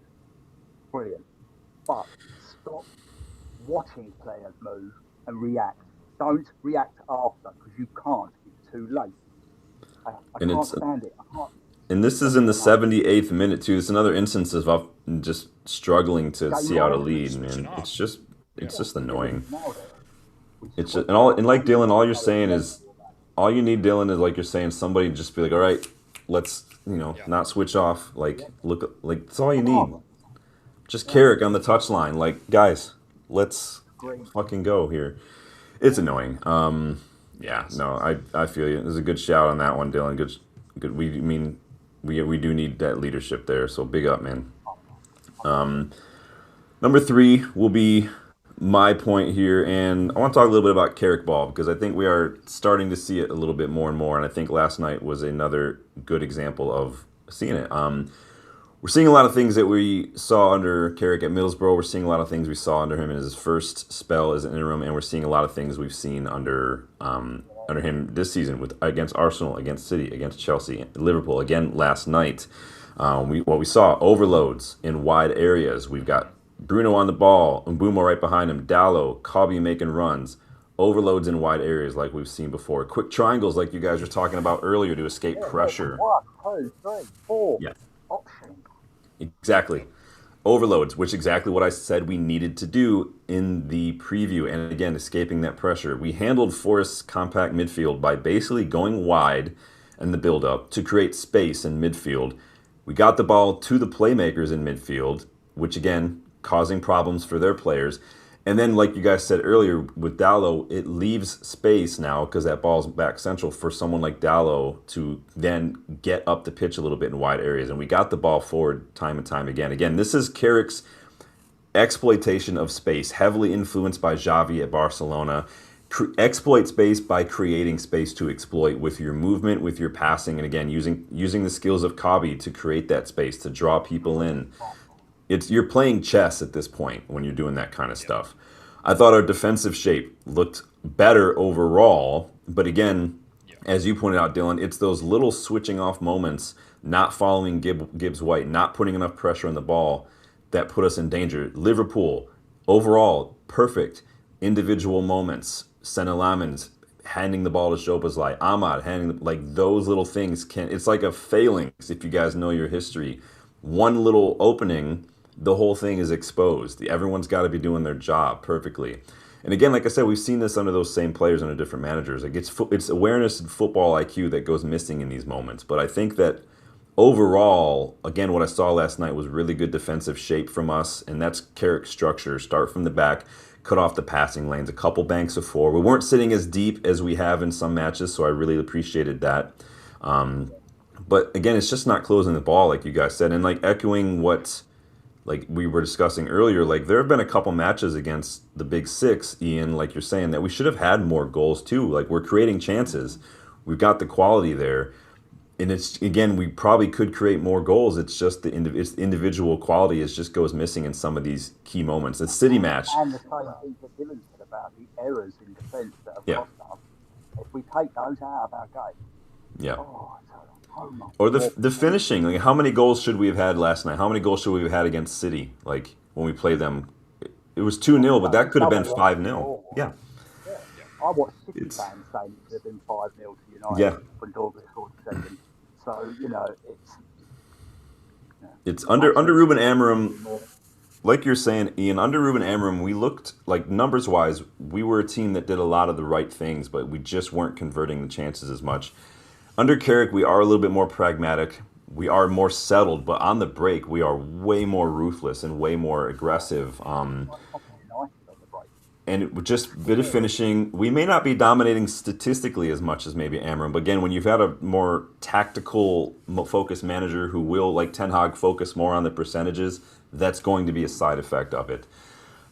C: Brilliant. But stop watching players move and react. Don't react after, because you can't. It's too late. I can't stand it. I can't.
A: And this is in the 78th minute, too. It's another instance of just struggling to see out a lead, man. It's just annoying. It's just, and like Dylan, all you're saying is, all you need, Dylan, is like you're saying, somebody just be like, all right, let's, not switch off. Like, look, like, that's all you need. Just Carrick on the touchline. Like, guys, let's fucking go here. It's annoying. Yeah, no, I feel you. There's a good shout on that one, Dylan. Good. We do need that leadership there, so big up, man. Number 3 will be my point here, and I want to talk a little bit about Carrick ball, because I think we are starting to see it a little bit more and more, and I think last night was another good example of seeing it. We're seeing a lot of things that we saw under Carrick at Middlesbrough. We're seeing a lot of things we saw under him in his first spell as an interim, and we're seeing a lot of things we've seen under him this season against Arsenal, against City, against Chelsea, Liverpool. Again, last night, we saw overloads in wide areas. We've got Bruno on the ball, Mbeumo right behind him, Dallo, Cobby making runs, overloads in wide areas like we've seen before. Quick triangles like you guys were talking about earlier to escape pressure.
C: 1, 2, 3, 4 options.
A: Exactly. Overloads, which is exactly what I said we needed to do in the preview. And again, escaping that pressure. We handled Forest's compact midfield by basically going wide in the build-up to create space in midfield. We got the ball to the playmakers in midfield, which again, causing problems for their players. And then, like you guys said earlier, with Dallo, it leaves space now, because that ball's back central, for someone like Dallo to then get up the pitch a little bit in wide areas. And we got the ball forward time and time again. Again, this is Carrick's exploitation of space, heavily influenced by Xavi at Barcelona. Exploit space by creating space to exploit with your movement, with your passing, and again, using the skills of Cobby to create that space, to draw people in. You're playing chess at this point when you're doing that kind of stuff. I thought our defensive shape looked better overall, but again, as you pointed out, Dylan, it's those little switching off moments, not following Gibbs White, not putting enough pressure on the ball, that put us in danger. Liverpool, overall, perfect individual moments. Senna Lamens handing the ball to Szoboszlai, Ahmad those little things it's like a phalanx, if you guys know your history. One little opening, the whole thing is exposed. Everyone's got to be doing their job perfectly. And again, like I said, we've seen this under those same players under different managers. Like it's awareness and football IQ that goes missing in these moments. But I think that overall, again, what I saw last night was really good defensive shape from us, and that's Carrick's structure. Start from the back, cut off the passing lanes, a couple banks of 4. We weren't sitting as deep as we have in some matches, so I really appreciated that. But again, it's just not closing the ball, like you guys said, and like echoing what like we were discussing earlier. Like, there have been a couple matches against the Big Six, Ian, like you're saying, that we should have had more goals too. Like, we're creating chances, we've got the quality there, and it's, again, we probably could create more goals. It's just the individual quality just goes missing in some of these key moments. The City match,
C: and the same thing that Dylan said about the errors in defence that have cost us. If we take those out of our game,
A: Yeah.
C: much
A: Or the finishing. Like, how many goals should we have had last night? How many goals should we have had against City? Like, when we played them, it was 2-0, but that could have been 5-0. Yeah.
C: Yeah. I watched City fans saying it could have been 5-0 to United
A: Yeah.
C: when Dortmund scored second. So,
A: It's under Ruben Amorim, like you're saying, Ian, under Ruben Amorim, we looked like numbers-wise, we were a team that did a lot of the right things, but we just weren't converting the chances as much. Under Carrick, we are a little bit more pragmatic. We are more settled, but on the break, we are way more ruthless and way more aggressive. And just a bit of finishing. We may not be dominating statistically as much as maybe Amorim, but again, when you've had a more tactical focused manager who will, like Ten Hag, focus more on the percentages, that's going to be a side effect of it.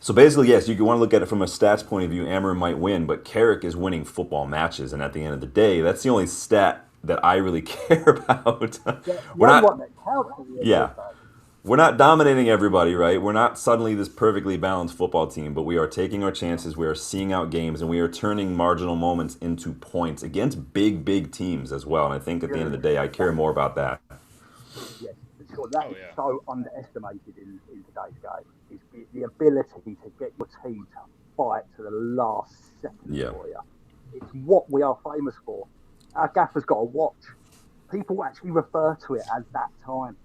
A: So basically, yes, you can want to look at it from a stats point of view. Amorim might win, but Carrick is winning football matches, and at the end of the day, that's the only stat that I really care about. We're not dominating everybody, right? We're not suddenly this perfectly balanced football team, but we are taking our chances. We are seeing out games, and we are turning marginal moments into points against big teams as well. And I think at the end of the day, I care more about that.
C: Yes, sure. That is so underestimated in today's game. Is the ability to get your team to fight to the last second for you. It's what we are famous for. Our gaffer's got a watch. People actually refer to it as that time.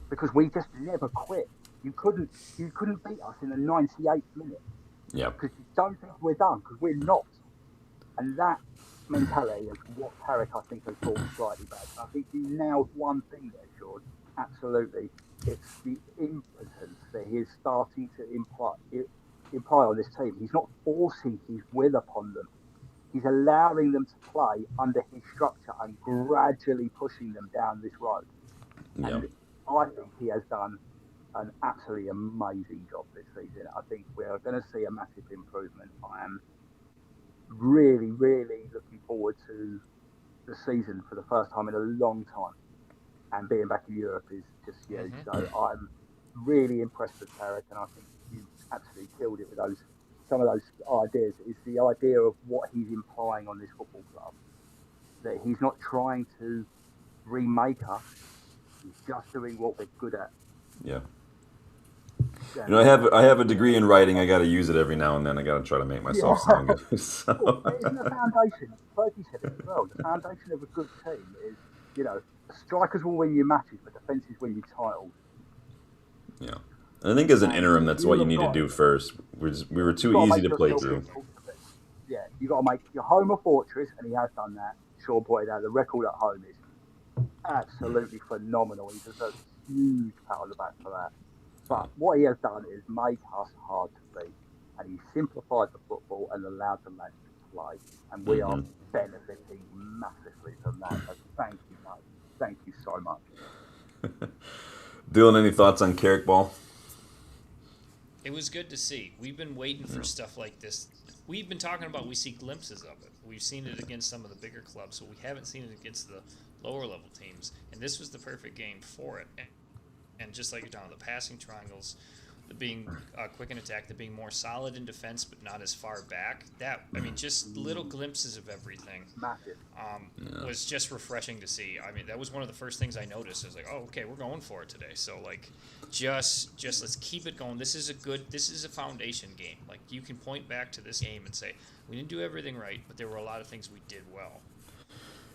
C: Because we just never quit. You couldn't beat us in the 98th minute.
A: Yeah.
C: Because you don't think we're done, because we're not. And that mentality is what Carrick, I think, has brought slightly back. I think he nailed one thing there, George. Absolutely. It's the impotence that he is starting to imply on this team. He's not forcing his will upon them. He's allowing them to play under his structure and gradually pushing them down this road.
A: Yeah.
C: And I think he has done an absolutely amazing job this season. I think we are going to see a massive improvement. I am really, really looking forward to the season for the first time in a long time. And being back in Europe is just huge. So I'm really impressed with Carrick, and I think you absolutely killed it with some of those ideas. It's the idea of what he's implying on this football club. That he's not trying to remake us. He's just doing what we're good at.
A: Yeah. You know, I have a degree in writing. I got to use it every now and then. I got to try to make myself sound good. So.
C: Isn't the foundation? Fergie said it as well. The foundation of a good team is, strikers will win you matches, but defenses win you titles.
A: Yeah, and I think as an interim, that's what you need to do first. We were too easy to play through.
C: Yeah, you got to make your home a fortress, and he has done that. Shaw pointed out the record at home is absolutely phenomenal. He deserves a huge pat on the back for that. But what he has done is make us hard to beat, and he simplified the football and allowed the lads to play, and we are benefiting massively from that. So thank you, mate. Thank you so much.
A: Dylan, any thoughts on Carrick ball?
B: It was good to see. We've been waiting for stuff like this. We've been talking about, we see glimpses of it. We've seen it against some of the bigger clubs, but we haven't seen it against the lower level teams. And this was the perfect game for it. And just like you're talking about, the passing triangles, the being quick in attack, the being more solid in defense but not as far back. Just little glimpses of everything was just refreshing to see. I mean, that was one of the first things I noticed. I was like, oh, okay, we're going for it today. So, just let's keep it going. This is a foundation game. Like, you can point back to this game and say, we didn't do everything right, but there were a lot of things we did well.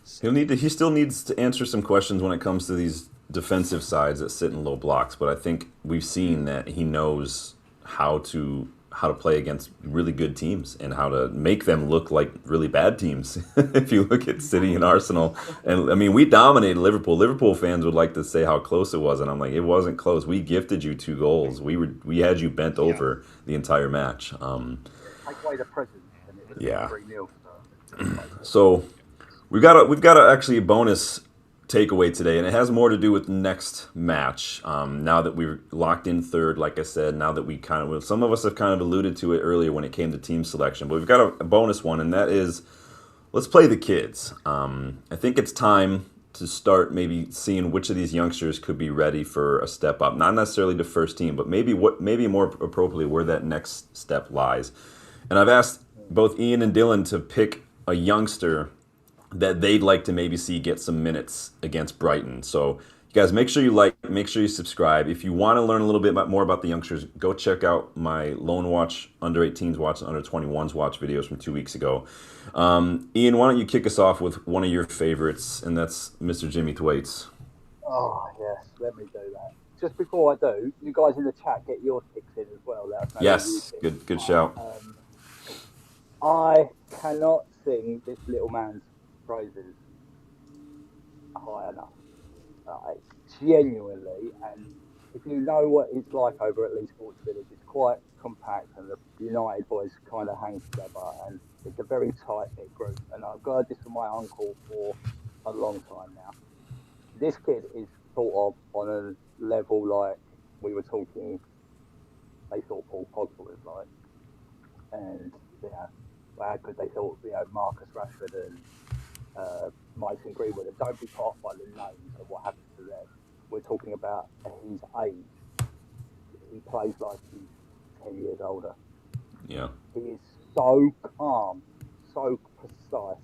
B: So,
A: he still needs to answer some questions when it comes to these defensive sides that sit in low blocks, but I think we've seen that he knows how to play against really good teams and how to make them look like really bad teams. If you look at City and Arsenal, and I mean, we dominated Liverpool. Liverpool fans would like to say how close it was, and I'm like, it wasn't close. We gifted you 2 goals. We had you bent over the entire match.
C: Take away the presence, and it was 3-0.
A: So we've got actually a bonus takeaway today, and it has more to do with next match. Now that we're locked in third, like I said, now that some of us have kind of alluded to it earlier when it came to team selection, but we've got a bonus one, and that is, let's play the kids. I think it's time to start maybe seeing which of these youngsters could be ready for a step up, not necessarily the first team, but maybe more appropriately where that next step lies. And I've asked both Ian and Dylan to pick a youngster that they'd like to maybe see get some minutes against Brighton. So you guys, make sure you like, make sure you subscribe. If you want to learn a little bit more about the youngsters, go check out my Lone Watch, Under 18s Watch, and Under 21s Watch videos from 2 weeks ago. Ian, why don't you kick us off with one of your favorites, and that's Mr. Jimmy Thwaites.
C: Oh, yes, let me do that. Just before I do, you guys in the chat get your picks in as well. Let us know
A: Yes, good shout.
C: I cannot sing this little man's praises high enough. Genuinely, and if you know what it's like over at Lee Sports Village, it's quite compact, and the United boys kind of hang together, and it's a very tight-knit group. And I've heard this from my uncle for a long time now. This kid is thought of on a level like we were talking. They thought Paul Pogba was like, and how good they thought Marcus Rashford and Mason Greenwood. And don't be put off by the names and what happens to them. We're talking about his age. He plays like he's 10 years older.
A: Yeah.
C: He is so calm, so precise,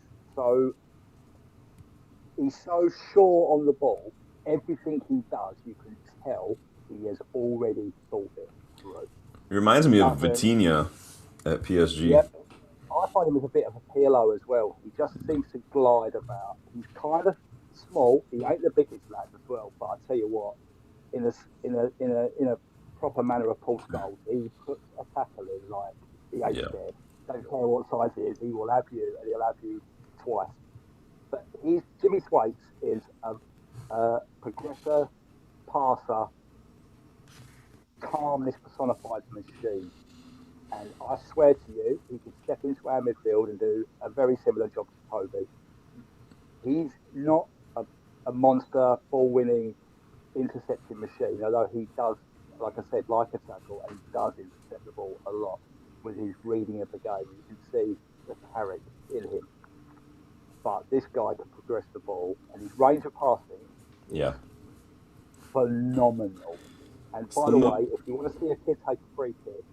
C: he's so sure on the ball. Everything he does, you can tell he has already thought it through.
A: It reminds me of Vitinha at PSG.
C: Yep. I find him as a bit of a Pirlo as well. He just seems to glide about. He's kind of small. He ain't the biggest lad as well. But I tell you what, in a proper manner of Portugal, he puts a tackle in like he ain't scared. Don't care what size he is. He will have you, and he'll have you twice. But Jimmy Thwaites is a progressor, passer, calmness personified machine. And I swear to you, he could step into our midfield and do a very similar job to Toby. He's not a monster, ball-winning, intercepting machine, although he does, like I said, like a tackle, and he does intercept the ball a lot with his reading of the game. You can see the Carrick in him. But this guy can progress the ball, and his range of passing is phenomenal. And by the way, if you want to see a kid take a free kick,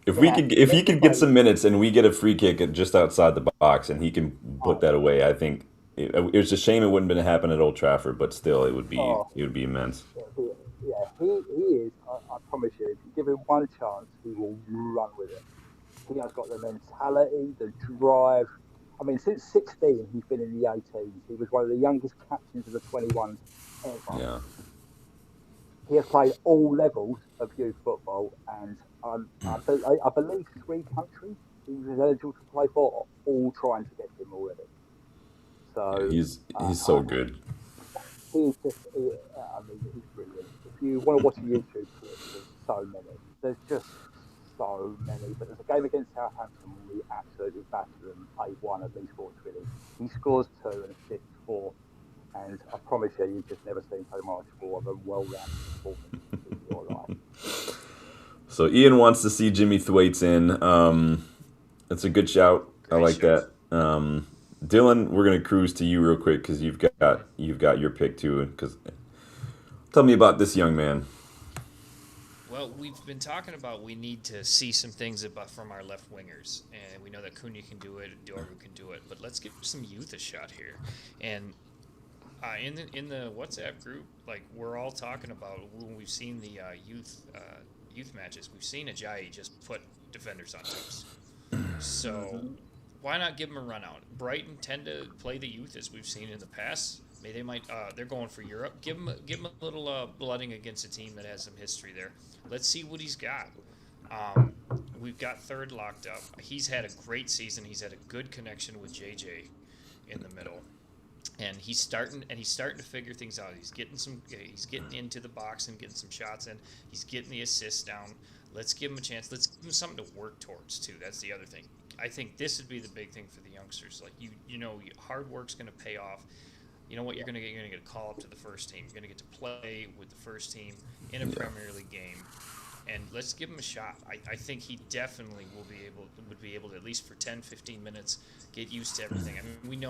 A: if he could get some minutes and we get a free kick just outside the box and he can put that away, I think it's a shame it wouldn't have happen at Old Trafford, but still it would be immense.
C: Yeah, he is. I promise you, if you give him one chance, he will run with it. He has got the mentality, the drive. I mean, since 16, he's been in the 18s. He was one of the youngest captains of the 21s ever.
A: Yeah.
C: He has played all levels of youth football, and I believe 3 countries he was eligible to play for are all trying to get him already. So
A: he's so good.
C: He's just, he's brilliant. If you want to watch a YouTube clip, there's so many. There's just so many. But there's a game against Southampton where we absolutely battered them 8-1 at Lee Sports Village. He scores 2 and assists 4. And I promise you, you've just never seen so much more of a well-rounded performance in your life.
A: So Ian wants to see Jimmy Thwaites in. That's a good shout. I like that. Dylan, we're gonna cruise to you real quick because you've got your pick too. Because tell me about this young man.
B: Well, we've been talking about we need to see some things from our left wingers, and we know that Cunha can do it, Dorgu can do it, but let's give some youth a shot here. And in the WhatsApp group, like we're all talking about when we've seen the youth matches, we've seen Ajayi just put defenders on toast. So why not give them a run out? Brighton tend to play the youth as we've seen in the past. Maybe they might. They're going for Europe. Give them a little blooding against a team that has some history there. Let's see what he's got. We've got third locked up. He's had a great season. He's had a good connection with JJ in the middle, and he's starting to figure things out. He's getting into the box and getting some shots in. He's getting the assists down. Let's give him a chance. Let's give him something to work towards too. That's the other thing. I think this would be the big thing for the youngsters. Like hard work's going to pay off. You know what you're going to get? You're going to get a call up to the first team. You're going to get to play with the first team in a Premier League game, and let's give him a shot. I think he definitely would be able to, at least for 10, 15 minutes, get used to everything. I mean,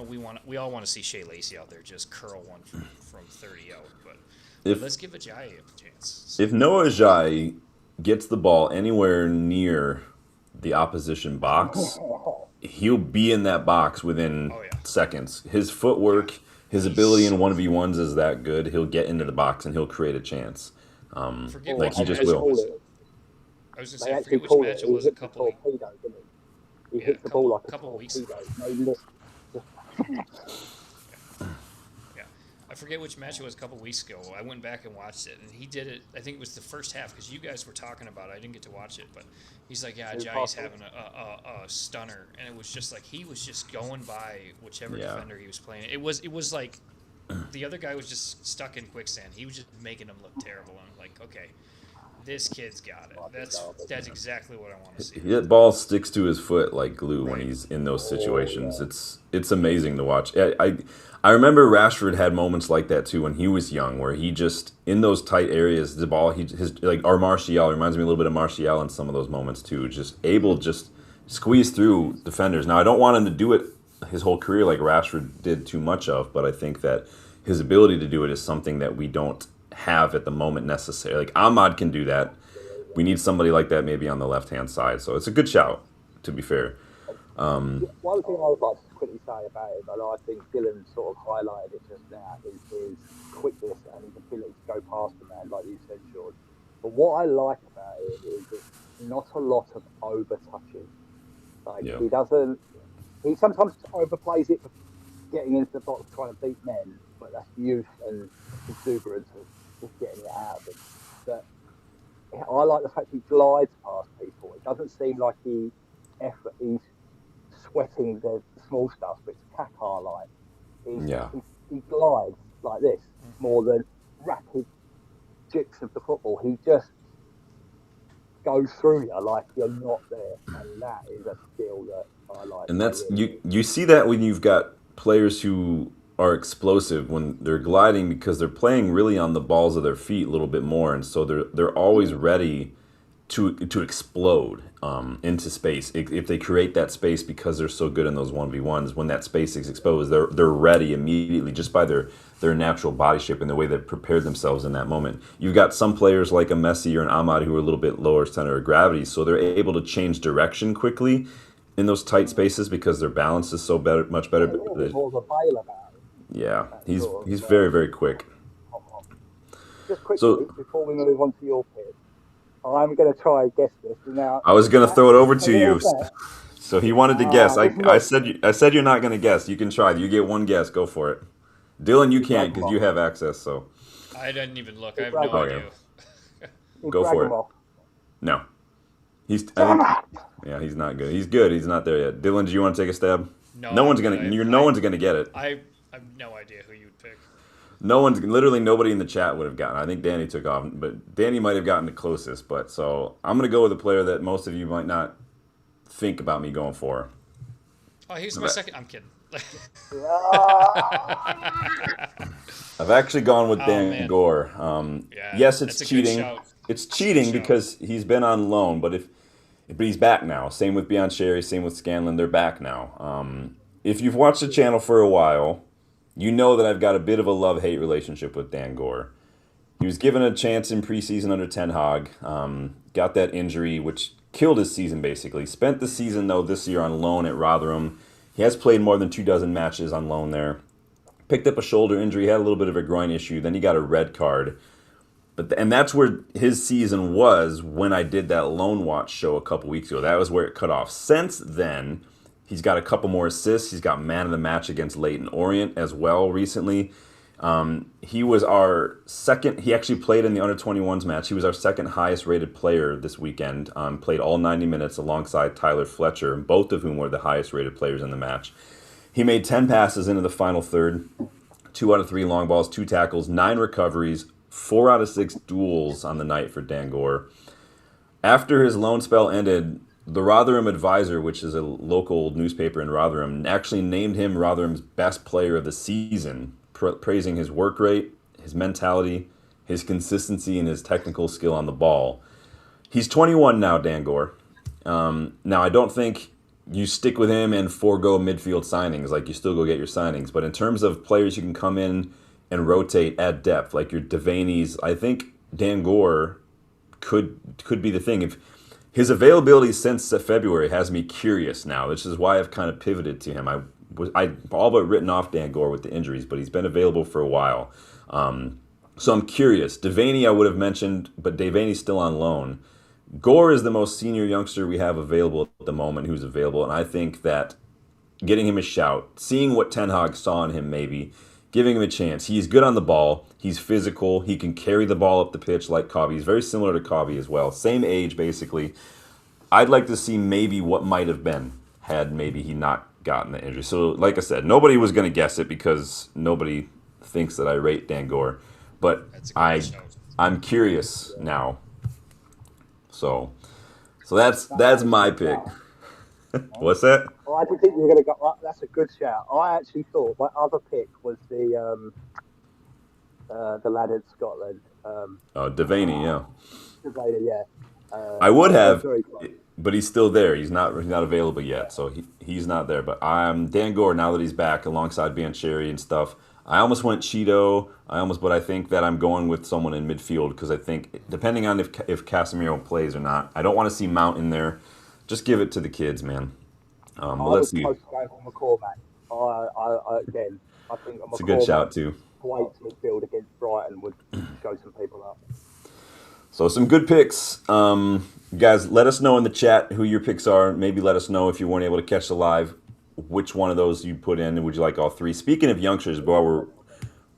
B: we all want to see Shea Lacey out there just curl one from 30 out, but let's give Ajayi a chance.
A: If Noah Ajayi gets the ball anywhere near the opposition box, he'll be in that box within
B: Oh yeah.
A: seconds. His footwork, his ability in 1v1s is that good. He'll get into the box and he'll create a chance.
B: Forget
A: Like
B: which
A: he just
B: match it
A: will.
B: was. I was gonna
C: They
B: say, I
C: actually
B: forget which
C: call
B: match
C: it.
B: it
C: He
B: was a
C: hits a
B: couple weeks.
C: torpedo, didn't he? He
B: Yeah,
C: hits the ball like a
B: couple weeks
C: torpedo.
B: ago.
C: No lift.
B: Yeah, I forget which match it was a couple weeks ago. I went back and watched it, and he did it. I think it was the first half because you guys were talking about it. I didn't get to watch it, but he's like, "Yeah, Jai's having a stunner," and it was just like he was just going by whichever defender he was playing. It was like the other guy was just stuck in quicksand. He was just making him look terrible. I'm like, okay, this kid's got it. That's exactly what I want to see.
A: That ball sticks to his foot like glue when he's in those situations. It's amazing to watch. I remember Rashford had moments like that too when he was young, where he just in those tight areas, the ball his like our Martial reminds me a little bit of Martial in some of those moments too. Just able to just squeeze through defenders. Now I don't want him to do it his whole career like Rashford did too much of, but I think that his ability to do it is something that we don't have at the moment necessarily. Like Ahmad can do that. We need somebody like that maybe on the left-hand side. So it's a good shout, to be fair.
C: One thing I would like to quickly say about it, and I think Dylan sort of highlighted it just now, is his quickness and his ability to go past the man, like you said, George. But what I like about it is it's not a lot of over-touching. Like, he doesn't... He sometimes overplays it for getting into the box trying to beat men, but that's youth and exuberance of just getting it out of him. But I like the fact he glides past people. It doesn't seem like he's sweating the small stuff, but it's Kaká like. He glides like this more than rapid jigs of the football. He just goes through you like you're not there, and that is a skill that I like.
A: And that's you see that when you've got players who are explosive when they're gliding because they're playing really on the balls of their feet a little bit more, and so they're always ready to explode into space if they create that space because they're so good in those 1v1s. When that space is exposed, they're ready immediately just by their natural body shape and the way they've prepared themselves in that moment. You've got some players like a Messi or an Ahmad who are a little bit lower center of gravity, so they're able to change direction quickly in those tight spaces because their balance is so much better. Yeah, he's very, very quick.
C: Just quickly, before we move on to your pick, I'm going to try and guess this. Now,
A: I was going to throw it over to you. So he wanted to guess. I said you're not going to guess. You can try. You get one guess. Go for it. Dylan, you can't because you have access. So
B: I didn't even look. I have no idea.
A: Go for it. No. He's not good. He's good. He's not there yet. Dylan, do you want to take a stab? No one's gonna get it.
B: I have no idea who you would pick.
A: Literally nobody in the chat would have gotten. I think Danny took off, but Danny might have gotten the closest. But so I'm gonna go with a player that most of you might not think about me going for.
B: Oh, he's my second. I'm kidding.
A: I've actually gone with Dan Gore. Yes, it's cheating. It's cheating because he's been on loan, but he's back now. Same with Biancheri, same with Scanlon. They're back now. If you've watched the channel for a while, you know that I've got a bit of a love-hate relationship with Dan Gore. He was given a chance in preseason under Ten Hag. Got that injury, which killed his season, basically. Spent the season, though, this year on loan at Rotherham. He has played more than 24 matches on loan there. Picked up a shoulder injury, had a little bit of a groin issue. Then he got a red card. And that's where his season was when I did that Loan Watch show a couple weeks ago. That was where it cut off. Since then, he's got a couple more assists. He's got man of the match against Leyton Orient as well recently. He was our second. He actually played in the under-21s match. He was our second highest rated player this weekend. Played all 90 minutes alongside Tyler Fletcher, both of whom were the highest rated players in the match. He made 10 passes into the final third, 2 out of 3 long balls, 2 tackles, 9 recoveries, 4 out of 6 duels on the night for Dan Gore. After his loan spell ended, the Rotherham Advisor, which is a local newspaper in Rotherham, actually named him Rotherham's best player of the season, praising his work rate, his mentality, his consistency, and his technical skill on the ball. He's 21 now, Dan Gore. Now, I don't think you stick with him and forego midfield signings. Like, you still go get your signings. But in terms of players you can come in and rotate at depth, like your Devaney's, I think Dan Gore could be the thing. If his availability since February has me curious now. This is why I've kind of pivoted to him. I all but written off Dan Gore with the injuries, but he's been available for a while. So I'm curious. Devaney I would have mentioned, but Devaney's still on loan. Gore is the most senior youngster we have available at the moment who's available, and I think that getting him a shout, seeing what Ten Hag saw in him maybe, giving him a chance. He's good on the ball. He's physical. He can carry the ball up the pitch like Cobby. He's very similar to Cobby as well. Same age, basically. I'd like to see maybe what might have been had maybe he not gotten the injury. So, like I said, nobody was going to guess it because nobody thinks that I rate Dan Gore. But I'm curious now. So that's my pick. What's that?
C: Well, I didn't think you were going to go. That's a good shout. I actually thought my other pick was the lad in Scotland.
A: Devaney, yeah.
C: Devaney, yeah.
A: I would have, but he's still there. He's not available yet, so he's not there. But Dan Gore, now that he's back alongside Bancheri and stuff. I almost went Cheeto. But I think that I'm going with someone in midfield because I think depending on if Casemiro plays or not, I don't want to see Mount in there. Just give it to the kids, man. Let's see.
C: I was supposed to go for McCormack. Again, I think
A: it's a good shout too.
C: White midfield against Brighton would show some people up.
A: So some good picks. Guys, let us know in the chat who your picks are. Maybe let us know if you weren't able to catch the live, which one of those you put in, and would you like all three? Speaking of youngsters,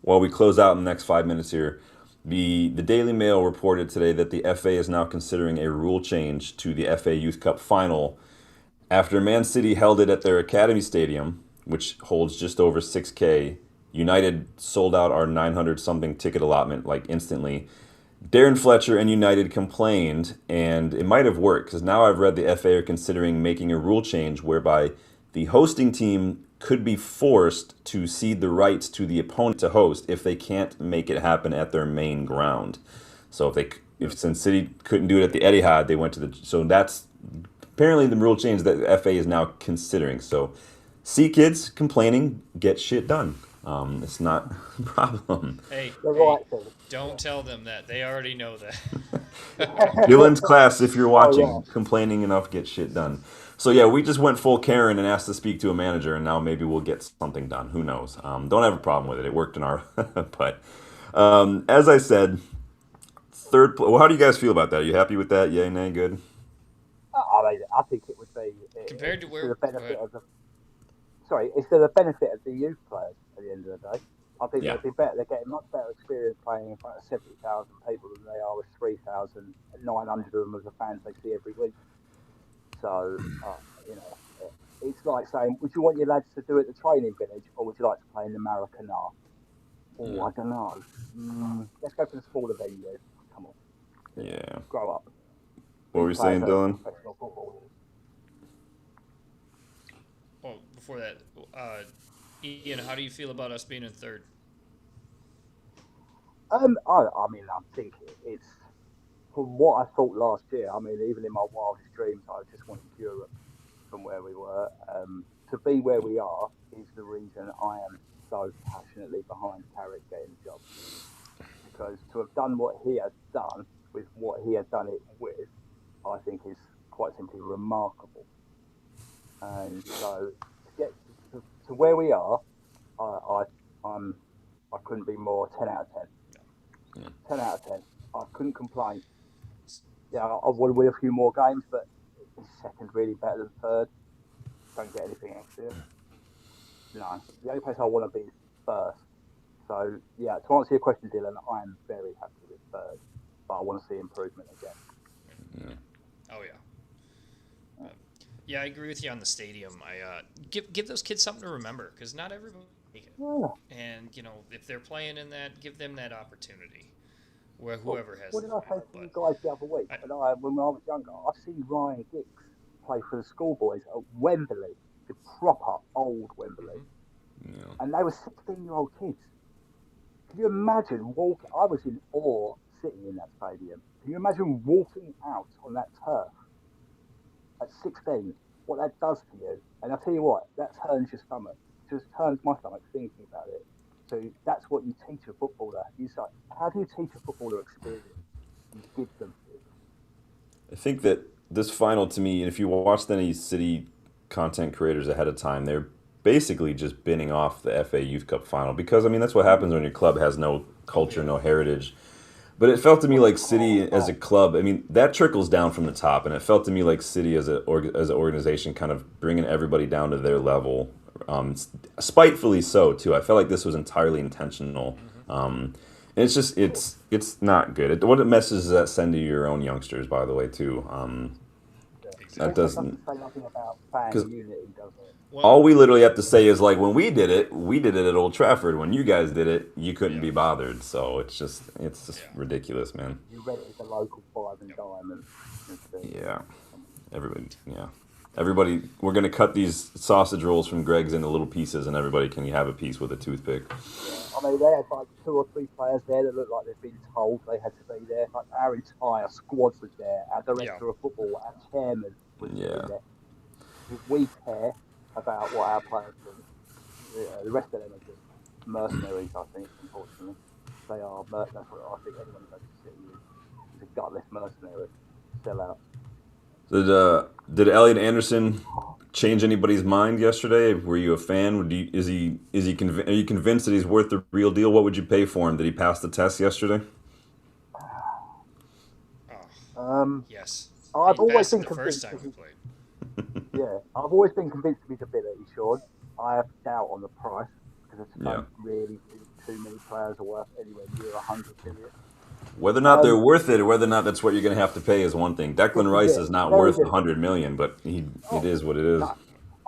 A: while we close out in the next 5 minutes here, the Daily Mail reported today that the FA is now considering a rule change to the FA Youth Cup final after Man City held it at their Academy Stadium, which holds just over 6K. United sold out our 900-something ticket allotment like instantly. Darren Fletcher and United complained, and it might have worked because now I've read the FA are considering making a rule change whereby the hosting team could be forced to cede the rights to the opponent to host if they can't make it happen at their main ground. So since City couldn't do it at the Etihad, they went to so that's apparently the rule change that the FA is now considering. So see kids complaining, get shit done. It's not a problem.
B: Hey, don't tell them that. They already know that.
A: Dylan's class, if you're watching, complaining enough, get shit done. So yeah, we just went full Karen and asked to speak to a manager, and now maybe we'll get something done. Who knows? Don't have a problem with it. It worked in our... But as I said, how do you guys feel about that? Are you happy with that? Yay, nay, good?
C: I think it would be...
B: Compared to where...
C: It's to the benefit of the youth players at the end of the day. I think
A: Yeah.
C: it'd be better. They're getting much better experience playing in front of 70,000 people than they are with 3,900 of them as the fans they see every week. So, it's like saying, would you want your lads to do it at the training village or would you like to play in the Maracanã? Oh, I don't know. Let's go for the smaller venue. Come on.
A: Yeah.
C: Grow up.
A: What were you saying, Dylan?
C: Professional football.
B: Well, before that, Ian, how do you feel about us being in third?
C: I think it's from what I thought last year. I mean, even in my wildest dreams, I just wanted Europe from where we were. To be where we are is the reason I am so passionately behind Carrick getting the job. Because to have done what he has done with what he has done it with, I think is quite simply remarkable. And so to get to where we are, I couldn't be more 10 out of 10. 10 out of 10. I couldn't complain. Yeah, I want to win a few more games, but is second really better than third? Don't get anything extra. No, the only place I want to be is first. So yeah, to answer your question, Dylan, I am very happy with third, but I want to see improvement again.
B: Yeah. Oh yeah. Yeah, I agree with you on the stadium. I give those kids something to remember because not everybody make it.
C: Yeah.
B: And if they're playing in that, give them that opportunity. Where whoever has.
C: What did I say to you guys the other week? When I was younger, I've seen Ryan Giggs play for the schoolboys at Wembley, the proper old Wembley, and they were 16-year-old kids. Can you imagine walking? I was in awe sitting in that stadium. Can you imagine walking out on that turf at 16? What that does to you? And I tell you what, that turns your stomach. Just turns my stomach thinking about it. So that's what you teach a footballer. How do you teach a footballer experience? You give them it.
A: I think that this final to me, and if you watched any City content creators ahead of time, they're basically just binning off the FA Youth Cup final because I mean that's what happens when your club has no culture, no heritage. But it felt to me like City as a club. I mean that trickles down from the top, and it felt to me like City as as an organization kind of bringing everybody down to their level, spitefully so too. I felt like this was entirely intentional. And it's just it's not good. What messages does that send to your own youngsters, by the way, too? That
C: It doesn't
A: doesn't
C: say nothing about fan
A: because
C: unity, does it?
A: all
B: Well,
A: we literally have to say is like when we did it at Old Trafford. When you guys did it, you couldn't
B: yeah,
A: be bothered. So it's just
B: yeah,
A: ridiculous, man.
C: You read it as a local five and
B: yep.
C: dime and
A: Yeah, everybody. Yeah, everybody. We're gonna cut these sausage rolls from Greg's into little pieces, and everybody can have a piece with a toothpick.
C: I mean, they had like 2 or 3 players there that looked like they'd been told they had to be there. Like our entire squad was there. Our
B: Yeah.
C: director of football, our chairman was
A: Yeah.
C: in there. If we care about what our players think, the rest of them are just mercenaries. I think, unfortunately, they are. That's what I think. Anyone who goes to City is a gutless mercenary, sellout.
A: Did Elliot Anderson change anybody's mind yesterday? Were you a fan? Are you convinced that he's worth the real deal? What would you pay for him? Did he pass the test yesterday?
B: Oh,
C: Um,
B: yes. He
C: I've always
B: passed it
C: been
B: the first
C: convinced.
B: time we played.
C: Yeah, I've always been convinced of his ability, Sean. I have doubt on the price because I
A: Yeah.
C: don't really think too many players are worth anywhere near 100 million.
A: Whether or not they're
C: Um,
A: worth it, or whether or not that's what you're going to have to pay, is one thing.
C: this
A: Declan
C: is
A: Rice
C: it.
A: is not
C: Very
A: worth
C: different.
A: 100 million, but it
C: Oh,
A: is what it is.
C: no.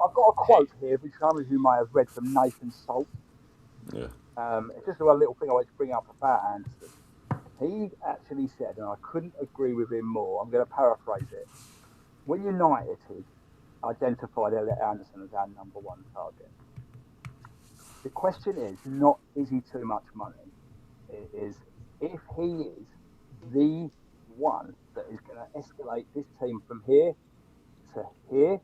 C: I've got a
B: Hey,
C: quote here, which some of you may have read from Nathan Salt.
A: Yeah.
C: It's just a little thing I wanted to bring up about Anderson. He actually said, and I couldn't agree with him more, I'm going to paraphrase it. When United identified Elliot Anderson as our #1 target, the question is not is he too much money? It is if he is the one that is going to escalate this team from here to here,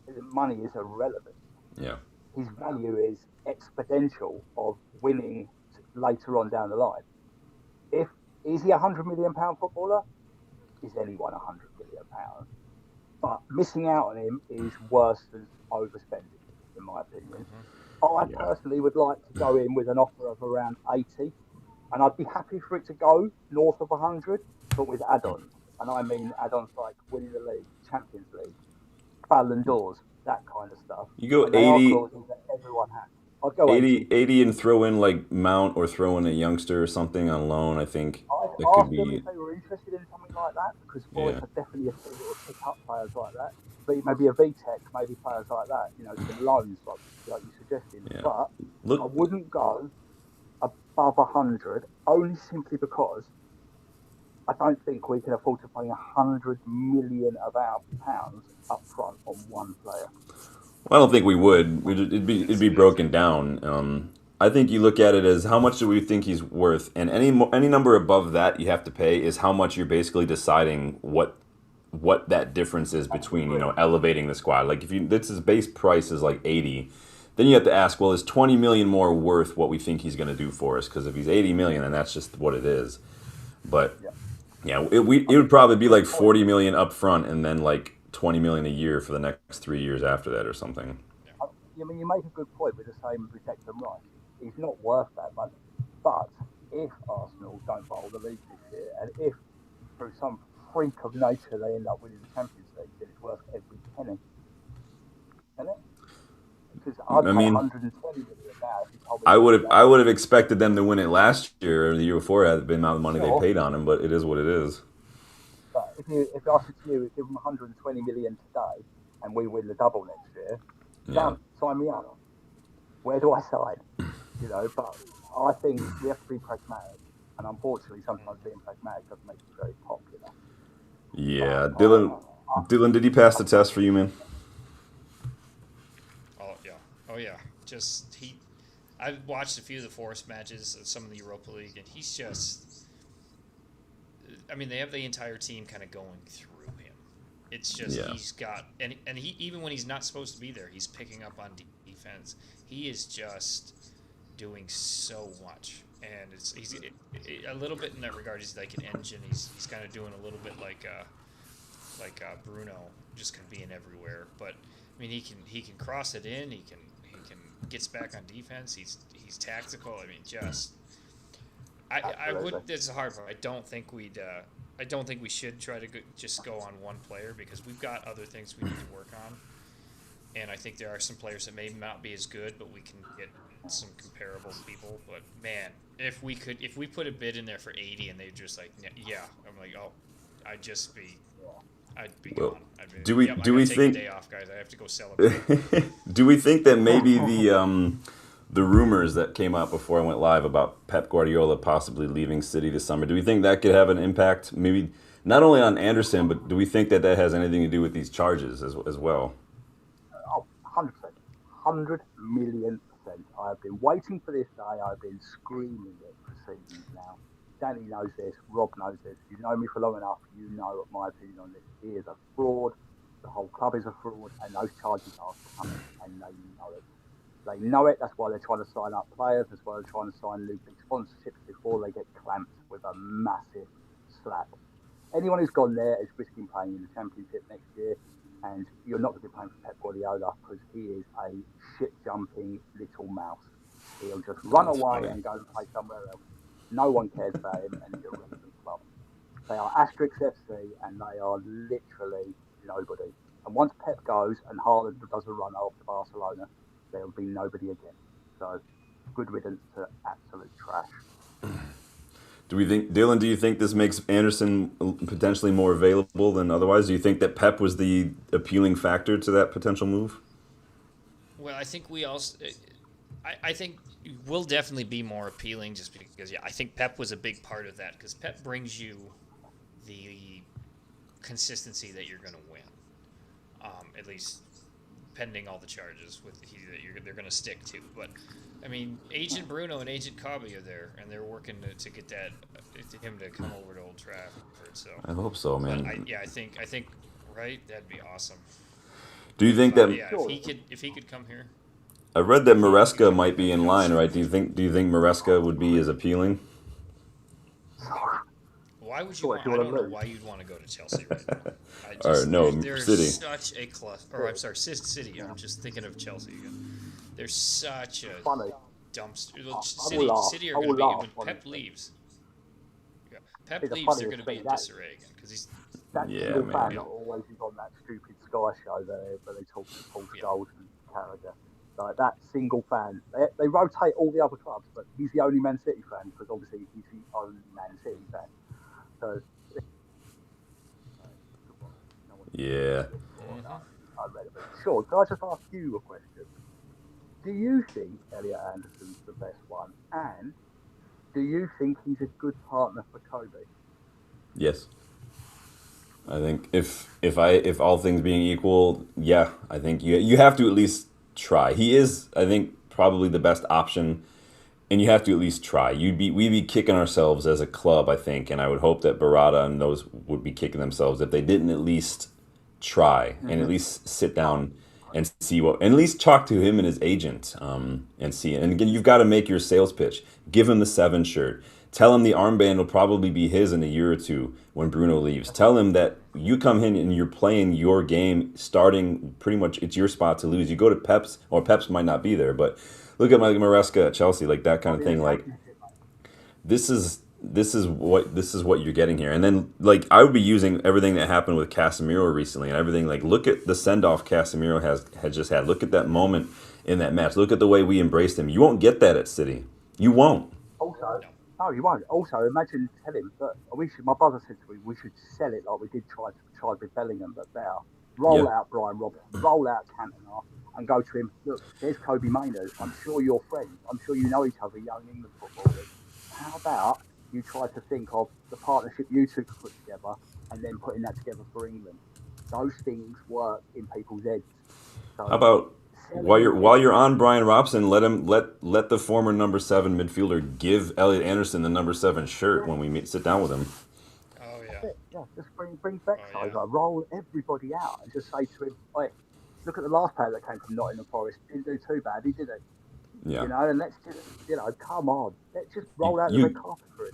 C: the money is irrelevant.
A: Yeah.
C: His value is exponential of winning later on down the line. If is he £100 million footballer? Is anyone £100 million? But missing out on him is worse than overspending, in my opinion. I
A: Yeah.
C: personally would like to go in with an offer of around 80, and I'd be happy for it to go north of 100, but with add-ons. And I mean add-ons like winning the league, Champions League, Ballon d'Ors, that kind of stuff.
A: You go
C: And they are
A: 80,
C: clauses that everyone has. I'd go 80.
A: 80, 80 and throw in like Mount or throw in a youngster or something on loan. I think
C: I'd
A: that could
C: ask them if
A: be,
C: they were interested in something like that, because
A: yeah.
C: Forest are definitely a team that will pick up players like that. Maybe a VTech, maybe players like that, some loans like you're suggesting.
A: Yeah.
C: But I
A: Look,
C: wouldn't go above 100, only simply because I don't think we can afford to pay 100 million of our pounds up front on one player.
A: I don't think we would. It'd
B: that's
A: be
B: easy.
A: broken down. I think you look at it as how much do we think he's worth, and any number above that you have to pay is how much you're basically deciding what that difference is
C: I
A: between
C: agree.
A: elevating the squad. Like if you this is base price is like 80, then you have to ask, well, is 20 million more worth what we think he's going to do for us? Because if he's 80 million, then that's just what it is. But
C: Yeah.
A: yeah,
C: I
A: it
C: mean,
A: would probably be
C: good
A: like
C: point.
A: 40 million up front, and then like 20 million a year for the next 3 years after that or something.
C: I mean, you make a good point with the same with Declan Rice. He's not worth that money. But if Arsenal don't bowl the league this year, and if through some freak of nature they end up winning the Champions League, then it's worth every penny, isn't it? Because I'd
A: I
C: pay
A: mean,
C: 120 million now if you told me they win
A: I
C: that.
A: would have expected them to win it last year or the year before had been the amount of money they
C: Sure,
A: paid on him, but it is what it is.
C: but if I said to you, give them 120 million today, and we win the double next year,
A: Yeah.
C: done. Sign me up. Where do I sign? But I think we have to be pragmatic, and unfortunately, sometimes being pragmatic doesn't make you very popular. But
A: Yeah, Dylan, did he pass the test for you, man?
B: Oh yeah. Oh yeah. Just he. I've watched a few of the Forest matches, some of the Europa League, and he's just. I mean, they have the entire team kind of going through him. It's just
A: Yeah.
B: he's got and he even when he's not supposed to be there, he's picking up on defense. He is just doing so much, and he's a little bit in that regard. He's like an engine. He's kind of doing a little bit like like Bruno, just kind of being everywhere. But I mean, he can cross it in. He can gets back on defense. He's tactical. I mean, just I would. That's the hard part. I don't think we should try to just go on one player because we've got other things we need to work on. And I think there are some players that may not be as good, but we can get some comparable people. But man, if we put a bid in there for 80 and they're just like, yeah, I'm like, oh, I'd be
A: Well,
B: gone.
A: do we
B: take
A: think
B: a day off, guys? I have to go celebrate.
A: do we think that maybe the rumors that came out before I went live about Pep Guardiola possibly leaving City this summer, do we think that could have an impact, maybe not only on Anderson, but do we think that has anything to do with these charges as well?
C: Oh, 100%. 100,000,000%. I've been waiting for this day. I've been screaming it for seasons now. Danny knows this. Rob knows this. If you've known me for long enough, you know my opinion on this. He is a fraud. The whole club is a fraud, and those charges are coming, and they know it. They know it. That's why they're trying to sign up players. That's why they're trying to sign new big sponsorships before they get clamped with a massive slap. Anyone who's gone there is risking playing in the Championship next year, and you're not going to be playing for Pep Guardiola because he is a shit-jumping little mouse. He'll just run away and go and play somewhere else. No one cares about him, and he's a relevant club. They are Asterix FC, and they are literally nobody. And once Pep goes and Haaland does a run after Barcelona, there will be nobody again. So, good riddance to absolute trash.
A: Do you think this makes Anderson potentially more available than otherwise? Do you think that Pep was the appealing factor to that potential move?
B: Well, I think we also, I think will definitely be more appealing just because, I think Pep was a big part of that because Pep brings you the consistency that you're going to win, at least pending all the charges that they're going to stick to. But I mean, Agent Bruno and Agent Cobby are there, and they're working to get him to come over to Old Trafford. So
A: I hope so, man.
B: I think right, that'd be awesome.
A: Do you think that?
B: Yeah, if he could come here.
A: I read that Maresca might be in line, right? Do you think Maresca would be as appealing?
B: Why would you? I don't know why you'd want to go to Chelsea right now. They're
A: City.
B: Such a cluster. Or I'm sorry, City. I'm just thinking of Chelsea again. They're such a dumpster. Well, City are going to be when Pep leaves. Yeah, Pep leaves, they're going to be in disarray again because he's.
C: That single fan that always is on that stupid Sky show where they talk to Paul Scholes and Carrick. Like that single fan, they rotate all the other clubs, but he's the only Man City fan because obviously he's the only Man City fan. So,
A: yeah.
C: I read it. Sure, can I just ask you a question? Do you think Elliot Anderson's the best one? And do you think he's a good partner for Kobe?
A: Yes. I think if all things being equal, yeah, I think you have to at least try. He is, I think, probably the best option, and you have to at least try. We'd be kicking ourselves as a club, I think, and I would hope that Barada and those would be kicking themselves if they didn't at least try and at least sit down and see and at least talk to him and his agent and see it. And again, you've got to make your sales pitch. Give him the 7 shirt. Tell him the armband will probably be his in a year or two when Bruno leaves. Tell him that you come in and you're playing your game, starting pretty much it's your spot to lose. You go to Pep's, or Pep's might not be there, but look at Maresca at Chelsea, like that kind of thing. Like this is what you're getting here. And then like I would be using everything that happened with Casemiro recently and everything. Like look at the send off Casemiro has just had. Look at that moment in that match. Look at the way we embraced him. You won't get that at City. You won't.
C: Also, no, you won't. Also, imagine telling that my brother said to me, we should sell it like we did try with Bellingham, but better. Roll out Brian Robson, roll out Cantona, and go to him. Look, there's Kobe Maynard. I'm sure you're friends. I'm sure you know each other, young England footballers. How about you try to think of the partnership you two could put together, and then putting that together for England? Those things work in people's heads. So,
A: how about while you're on Brian Robson, let the former number 7 midfielder give Elliot Anderson the number 7 shirt when we sit down with him.
B: Oh yeah.
C: Yeah, just bring Bex over, roll everybody out, and just say to him, "Hey, look at the last player that came from Nottingham Forest. Didn't do too bad, did he?
A: Yeah.
C: You know, and let's just, come on. Let's just roll out the red carpet for it.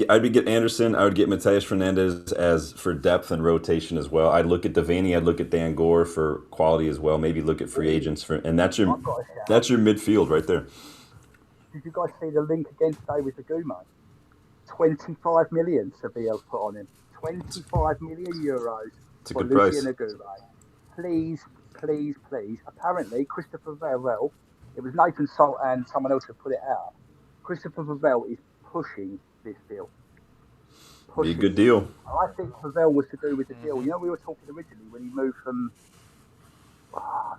A: I'd get Anderson. I would get Mateus Fernandez as for depth and rotation as well. I'd look at Devaney. I'd look at Dan Gore for quality as well. Maybe look at free agents for, and
C: I've got a shout.
A: that's your midfield right there.
C: Did you guys see the link again today with the Gumo? 25 million Seville put on him. 25 million euros
A: for
C: Lucien Aguirre. Please, please, please. Apparently, Christopher Vervel, it was Nathan Salt and someone else who put it out. Christopher Vervel is pushing this deal.
A: Be a good deal.
C: I think Vervel was to do with the deal. You know, we were talking originally when he moved from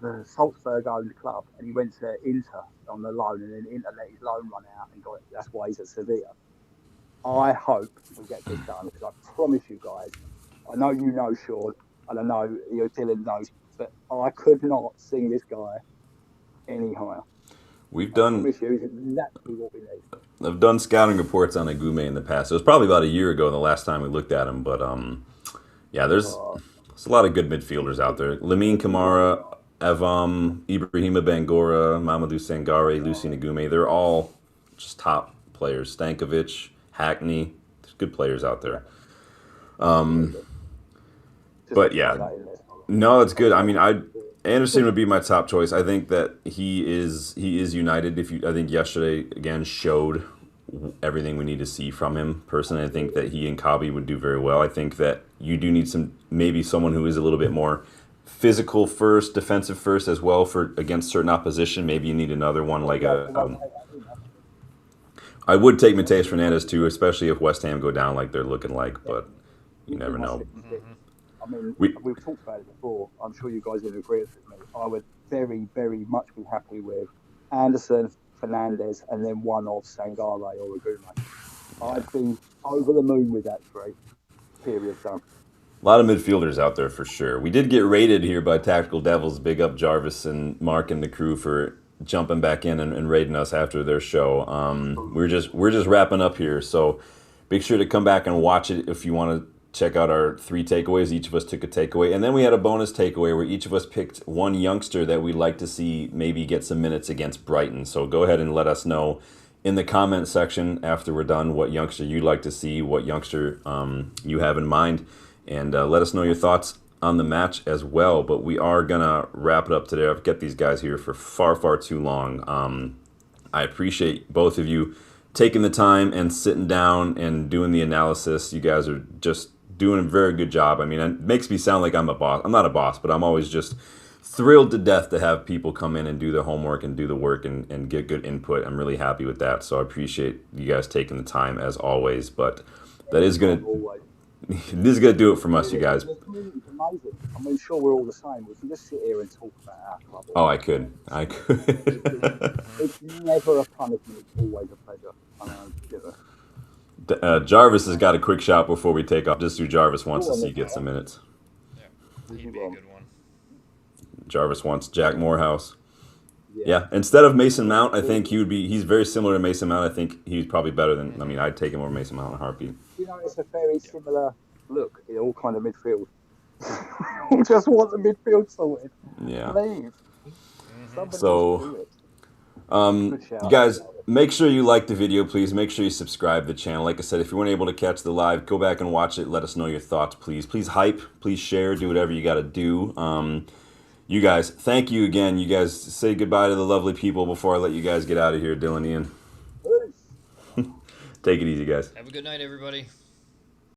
C: the Salzburg-owned club and he went to Inter on the loan, and then Inter let his loan run out and that's why he's at Sevilla. I hope we get this done, because I promise you guys, I know you know Sean, and I know Dylan knows, but I could not see this guy any higher.
A: We've done
C: exactly what we need.
A: I've done scouting reports on Agume in the past. It was probably about a year ago the last time we looked at him, but yeah, there's a lot of good midfielders out there. Lamine Camara, Evam, Ibrahima Bangura, Mamadou Sangare, Lucien Agume, they're all just top players. Stankovic, Hackney, there's good players out there. But yeah, no, it's good. I mean, Anderson would be my top choice. I think that he is united. I think yesterday again showed everything we need to see from him. Personally, I think that he and Kabi would do very well. I think that you do need someone who is a little bit more physical first, defensive first as well for against certain opposition. Maybe you need another one like I would take Mateus Fernandez too, especially if West Ham go down like they're looking like, but you never know.
C: I mean, we've talked about it before. I'm sure you guys would agree with me. I would very, very much be happy with Anderson, Fernandez, and then one of Sangare or Aguirre. I'd be over the moon with that three. Period. Done.
A: A lot of midfielders out there for sure. We did get raided here by Tactical Devils. Big up Jarvis and Mark and the crew for jumping back in and raiding us after their show. We're just wrapping up here, so make sure to come back and watch it if you want to check out our 3 takeaways. Each of us took a takeaway, and then we had a bonus takeaway where each of us picked one youngster that we'd like to see maybe get some minutes against Brighton. So go ahead and let us know in the comment section after we're done what youngster you'd like to see, what youngster you have in mind, and let us know your thoughts on the match as well. But we are gonna wrap it up today. I've kept these guys here for far too long. I appreciate both of you taking the time and sitting down and doing the analysis. You guys are just doing a very good job. I mean, it makes me sound like I'm a boss. I'm not a boss, but I'm always just thrilled to death to have people come in and do their homework and do the work and get good input. I'm really happy with that. So I appreciate you guys taking the time as always. But that is gonna do it from us, you guys.
C: The community's amazing. I mean, sure, we're all the same. We can just sit here and talk about our club.
A: Oh, I could.
C: It's never a punishment. It's always a pleasure.
A: Jarvis has got a quick shot before we take off. Just who Jarvis wants to see get some minutes.
B: Yeah, he'd be a good one.
A: Jarvis wants Jack Morehouse. Yeah, instead of Mason Mount, I think he's very similar to Mason Mount. I think he's probably better than, I'd take him over Mason Mount in a heartbeat.
C: You know, it's a very similar look in all kind of midfield. We just want the midfield sorted.
A: Yeah.
C: Please.
A: So, you guys, make sure you like the video, please. Make sure you subscribe to the channel. Like I said, if you weren't able to catch the live, go back and watch it. Let us know your thoughts, please. Please hype. Please share. Do whatever you got to do. You guys, thank you again. You guys say goodbye to the lovely people before I let you guys get out of here, Dylan, Ian. Take it easy, guys.
B: Have a good night, everybody.